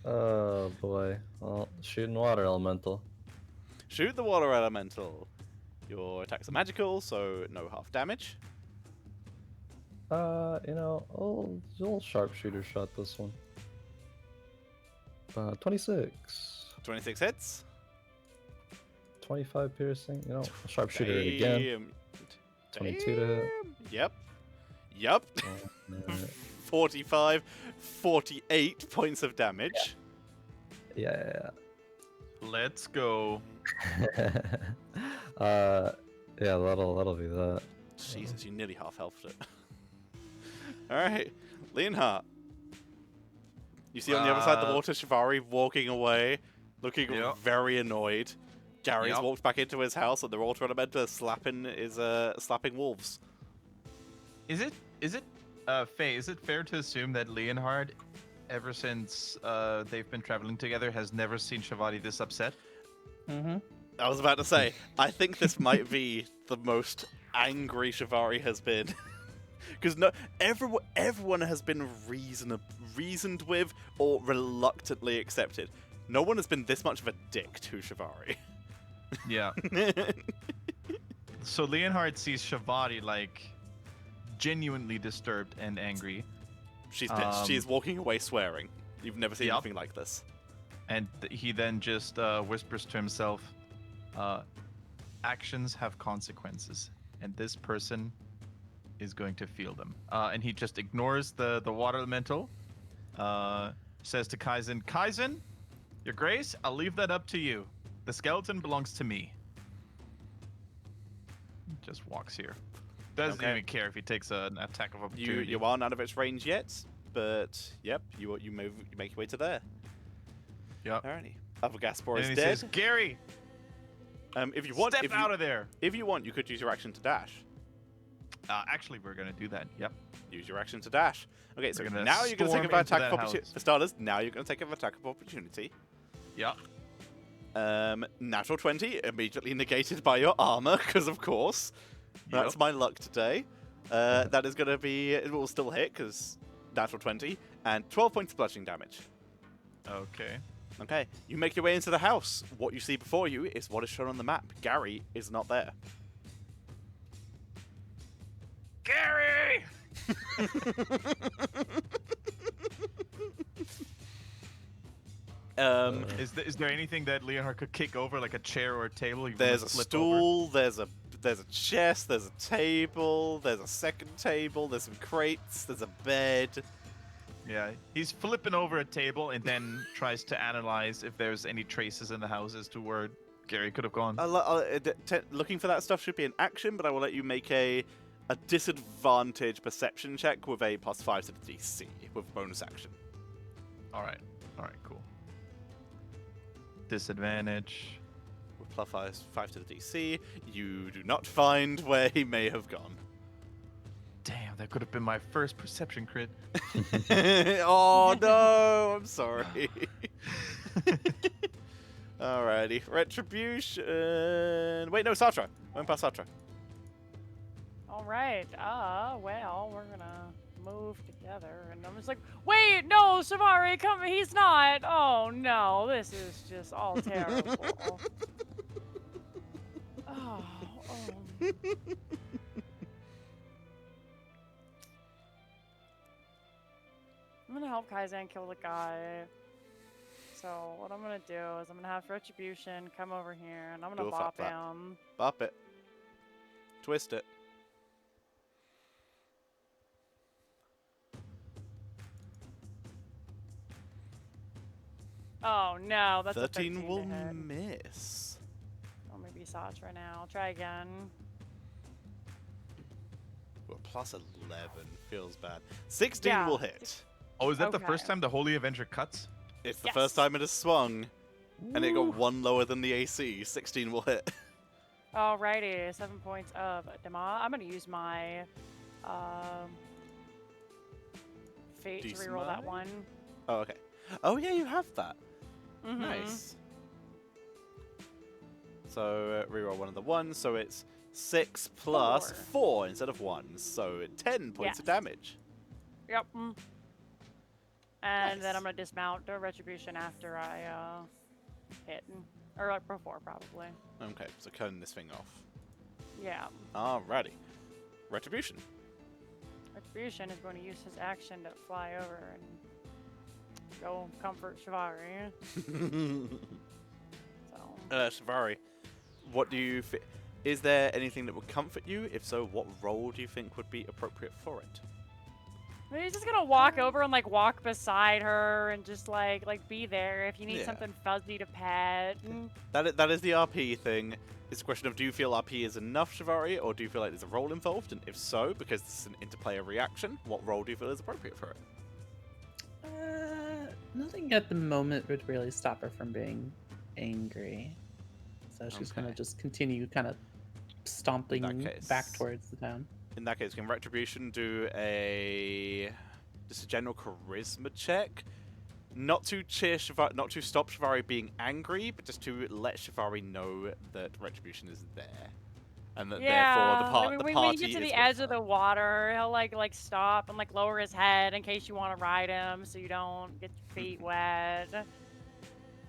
Oh boy. Well, shooting water elemental. Shoot the water elemental. Your attacks are magical, so no half damage. I'll sharpshooter shot this one. 26. 26 hits. 25 piercing. Sharpshooter it again. 22 to hit. Yep. Yep. Alright. 45, 48 points of damage. Yeah. Let's go. Yeah, that'll be that. Jesus, you nearly half healthed it. Alright, Leonhardt. You see on the other side of the water, Shivari walking away, looking Yep. very annoyed. Gary's Yep. walked back into his house, and they're all trying to bend to slapping wolves. Is it Faye, is it fair to assume that Leonhard, ever since they've been traveling together, has never seen Shivari this upset? Mm-hmm. I was about to say, I think this might be the most angry Shivari has been. Because everyone has been reasoned with or reluctantly accepted. No one has been this much of a dick to Shivari. Yeah. So Leonhard sees Shivari like genuinely disturbed and angry, She's pissed. She's walking away swearing. You've never seen Yep. anything like this. and he then just whispers to himself, "Actions have consequences, and this person is going to feel them." And he just ignores the water elemental. Says to Kaizen, "Kaizen, Your Grace, I'll leave that up to you. The skeleton belongs to me." Just walks here. Doesn't Okay. even care if he takes an attack of opportunity. You aren't out of its range yet, but yep, you make your way to there. Yep. Alrighty. Avogaspor And is he dead. says, "Gary, If you want, step out of there." if you want, you could use your action to dash. Actually, we're gonna do that. Yep. Use your action to dash. Okay, so We're gonna now you're going to take storm an into attack that of opportunity. house. For starters, now you're going to take an attack of opportunity. Yep. Natural 20, immediately negated by your armor, because of course. That's Yep. my luck today. That is going to be, it will still hit, because natural 20, and 12 points of bludgeoning damage. Okay. Okay, you make your way into the house. What you see before you is what is shown on the map. Gary is not there. Gary! Is there anything that Leonhard could kick over, like a chair or a table? You There's a flip stool, there's a chest, there's a table, there's a second table, there's some crates, there's a bed. Over? Yeah, he's flipping over a table and then tries to analyze if there's any traces in the house as to where Gary could have gone. Looking for that stuff should be an action, but I will let you make a disadvantage perception check with a +5 to the DC with bonus action. All right, cool. Disadvantage. With +5 to the DC, you do not find where he may have gone. Damn, that could have been my first perception crit. Oh no, I'm sorry. Alrighty, retribution. Wait, no, Satra. Went past Satra. All right. Well, we're gonna move together, and I'm just like, wait, no, Shivari, come. He's not. Oh no, this is just all terrible. oh. I'm gonna help Kaizen kill the guy. So what I'm gonna do is I'm gonna have Retribution come over here, and I'm Do gonna a flap bop flap. him. Bop it. Twist it. Oh no, that's 13 a 13 will to hit. miss. Oh, maybe Satra now. I'll try again. Well, +11 feels bad. 16 Yeah, will hit. Oh, is that the Okay. first time the Holy Avenger cuts? It's the Yes. first time it has swung, and it got 1 lower than the AC. 16 will hit. Alrighty, 7 points of damage. I'm gonna use my fate to Decent reroll that amount? one. Oh, okay. Oh, yeah, you have that. Mhm. Nice. So reroll one of the ones, so it's 6 plus 4 instead of 1, so 10 points of Yes. damage. Yep. And then Nice. I'm gonna dismount the retribution after I hit, or like before probably. Okay, so cutting this thing off. Yeah. Alrighty. Retribution. Retribution is going to use his action to fly over and go comfort Shivari. So Shivari, what do you is there anything that would comfort you? If so, what role do you think would be appropriate for it? I mean, he's just gonna walk over and like walk beside her and just like be there if you need Yeah. something fuzzy to pet. That is the RP thing. It's a question of, do you feel RP is enough, Shivari, or do you feel like there's a role involved? And if so, because this is an interplayer reaction, what role do you feel is appropriate for it? Nothing at the moment would really stop her from being angry. So she's gonna Okay. just continue kind of stomping back case- towards the town. In that case, can Retribution do just a general charisma check? Not to cheer Shivari, not to stop Shivari being angry, but just to let Shivari know that Retribution is there, and that therefore the when party you get to is the with edge of her. the water, he'll like stop and like lower his head in case you want to ride him, so you don't get your feet wet.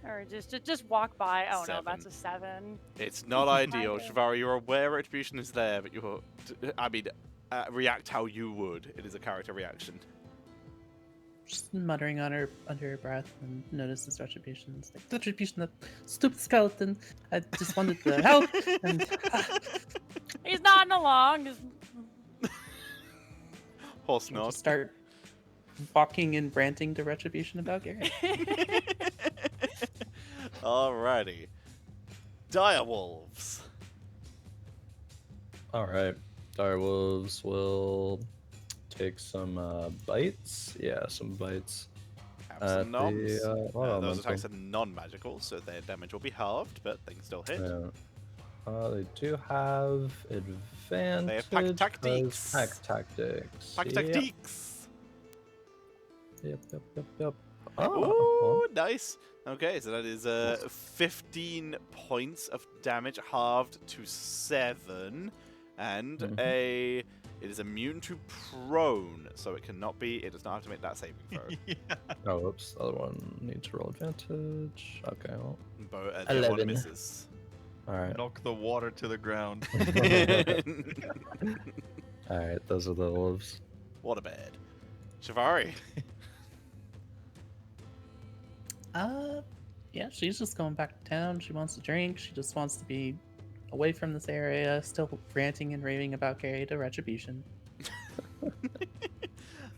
Or just walk by. Oh no, that's a 7. It's not ideal, Kinda. Shivari. You're aware Retribution is there, but react how you would. It is a character reaction. Just muttering under her breath and notices Retribution. It's like, Retribution, that stupid skeleton. I just wanted to help. And He's nodding along. Just... Horse I'll nod. just start walking and ranting to Retribution about Gary. Alrighty. Direwolves. Alright. Direwolves will take some bites. Yeah, some bites. Have at some noms. Those mental. attacks are non-magical, so their damage will be halved, but they can still hit. Yeah. They do have advantage. They have pack 'cause tactics. Pack tactics. Pack Yep. tactics. Yep. Ooh, nice. Okay, so that is 15 points of damage, halved to 7, and Mhm. it is immune to prone, so it cannot be. It does not have to make that saving throw. Oh, whoops. The other one needs to roll advantage. Okay, well. But the other one 11. misses. Alright. Knock the water to the ground. Alright, those are the wolves. What a bad. Shivari. Yeah, she's just going back to town. She wants to drink. She just wants to be away from this area, still ranting and raving about Gary to Retribution.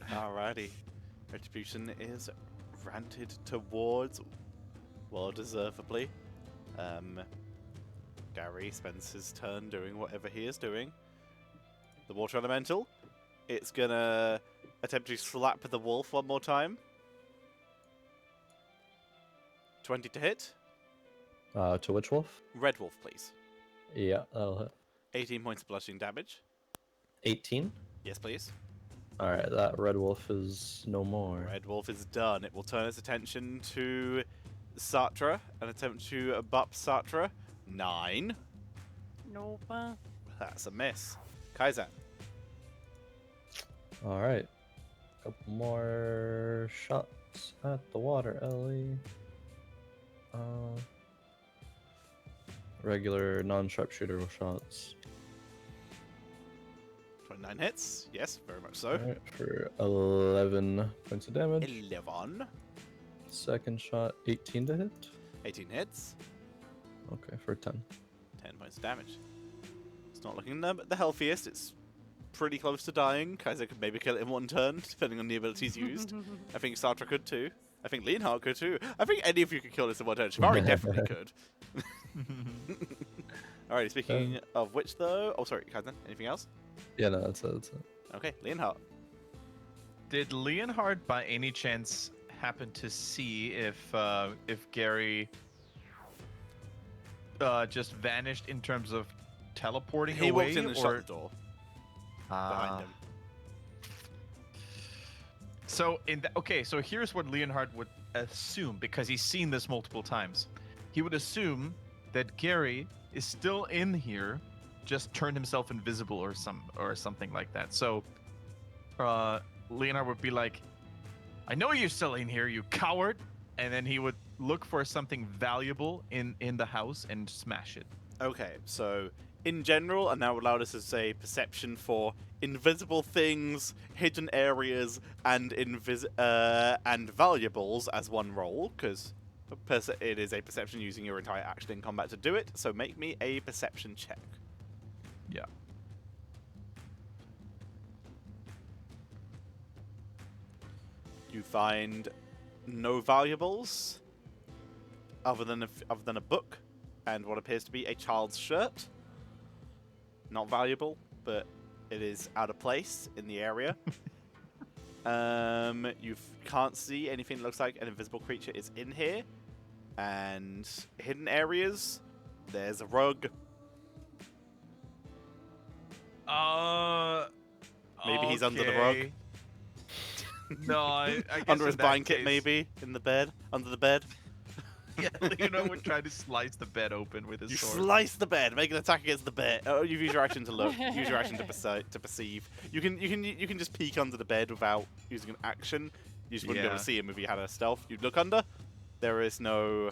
Alrighty. Retribution is ranted towards, well deservedly. Gary spends his turn doing whatever he is doing. The water elemental, it's gonna attempt to slap the wolf one more time. 20 to hit. To which wolf? Red wolf, please. Yeah, that'll hit. 18 points of bludgeoning damage. 18? Yes, please. Alright, that red wolf is no more. Red wolf is done. It will turn its attention to Satra and attempt to bup Satra. 9. Nope. That's a miss. Kaizen. Alright. Couple more shots at the water, Ellie. Regular non-sharpshooter shots. 29 hits. Yes, very much so. Alright, for 11 points of damage. 11. Second shot, 18 to hit. 18 hits. Okay, for 10. 10 points of damage. It's not looking the healthiest. It's pretty close to dying. Kaiser could maybe kill it in one turn, depending on the abilities used. I think Satra could too. I think Leonhardt could too. I think any of you could kill this in one turn. Shivari definitely could. Alright, speaking of which though... Oh, sorry, Kaizen. Anything else? Yeah, no, that's it. That's it. Okay, Leonhardt. Did Leonhard by any chance happen to see if Gary just vanished in terms of teleporting He away, walked in and or shut the door behind him. So so here's what Leonhard would assume, because he's seen this multiple times. He would assume that Gary is still in here, just turned himself invisible or something like that. So Leonhard would be like, "I know you're still in here, you coward," and then he would look for something valuable in the house and smash it. Okay, so in general, and that would allow us to say perception for invisible things, hidden areas, and and valuables as one roll, because it is a perception using your entire action in combat to do it. So make me a perception check. Yeah. You find no valuables other than a book and what appears to be a child's shirt. Not valuable, but it is out of place in the area. You can't see anything that looks like an invisible creature is in here. And hidden areas, there's a rug. Maybe he's under the rug. Okay. No, I guess Under in his that blanket, case- maybe, in the bed, under the bed. Yeah, Leonhard would try to slice the bed open with his You sword. slice the bed, make an attack against the bed. Oh, you've used your action to look. Use your action to perceive. You can just peek under the bed without using an action. You just wouldn't be able Yeah. to see him if you had a stealth. You'd look under. There is no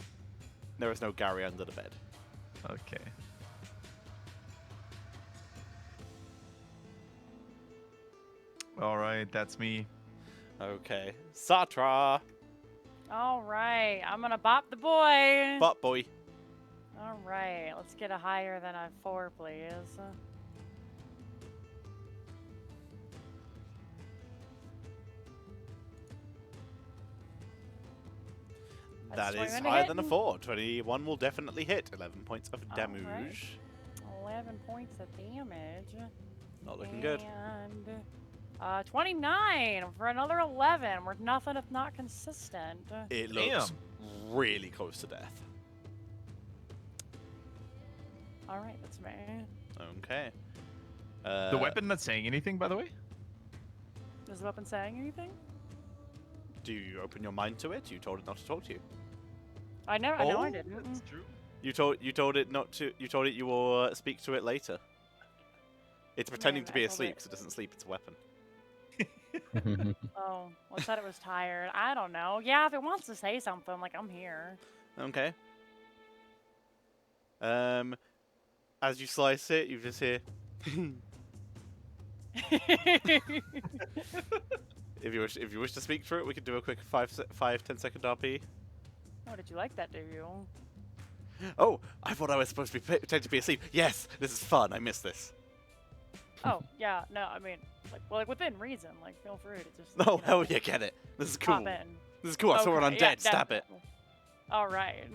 Gary under the bed. Okay. All right, that's me. Okay, Satra, All right, I'm gonna bop the boy. butt boy. All right, let's get a higher than a 4, please. That swing is and a higher hit. than a 4. 21 will definitely hit. 11 points of All damage. right. 11 points of damage. Not looking good. And 29 for another 11. We're nothing if not consistent. It looks really close to death. All right, that's me. Okay. The weapon not saying anything, by the way? Is the weapon saying anything? Do you open your mind to it? You told it not to talk to you. I know Oh, I didn't. That's true. You told it not to. You told it you will speak to it later. It's pretending Man, to be I told asleep it- because it doesn't sleep. It's a weapon. Oh, well, it said it was tired. I don't know. Yeah, if it wants to say something, like, I'm here. Okay. As you slice it, you just hear. If you wish to speak to it, we could do a quick 10 second RP. Oh, did you like that, do you? Oh, I thought I was supposed to be pretending to be asleep. Yes, this is fun. I miss this. Oh, yeah, no, I mean, like within reason. Like, feel free to just. Oh, you know, hell yeah, get it. This is cool. pop in. This is cool. I saw an Okay, undead. yeah, Stab it. definitely. All right.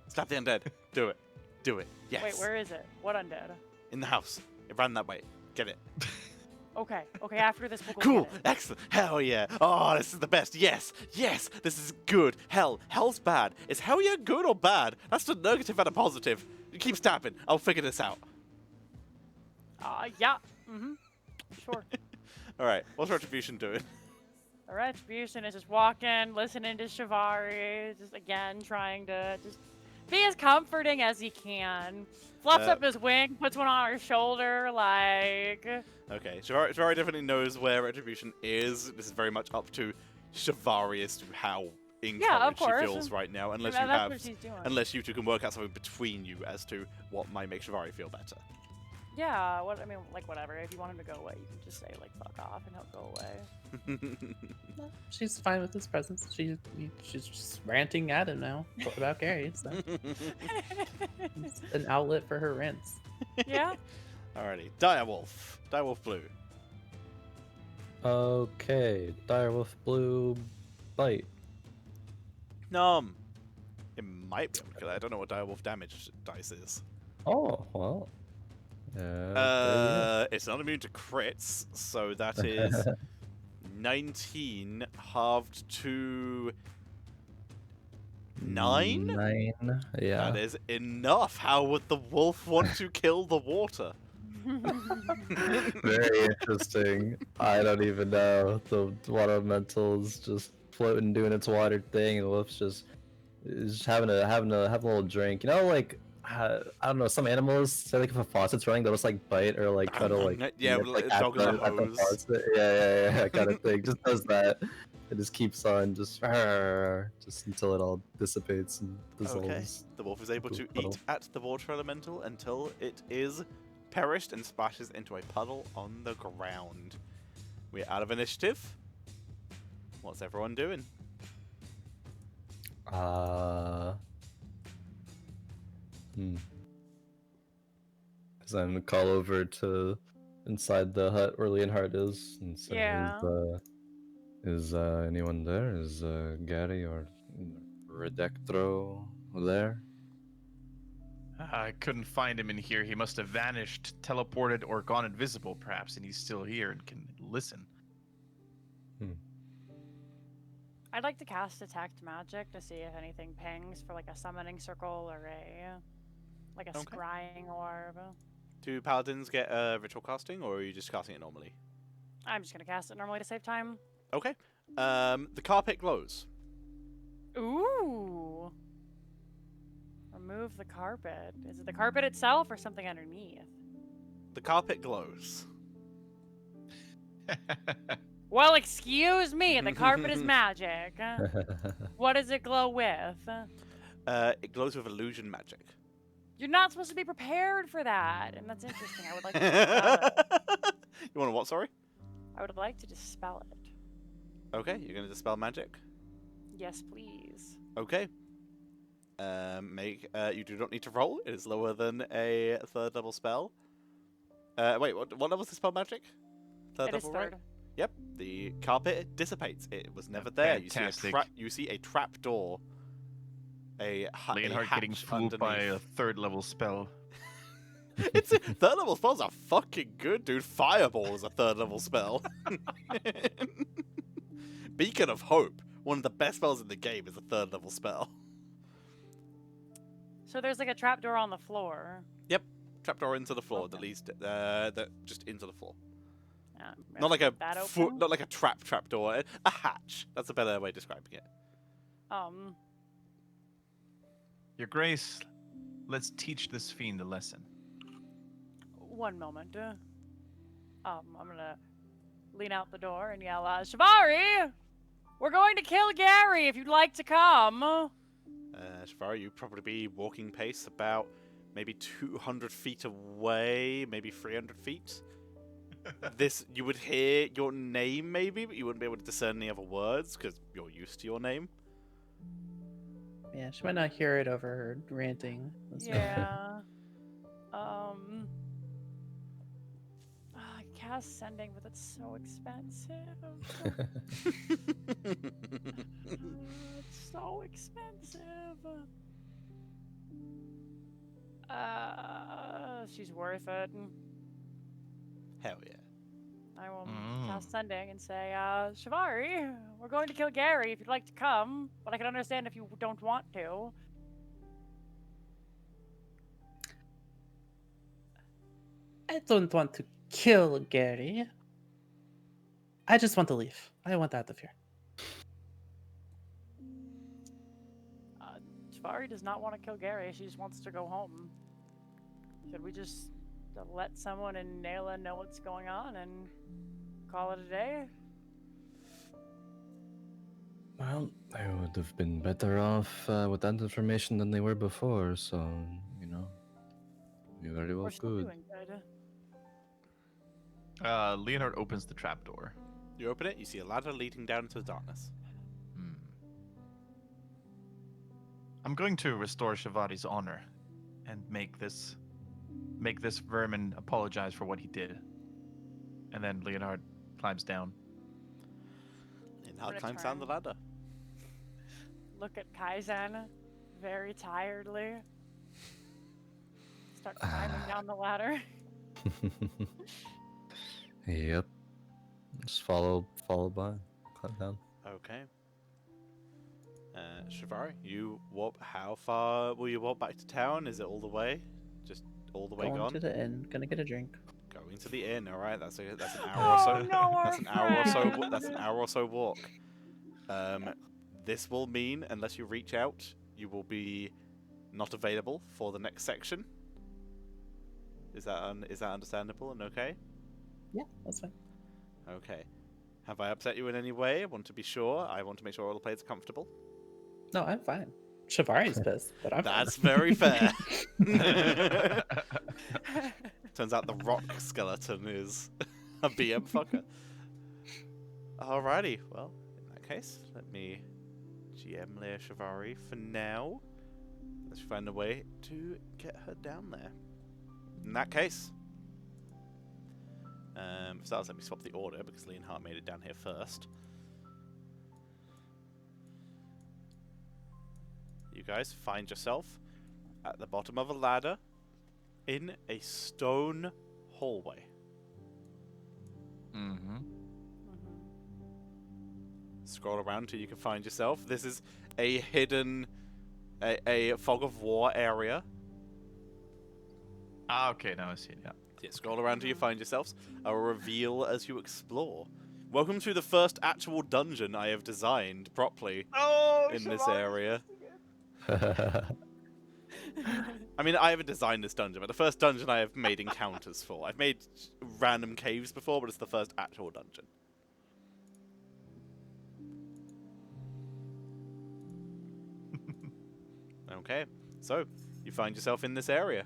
Stab the undead. Do it. Do it. Yes. Wait, where is it? What undead? In the house. It ran that way. Get it. Okay, okay, after this, we'll go Cool. get it. Excellent. Hell yeah. Oh, this is the best. Yes. Yes. This is good. Hell's bad. Is hell yeah good or bad? That's the negative and a positive. You keep stabbing. I'll figure this out. Yeah. Mm-hmm. Sure. All right. What's Retribution doing? The Retribution is just walking, listening to Shivari, just again trying to just be as comforting as he can. Fluffs up his wing, puts one on her shoulder, like. Okay. Shivari definitely knows where Retribution is. This is very much up to Shivari as to how encouraged she course. feels right now. Unless Yeah, you that's have, what she's doing. unless you two can work out something between you as to what might make Shivari feel better. Yeah, what I mean, like whatever. If you want him to go away, you can just say like "fuck off" and he'll go away. No, she's fine with his presence. She's just ranting at him now about Gary. So it's an outlet for her rants. Yeah. Alrighty. Direwolf. Direwolf Blue. Okay, Direwolf Blue bite. It might be able to kill it. I don't know what Direwolf damage dice is. Oh, well. there It's not immune to crits, so that is 19 halved to you go. 9? 9, yeah. That is enough. How would the wolf want to kill the water? Very interesting. I don't even know. The water elemental's just floating, doing its water thing, and the wolf's just is having a little drink. You know, like I don't know. Some animals say like if a faucet's running, they'll just like bite or like try to like Yeah, nip, well, like a dog in the hose. faucet. Yeah, kind of thing. Just does that. It just keeps on just until it all dissipates and dissolves. Okay. The wolf is able into to a puddle. eat at the water elemental until it is perished and splashes into a puddle on the ground. We're out of initiative. What's everyone doing? Because I'm gonna call over to inside the hut where Leonhard is and say, Yeah. is anyone there? Is Gary or Redectro there? I couldn't find him in here. He must have vanished, teleported, or gone invisible, perhaps, and he's still here and can listen. I'd like to cast Detect Magic to see if anything pings for like a summoning circle or a Okay. scrying orb. Do paladins get ritual casting, or are you just casting it normally? I'm just gonna cast it normally to save time. Okay. The carpet glows. Ooh. Remove the carpet. Is it the carpet itself or something underneath? The carpet glows. Well, excuse me. The carpet is magic. What does it glow with? It glows with illusion magic. You're not supposed to be prepared for that, and that's interesting. I would like to dispel it. You want to what, sorry? I would like to dispel it. Okay, you're going to dispel magic. Yes, please. Okay. You do not need to roll. It is lower than a 3rd level spell. Wait, what level is the spell magic? Third It is level, right? third. Yep. The carpet dissipates. It was never there. Fantastic. You see a trap door. A Leonhard getting hatch fooled by a underneath. 3rd level spell. It's 3rd level spells are fucking good, dude. Fireball is a 3rd level spell. Beacon of Hope, one of the best spells in the game, is a 3rd level spell. So there's like a trapdoor on the floor. Trapdoor into the floor, Okay. that leads just into the floor. I'm Not like gonna keep that a open. not like a trapdoor, a hatch. That's a better way of describing it. Your Grace, let's teach this fiend a lesson. One moment. I'm gonna lean out the door and yell, Shivari! We're going to kill Gary if you'd like to come. Shivara, you'd probably be walking pace about maybe 200 feet away, maybe 300 feet. You would hear your name maybe, but you wouldn't be able to discern any other words because you're used to your name. Yeah, she might not hear it over her ranting. That's fine. Yeah. I cast sending, but it's so expensive. It's so expensive. She's worth it. Hell yeah. I will Mm. cast sending and say, Shivari, we're going to kill Gary if you'd like to come, but I can understand if you don't want to. I don't want to kill Gary. I just want to leave. I want out of here. Shivari does not want to kill Gary. She just wants to go home. Should we just let someone in Nayla know what's going on and call it a day? Well, they would have been better off with that information than they were before, so, you know, you very well We're still could. doing good. Leonhard opens the trapdoor. You open it, you see a ladder leading down into the darkness. I'm going to restore Shivari's honor and make this vermin apologize for what he did. And then Leonhard climbs down. And now Gonna climbs down the turn. ladder. Look at Kaizen very tiredly. Start climbing down the ladder. Yep. Just follow by. Climb down. Okay. Shivari, you walk. How far will you walk back to town? Is it all the way? Just all the way Going gone? to the inn. Gonna get a drink. Going to the inn. All right, that's an hour or so. Oh, no, That's our an hour or so. friend. That's an hour or so walk. This will mean, unless you reach out, you will be not available for the next section. Is that understandable and okay? Yeah, that's fine. Okay. Have I upset you in any way? I want to be sure. I want to make sure all the players are comfortable. No, I'm fine. Shivari's pissed, but I'm That's fine. very fair. Turns out the rock skeleton is a BM fucker. Alrighty, well, in that case, let me GM Leia Shivari for now. Let's find a way to get her down there. In that case, for starters, let me swap the order because Leonhardt made it down here first. You guys find yourself at the bottom of a ladder in a stone hallway. Mm-hmm. Scroll around till you can find yourself. This is a hidden, a fog of war area. Ah, okay, now I see it, yeah. Yeah, scroll around till you find yourselves. I will reveal as you explore. Welcome to the first actual dungeon I have designed properly Oh, in this area. I mean, I haven't designed this dungeon, but the first dungeon I have made encounters for. I've made random caves before, but it's the first actual dungeon. Okay, so you find yourself in this area.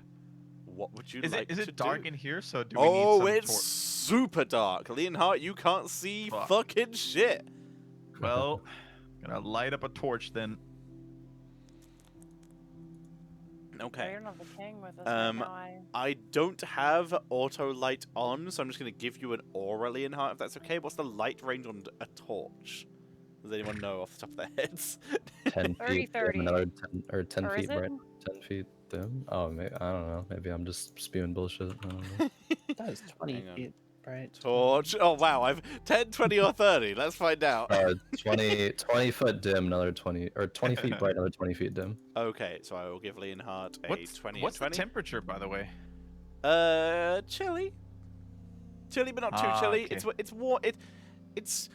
What would you like to do? Is it dark in here? So do we Oh, need it's super dark. Leonhardt, you can't see Fuck. fucking shit. Well, gonna light up a torch then. Okay. You're not the king with us Um, right now. I don't have auto light on, so I'm just going to give you an aura, Leonhardt, if that's okay. What's the light range on a torch? Does anyone know off the top of their heads? 10 30, feet, 30. another 10, or 10 Or feet is it? bright, 10 feet dim. Oh, maybe, I don't know. Maybe I'm just spewing bullshit. I don't know. That was 20 Hang on. feet, right? Torch. Oh, wow. I've 10, 20, or 30. Let's find out. 20 foot dim, another 20, or 20 feet bright, another 20 feet dim. Okay, so I will give Leonhardt a 20 What's and 20. the temperature, by the way? Chilly. Chilly, but not too Ah, chilly. okay. It's warm. It's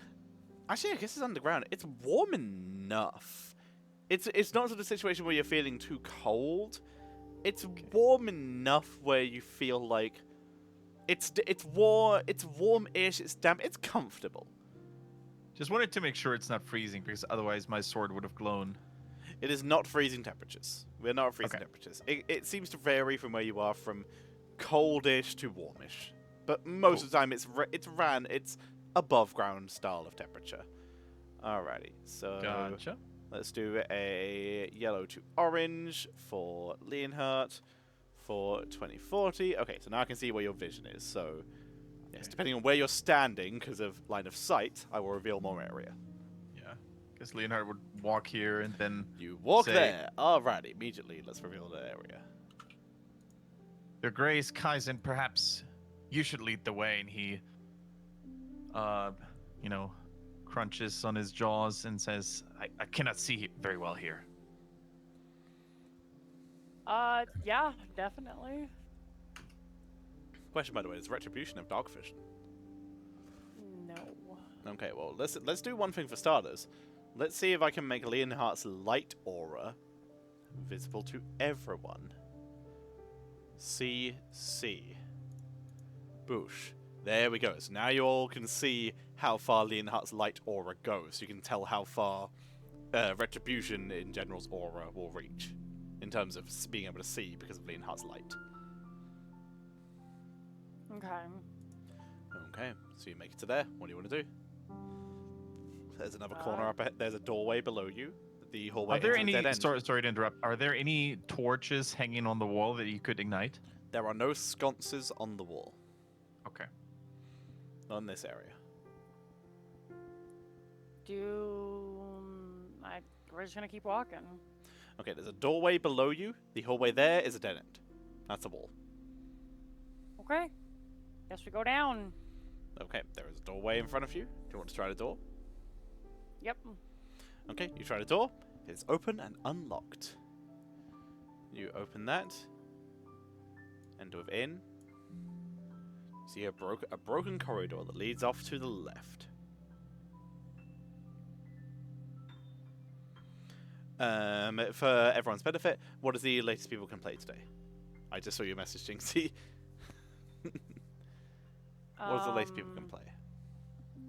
actually, I guess it's underground. It's warm enough. It's not sort of situation where you're feeling too cold. It's warm enough where you feel like it's warm-ish. It's damp. It's comfortable. Just wanted to make sure it's not freezing, because otherwise my sword would have glown. It is not freezing temperatures. We're not at freezing Okay. temperatures. It seems to vary from where you are, from coldish to warmish. But most of the time, it's above ground style of temperature. Alrighty, so Gotcha. let's do a yellow to orange for Leonhardt for 2040. Okay, so now I can see where your vision is. So, yes, Okay. depending on where you're standing, because of line of sight, I will reveal more area. Yeah. Because Leonhard would walk here and then You walk Say- there. Alrighty, immediately, let's reveal the area. Their Grace Kaizen, perhaps you should lead the way. And he, crunches on his jaws and says, I cannot see very well here. Yeah, definitely. Question, by the way, is Retribution of Dogfish? No. Okay, well, let's do one thing for starters. Let's see if I can make Leonhardt's light aura visible to everyone. CC. Boosh. There we go. So now you all can see how far Leonhardt's light aura goes. You can tell how far Retribution in general's aura will reach in terms of being able to see because of Leonhardt's light. Okay. Okay, so you make it to there. What do you want to do? There's another corner up ahead. There's a doorway below you. The hallway Are there ends at a any, dead end. sorry to interrupt, are there any torches hanging on the wall that you could ignite? There are no sconces on the wall. Okay. Not in this area. We're just gonna keep walking. Okay, there's a doorway below you. The hallway there is a dead end. That's a wall. Okay. Guess we go down. Okay, there is a doorway in front of you. Do you want to try the door? Yep. Okay, you try the door. It's open and unlocked. You open that. Enter within. See a broken corridor that leads off to the left. For everyone's benefit, what is the latest people can play today? I just saw your message, Jinxie. What is the latest people can play?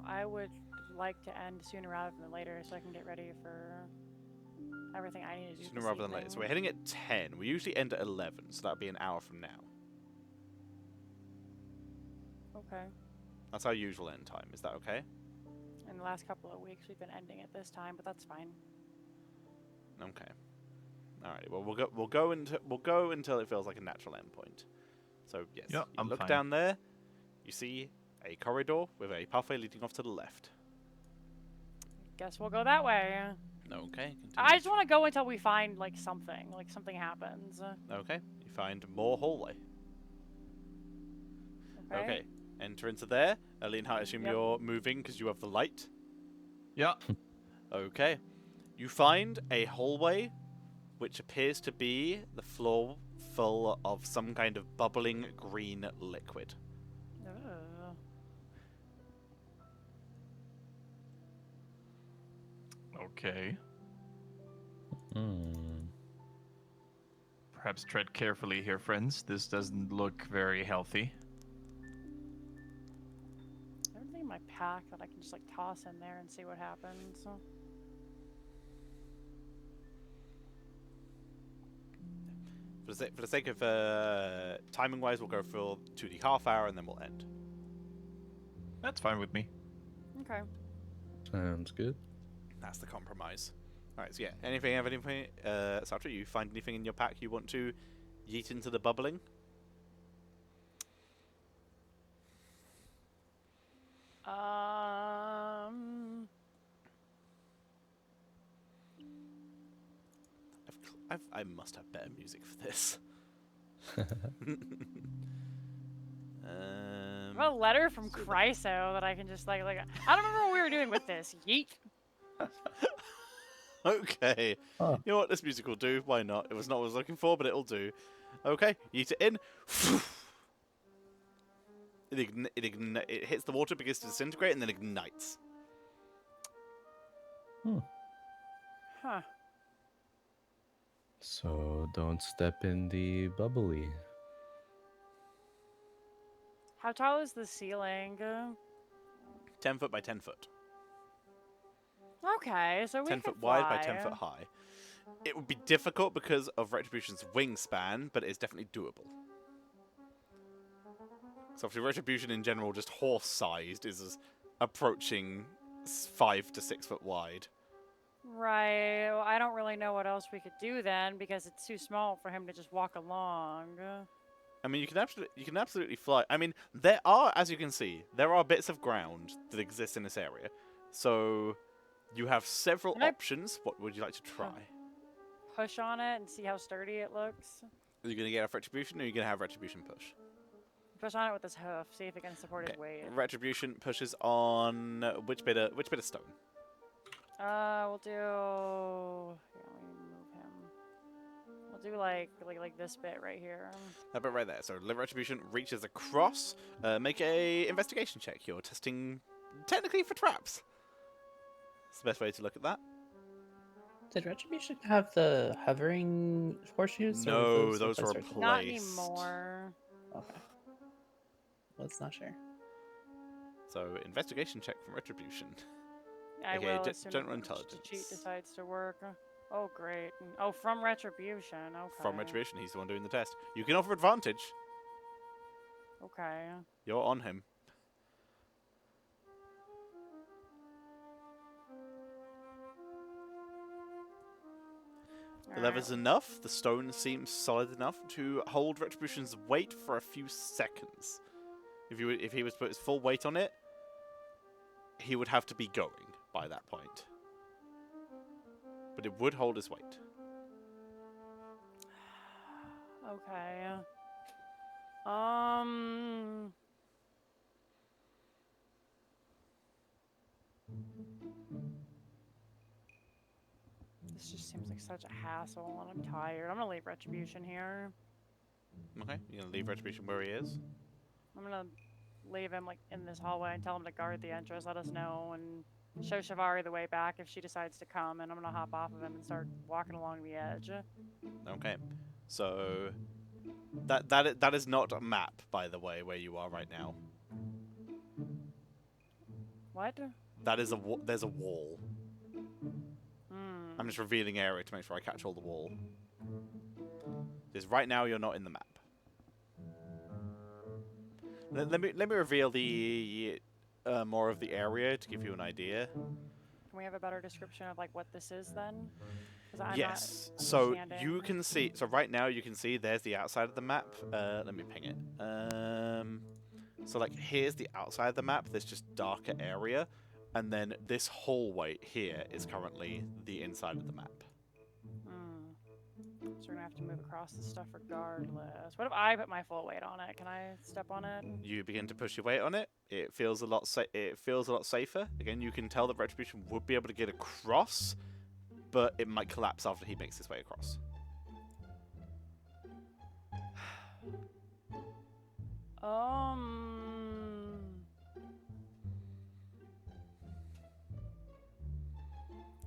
I would like to end sooner rather than later so I can get ready for everything I need to do. Sooner this rather than later. So we're evening. heading at 10. We usually end at 11, so that'll be an hour from now. Okay. That's our usual end time. Is that okay? In the last couple of weeks, we've been ending at this time, but that's fine. Okay. Alright. Well, we'll go until it feels like a natural endpoint. So yes, Yeah, you I'm look fine. down there. You see a corridor with a pathway leading off to the left. Guess we'll go that way. Okay. I just want to go until we find like something happens. Okay. You find more hallway. Okay. Okay. Enter into there. Aline, I assume Yep. you're moving because you have the light. Yeah. Okay. You find a hallway which appears to be the floor full of some kind of bubbling green liquid. Ugh. Okay. Hmm. Perhaps tread carefully here, friends. This doesn't look very healthy. Everything in my pack that I can just like toss in there and see what happens. For the sake of timing-wise, we'll go to the half hour and then we'll end. That's fine with me. Okay. Sounds good. That's the compromise. Alright, so yeah, anything, Satra, you find anything in your pack you want to yeet into the bubbling? I must have better music for this. I have a letter from Chryso that I can just like I don't remember what we were doing with this. Yeet. Okay. Huh. You know what this music will do? Why not? It was not what I was looking for, but it'll do. Okay, yeet it in. It hits the water, begins to disintegrate, and then ignites. Huh. So don't step in the bubbly. How tall is the ceiling? 10 foot by 10 foot. Okay, so we 10 can foot wide by fly. 10 foot high. It would be difficult because of Retribution's wingspan, but it's definitely doable. So obviously Retribution in general, just horse-sized, is approaching 5 to 6 foot wide. Right. Well, I don't really know what else we could do then because it's too small for him to just walk along. I mean, you can absolutely fly. I mean, there are, as you can see, there are bits of ground that exist in this area. So you have several Can I- options. What would you like to try? Push on it and see how sturdy it looks. Are you going to get off Retribution, or are you going to have Retribution push? Push on it with his hoof. See if it can support Okay. his weight. Retribution pushes on which bit of stone? We'll do. Here, let me move him. We'll do like this bit right here. That bit right there. So Retribution reaches across. Make a investigation check. You're testing technically for traps. It's the best way to look at that. Did Retribution have the hovering horseshoes? or No, were those were replaced? pl- Not Placed. anymore. Okay. Let's not share. So investigation check from Retribution. I Okay, will ge- as soon general as the cheat intelligence. decides to work. Oh, great. Oh, from Retribution. Okay. From Retribution, he's the one doing the test. You can offer advantage. Okay. You're on him. The lever's enough. The stone seems solid enough to hold Retribution's weight for a few seconds. If he was to put his full weight on it, he would have to be going by that point. But it would hold his weight. Okay. This just seems like such a hassle, and I'm tired. I'm gonna leave Retribution here. Okay, you're gonna leave Retribution where he is. I'm gonna leave him like in this hallway and tell him to guard the entrance. Let us know and show Shivari the way back if she decides to come. And I'm gonna hop off of him and start walking along the edge. Okay. So that is not a map, by the way, where you are right now. What? That is there's a wall. Hmm. I'm just revealing area to make sure I catch all the wall. Because right now you're not in the map. Let me reveal the more of the area to give you an idea. Can we have a better description of like what this is then? 'Cause I'm Yes. not So understanding. you can see. So right now you can see there's the outside of the map. Let me ping it. So like here's the outside of the map. There's just darker area, and then this hallway here is currently the inside of the map. Hmm. So we're gonna have to move across this stuff regardless. What if I put my full weight on it? Can I step on it? You begin to push your weight on it. It feels a lot. It feels a lot safer. Again, you can tell that Retribution would be able to get across, but it might collapse after he makes his way across.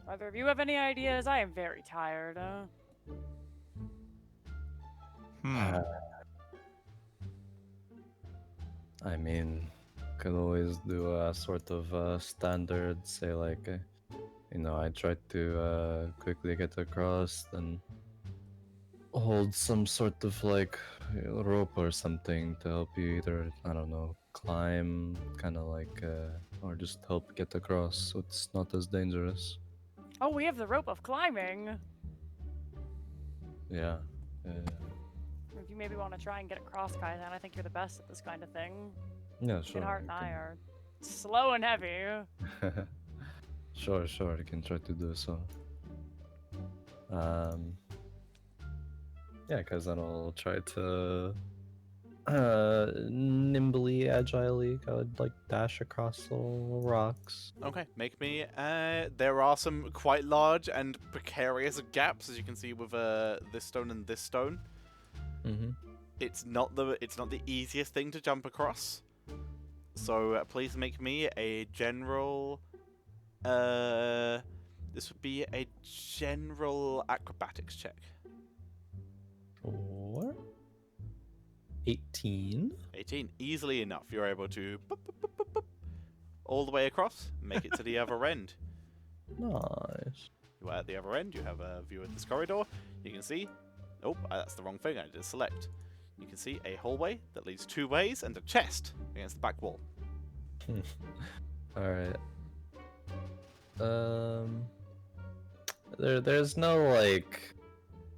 Either of you have any ideas? I am very tired. Hmm. I mean, could always do a sort of standard, say like, I tried to quickly get across, then hold some sort of like rope or something to help you either, I don't know, climb, kind of like, or just help get across so it's not as dangerous. Oh, we have the rope of climbing. Yeah. If you maybe want to try and get across, Kaizen, I think you're the best at this kind of thing. Yeah, sure. Heart and I are slow and heavy. Sure, I can try to do so. Yeah, because then I'll try to nimbly, agilely, I would like dash across the rocks. Okay, make me. There are some quite large and precarious gaps, as you can see with this stone and this stone. Mm-hmm. It's not the easiest thing to jump across. So please make me a general. This would be a general acrobatics check. Or 18. 18, easily enough. You're able to boop, boop, boop, boop, boop, all the way across, make it to the other end. Nice. You are at the other end. You have a view of this corridor. You can see. Oh, that's the wrong thing. I did select. You can see a hallway that leads two ways and a chest against the back wall. All right. There's no like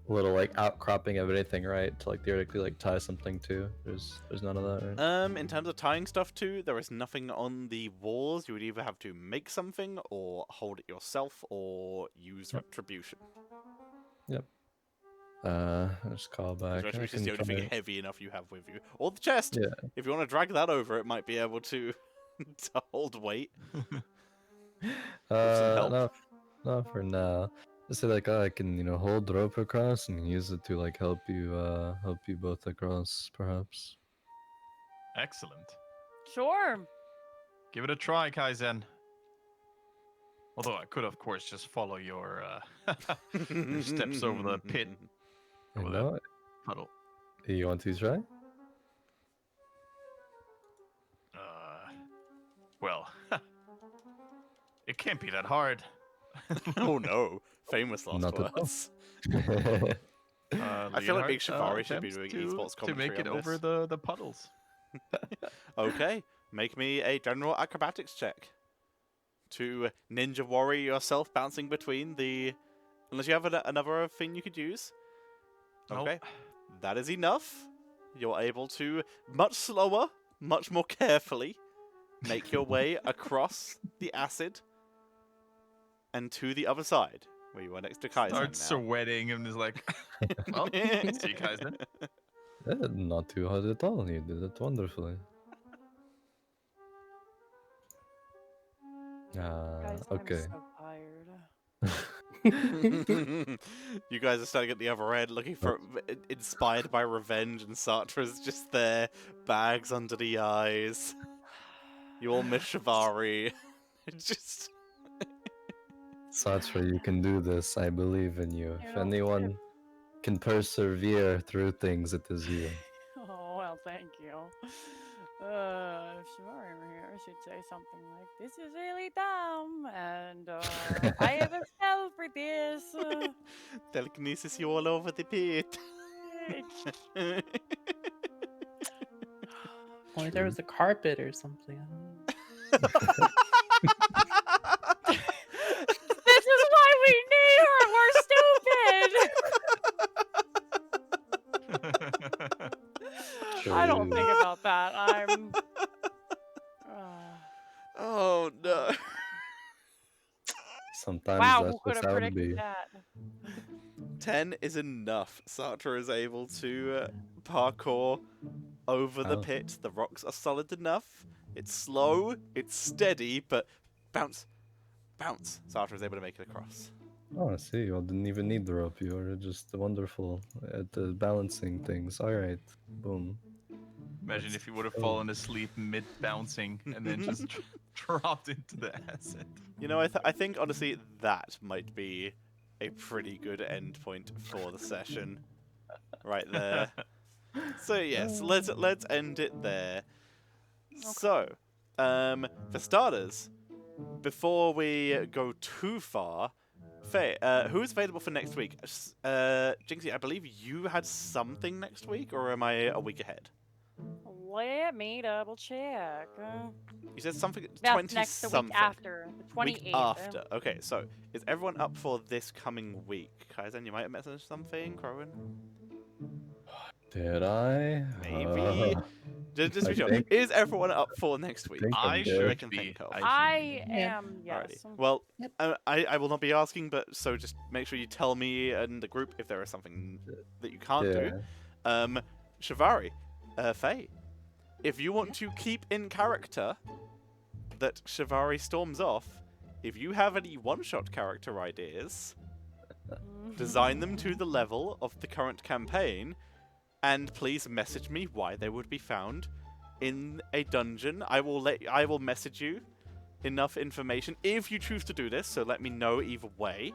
little like outcropping of anything, right? To like theoretically like tie something to. There's none of that, right? In terms of tying stuff to, there is nothing on the walls. You would either have to make something, or hold it yourself, or use retribution. Yep. Let's call back. Retribution is the only thing heavy enough you have with you, or the chest. Yeah. If you want to drag that over, it might be able to to hold weight. help. No, not for now. Just say like, I can, hold the rope across and use it to like help you both across, perhaps. Excellent. Sure. Give it a try, Kaizen. Although I could, of course, just follow your your steps over the pit, You over know, the puddle. you want to try? Well, it can't be that hard. Oh no, famous last Not at all. words. I feel like Big Leonhard, Shivari should be attempts doing esports to make commentary it on over this. the puddles. Okay, make me a general acrobatics check. To ninja warrior yourself bouncing between the... Unless you have another thing you could use. Nope. Okay, that is enough. You're able to, much slower, much more carefully, make your way across the acid and to the other side, where you are next to Kaizen Starts now. sweating and is like, well, see you, Kaizen. Not too hard at all. You did it wonderfully. Guys, Okay. I'm so tired. You guys are standing at the other end, looking for inspired by revenge, and Sartra's just there, bags under the eyes. You all miss Shivari. It's just. Satra, you can do this. I believe in you. If know, anyone can persevere through things, it is you. Oh, well, thank you. If Shivari were here, she'd say something like, "This is really dumb, and I have a spell for this." Telekinesis you all over the pit. Only there was a carpet or something. I don't know. This is why we need her. We're stupid. I don't think True. about that. I'm. Oh no. Sometimes Wow, that's who could just have how it be. predicted that? 10 is enough. Sartre is able to parkour over the Oh. pit. The rocks are solid enough. It's slow, it's steady, but bounce, bounce. Sartre is able to make it across. Oh, I see. You all didn't even need the rope. You were just wonderful at the balancing things. All right. Boom. Imagine if you would have Oh. fallen asleep mid bouncing and then just dropped into the acid. You know, I think honestly that might be a pretty good end point for the session, right there. So yes, let's end it there. So, for starters, before we go too far, Faye, who's available for next week? Jinxie, I believe you had something next week, or am I a week ahead? Let me double check. You said something That's 20 next the something. week after, the 28th. Week after. Okay, so is everyone up for this coming week? Kaizen, you might have messaged something. Crowan, Did I? maybe. Just to I be sure, think- is everyone up for next week? think I'm I good. should I can be. think of. I Yeah. am, Alrighty. yes. Well, Yep. I will not be asking, but so just make sure you tell me and the group if there is something that you can't do. Shivari, Faye, if you want to keep in character that Shivari storms off, if you have any one-shot character ideas, design them to the level of the current campaign, and please message me why they would be found in a dungeon. I will message you enough information if you choose to do this, so let me know either way.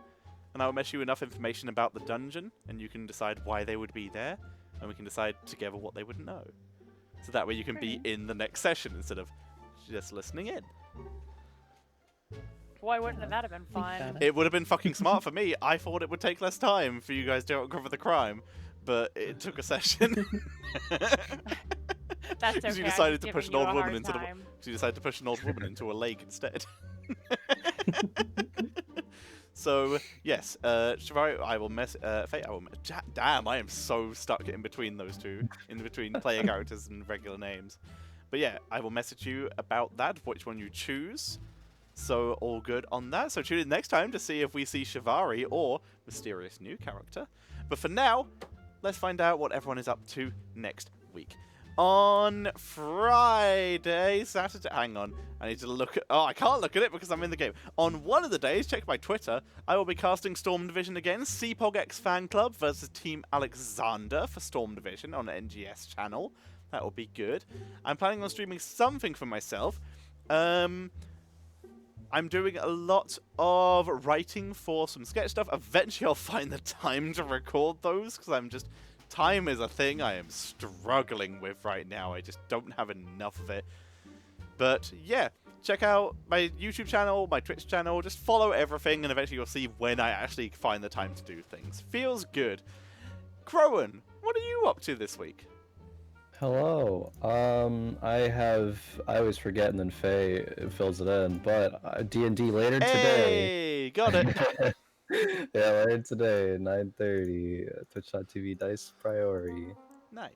And I will message you enough information about the dungeon, and you can decide why they would be there, and we can decide together what they would know. So that way you can be in the next session instead of just listening in. Why wouldn't that have been Think fun? about It would have been fucking smart for me. I thought it would take less time for you guys to uncover the crime, but it took a session. That's okay. She I'm decided just to push an giving old you a woman hard into the. time. She decided to push an old woman into a lake instead. So yes, Shivari, I will Fate, I will. Damn, I am so stuck in between those two, in between player characters and regular names. But yeah, I will message you about that, which one you choose. So all good on that. So tune in next time to see if we see Shivari or mysterious new character. But for now, let's find out what everyone is up to next week. On Friday, Saturday, hang on, I need to look at, oh, I can't look at it because I'm in the game. On one of the days, check my Twitter, I will be casting Storm Division again, CPOGX Fan Club versus Team Alexander for Storm Division on NGS channel. That will be good. I'm planning on streaming something for myself. I'm doing a lot of writing for some sketch stuff. Eventually I'll find the time to record those because I'm just... Time is a thing I am struggling with right now. I just don't have enough of it. But yeah, check out my YouTube channel, my Twitch channel. Just follow everything and eventually you'll see when I actually find the time to do things. Feels good. Crowan, what are you up to this week? Hello. I always forget and then Faye fills it in, but D&D later today. Hey, got it. Yeah, later today, 9:30, Twitch.tv Dice Priority. Nice.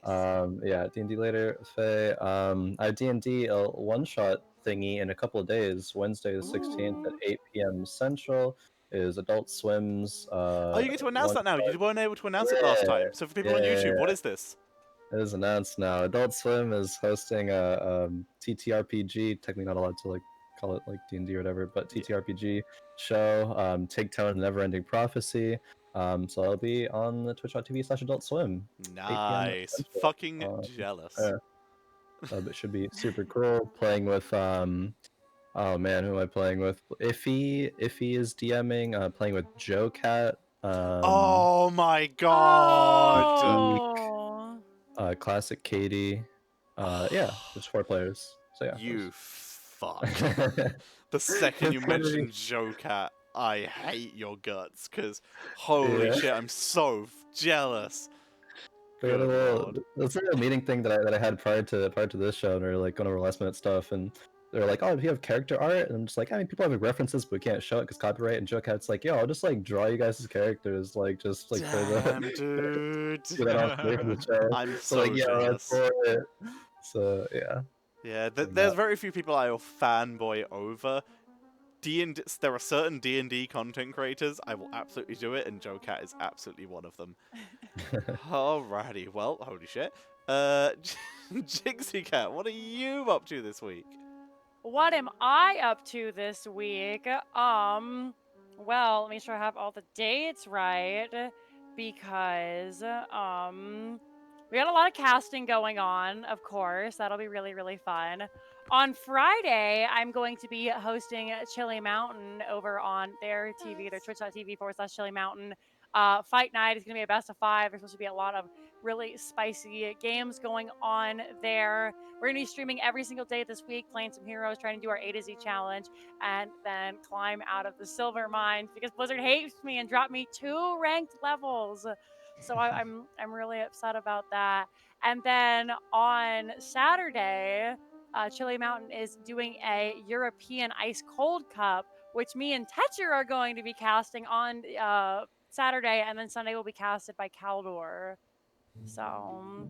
Yeah, D&D later, Faye. I have D&D a one-shot thingy in a couple of days. Wednesday the 16th at 8 p.m. Central is Adult Swim's. Oh, you get to announce that now. one-shot- You weren't able to announce it last Yeah, time. So for people on YouTube, what yeah. is this? It is announced now. Adult Swim is hosting a TTRPG. Technically not allowed to like call it like D&D or whatever, but TTRPG show. Take Tone and Neverending Prophecy. So I'll be on the Twitch.tv/Adult Swim. Nice. Central. Fucking jealous. yeah. It should be super cool. Playing with oh man, who am I playing with? Iffy is DMing. Playing with Joe Cat. Oh my god! Oh. Classic Katie. Yeah, there's 4 players. So yeah. You fuck. The second you It's gonna be- mentioned Joe Cat, I hate your guts, because holy Yeah. shit, I'm so jealous. We had a Good little, lord. that's a little meeting thing that I had prior to this show, and we were like going over last minute stuff, and they're like, "Oh, do you have character art?" And I'm just like, "I mean, people have references, but we can't show it because copyright." And Joe Cat's like, "Yo, I'll just like draw you guys' characters, like just like for Damn, the dude. for that on for the show." I'm So so like, yeah, jealous. that's for it. So yeah. Yeah, And there's that- very few people I will fanboy over. D&D, there are certain D&D content creators, I will absolutely do it, and Joe Cat is absolutely one of them. Alrighty, well, holy shit. Jinxie Cat, what are you up to this week? What am I up to this week? Well, let me make sure I have all the dates right because we got a lot of casting going on, of course. That'll be really, really fun. On Friday, I'm going to be hosting Chili Mountain over on their TV, their twitch.tv/Chili Mountain. Fight night is going to be a best of 5. There's supposed to be a lot of really spicy games going on there. We're going to be streaming every single day this week, playing some heroes, trying to do our A to Z challenge, and then climb out of the silver mines because Blizzard hates me and dropped me 2 ranked levels. So I'm really upset about that. And then on Saturday, Chili Mountain is doing a European Ice Cold Cup, which me and Tetcher are going to be casting on Saturday, and then Sunday will be casted by Caldor. So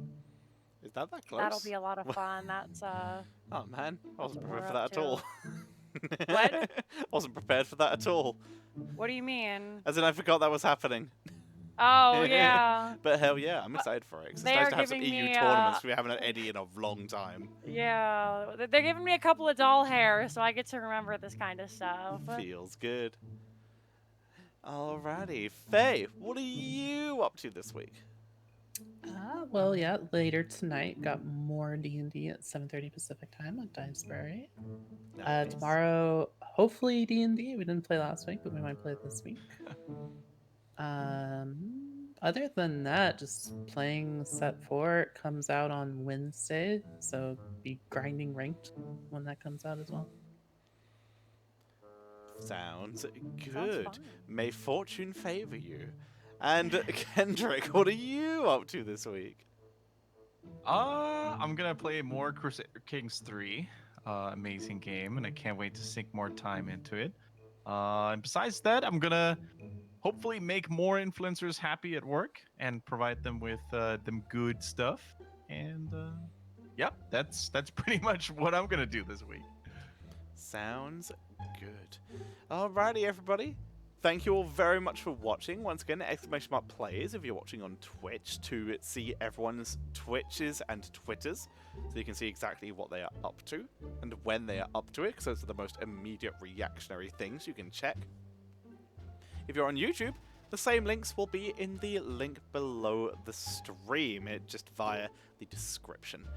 Is that close? that'll be a lot of fun. That's Oh man, I wasn't what prepared we're for that up at all. What? Wasn't prepared for that at all. what do you mean? As in, I forgot that was happening. Oh yeah, But hell yeah, I'm excited for it. 'Cause it's They nice are to have some giving EU me, tournaments. We haven't had any in a long time. yeah. They're giving me a couple of doll hair, so I get to remember this kind of stuff. Feels good. Alrighty, Faye, what are you up to this week? Well, yeah, later tonight, got more D&D at 7:30 Pacific time on Divesbury. Nice. Tomorrow, hopefully D&D. We didn't play last week, but we might play this week. Other than that, just playing set 4. It comes out on Wednesday, so be grinding ranked when that comes out as well. Sounds Sounds good. fun. May fortune favor you. And Kendrick, what are you up to this week? I'm gonna play more Crusader Kings 3. Amazing game, and I can't wait to sink more time into it. And besides that, I'm gonna hopefully make more influencers happy at work and provide them with them good stuff. And yep, that's pretty much what I'm gonna do this week. Sounds good. Alrighty, everybody. Thank you all very much for watching. Once again, exclamation mark plays if you're watching on Twitch to see everyone's Twitches and Twitters, so you can see exactly what they are up to and when they are up to it, because those are the most immediate reactionary things you can check. If you're on YouTube, the same links will be in the link below the stream, just via the description.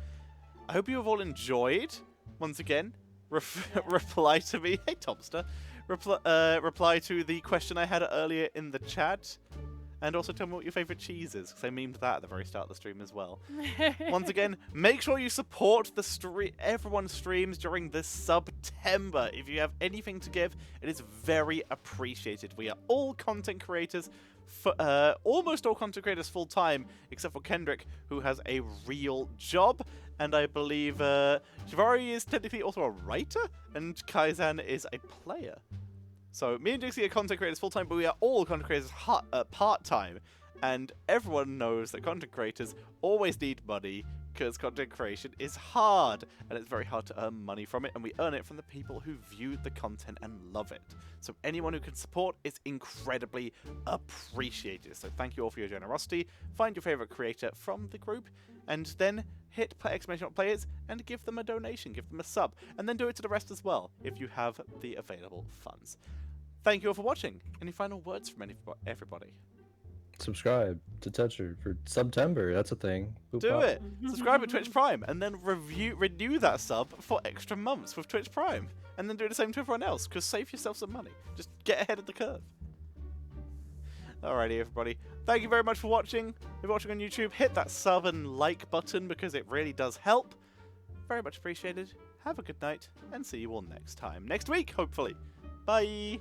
I hope you have all enjoyed. Once again, reply to me. Hey, Tomster. Reply to the question I had earlier in the chat. And also tell me what your favourite cheese is, because I memed that at the very start of the stream as well. Once again, make sure you support the everyone's streams during this September. If you have anything to give, it is very appreciated. We are all content creators, almost all content creators full time, except for Kendrick, who has a real job. And I believe Shivari is technically also a writer, and Kaizan is a player. So me and Dixie are content creators full time, but we are all content creators part time. And everyone knows that content creators always need money because content creation is hard, and it's very hard to earn money from it, and we earn it from the people who view the content and love it. So anyone who can support is incredibly appreciated. So thank you all for your generosity. Find your favorite creator from the group, and then hit exclamation mark players and give them a donation, give them a sub, and then do it to the rest as well if you have the available funds. Thank you all for watching. Any final words from everybody? subscribe to Tetcher for September. That's a thing. Boop Do bop. it. Subscribe to Twitch Prime, and then renew that sub for extra months with Twitch Prime, and then do the same to everyone else. Because save yourself some money. Just get ahead of the curve. Alrighty, everybody. Thank you very much for watching. If you're watching on YouTube, hit that sub and like button because it really does help. Very much appreciated. Have a good night, and see you all next time. Next week, hopefully. Bye.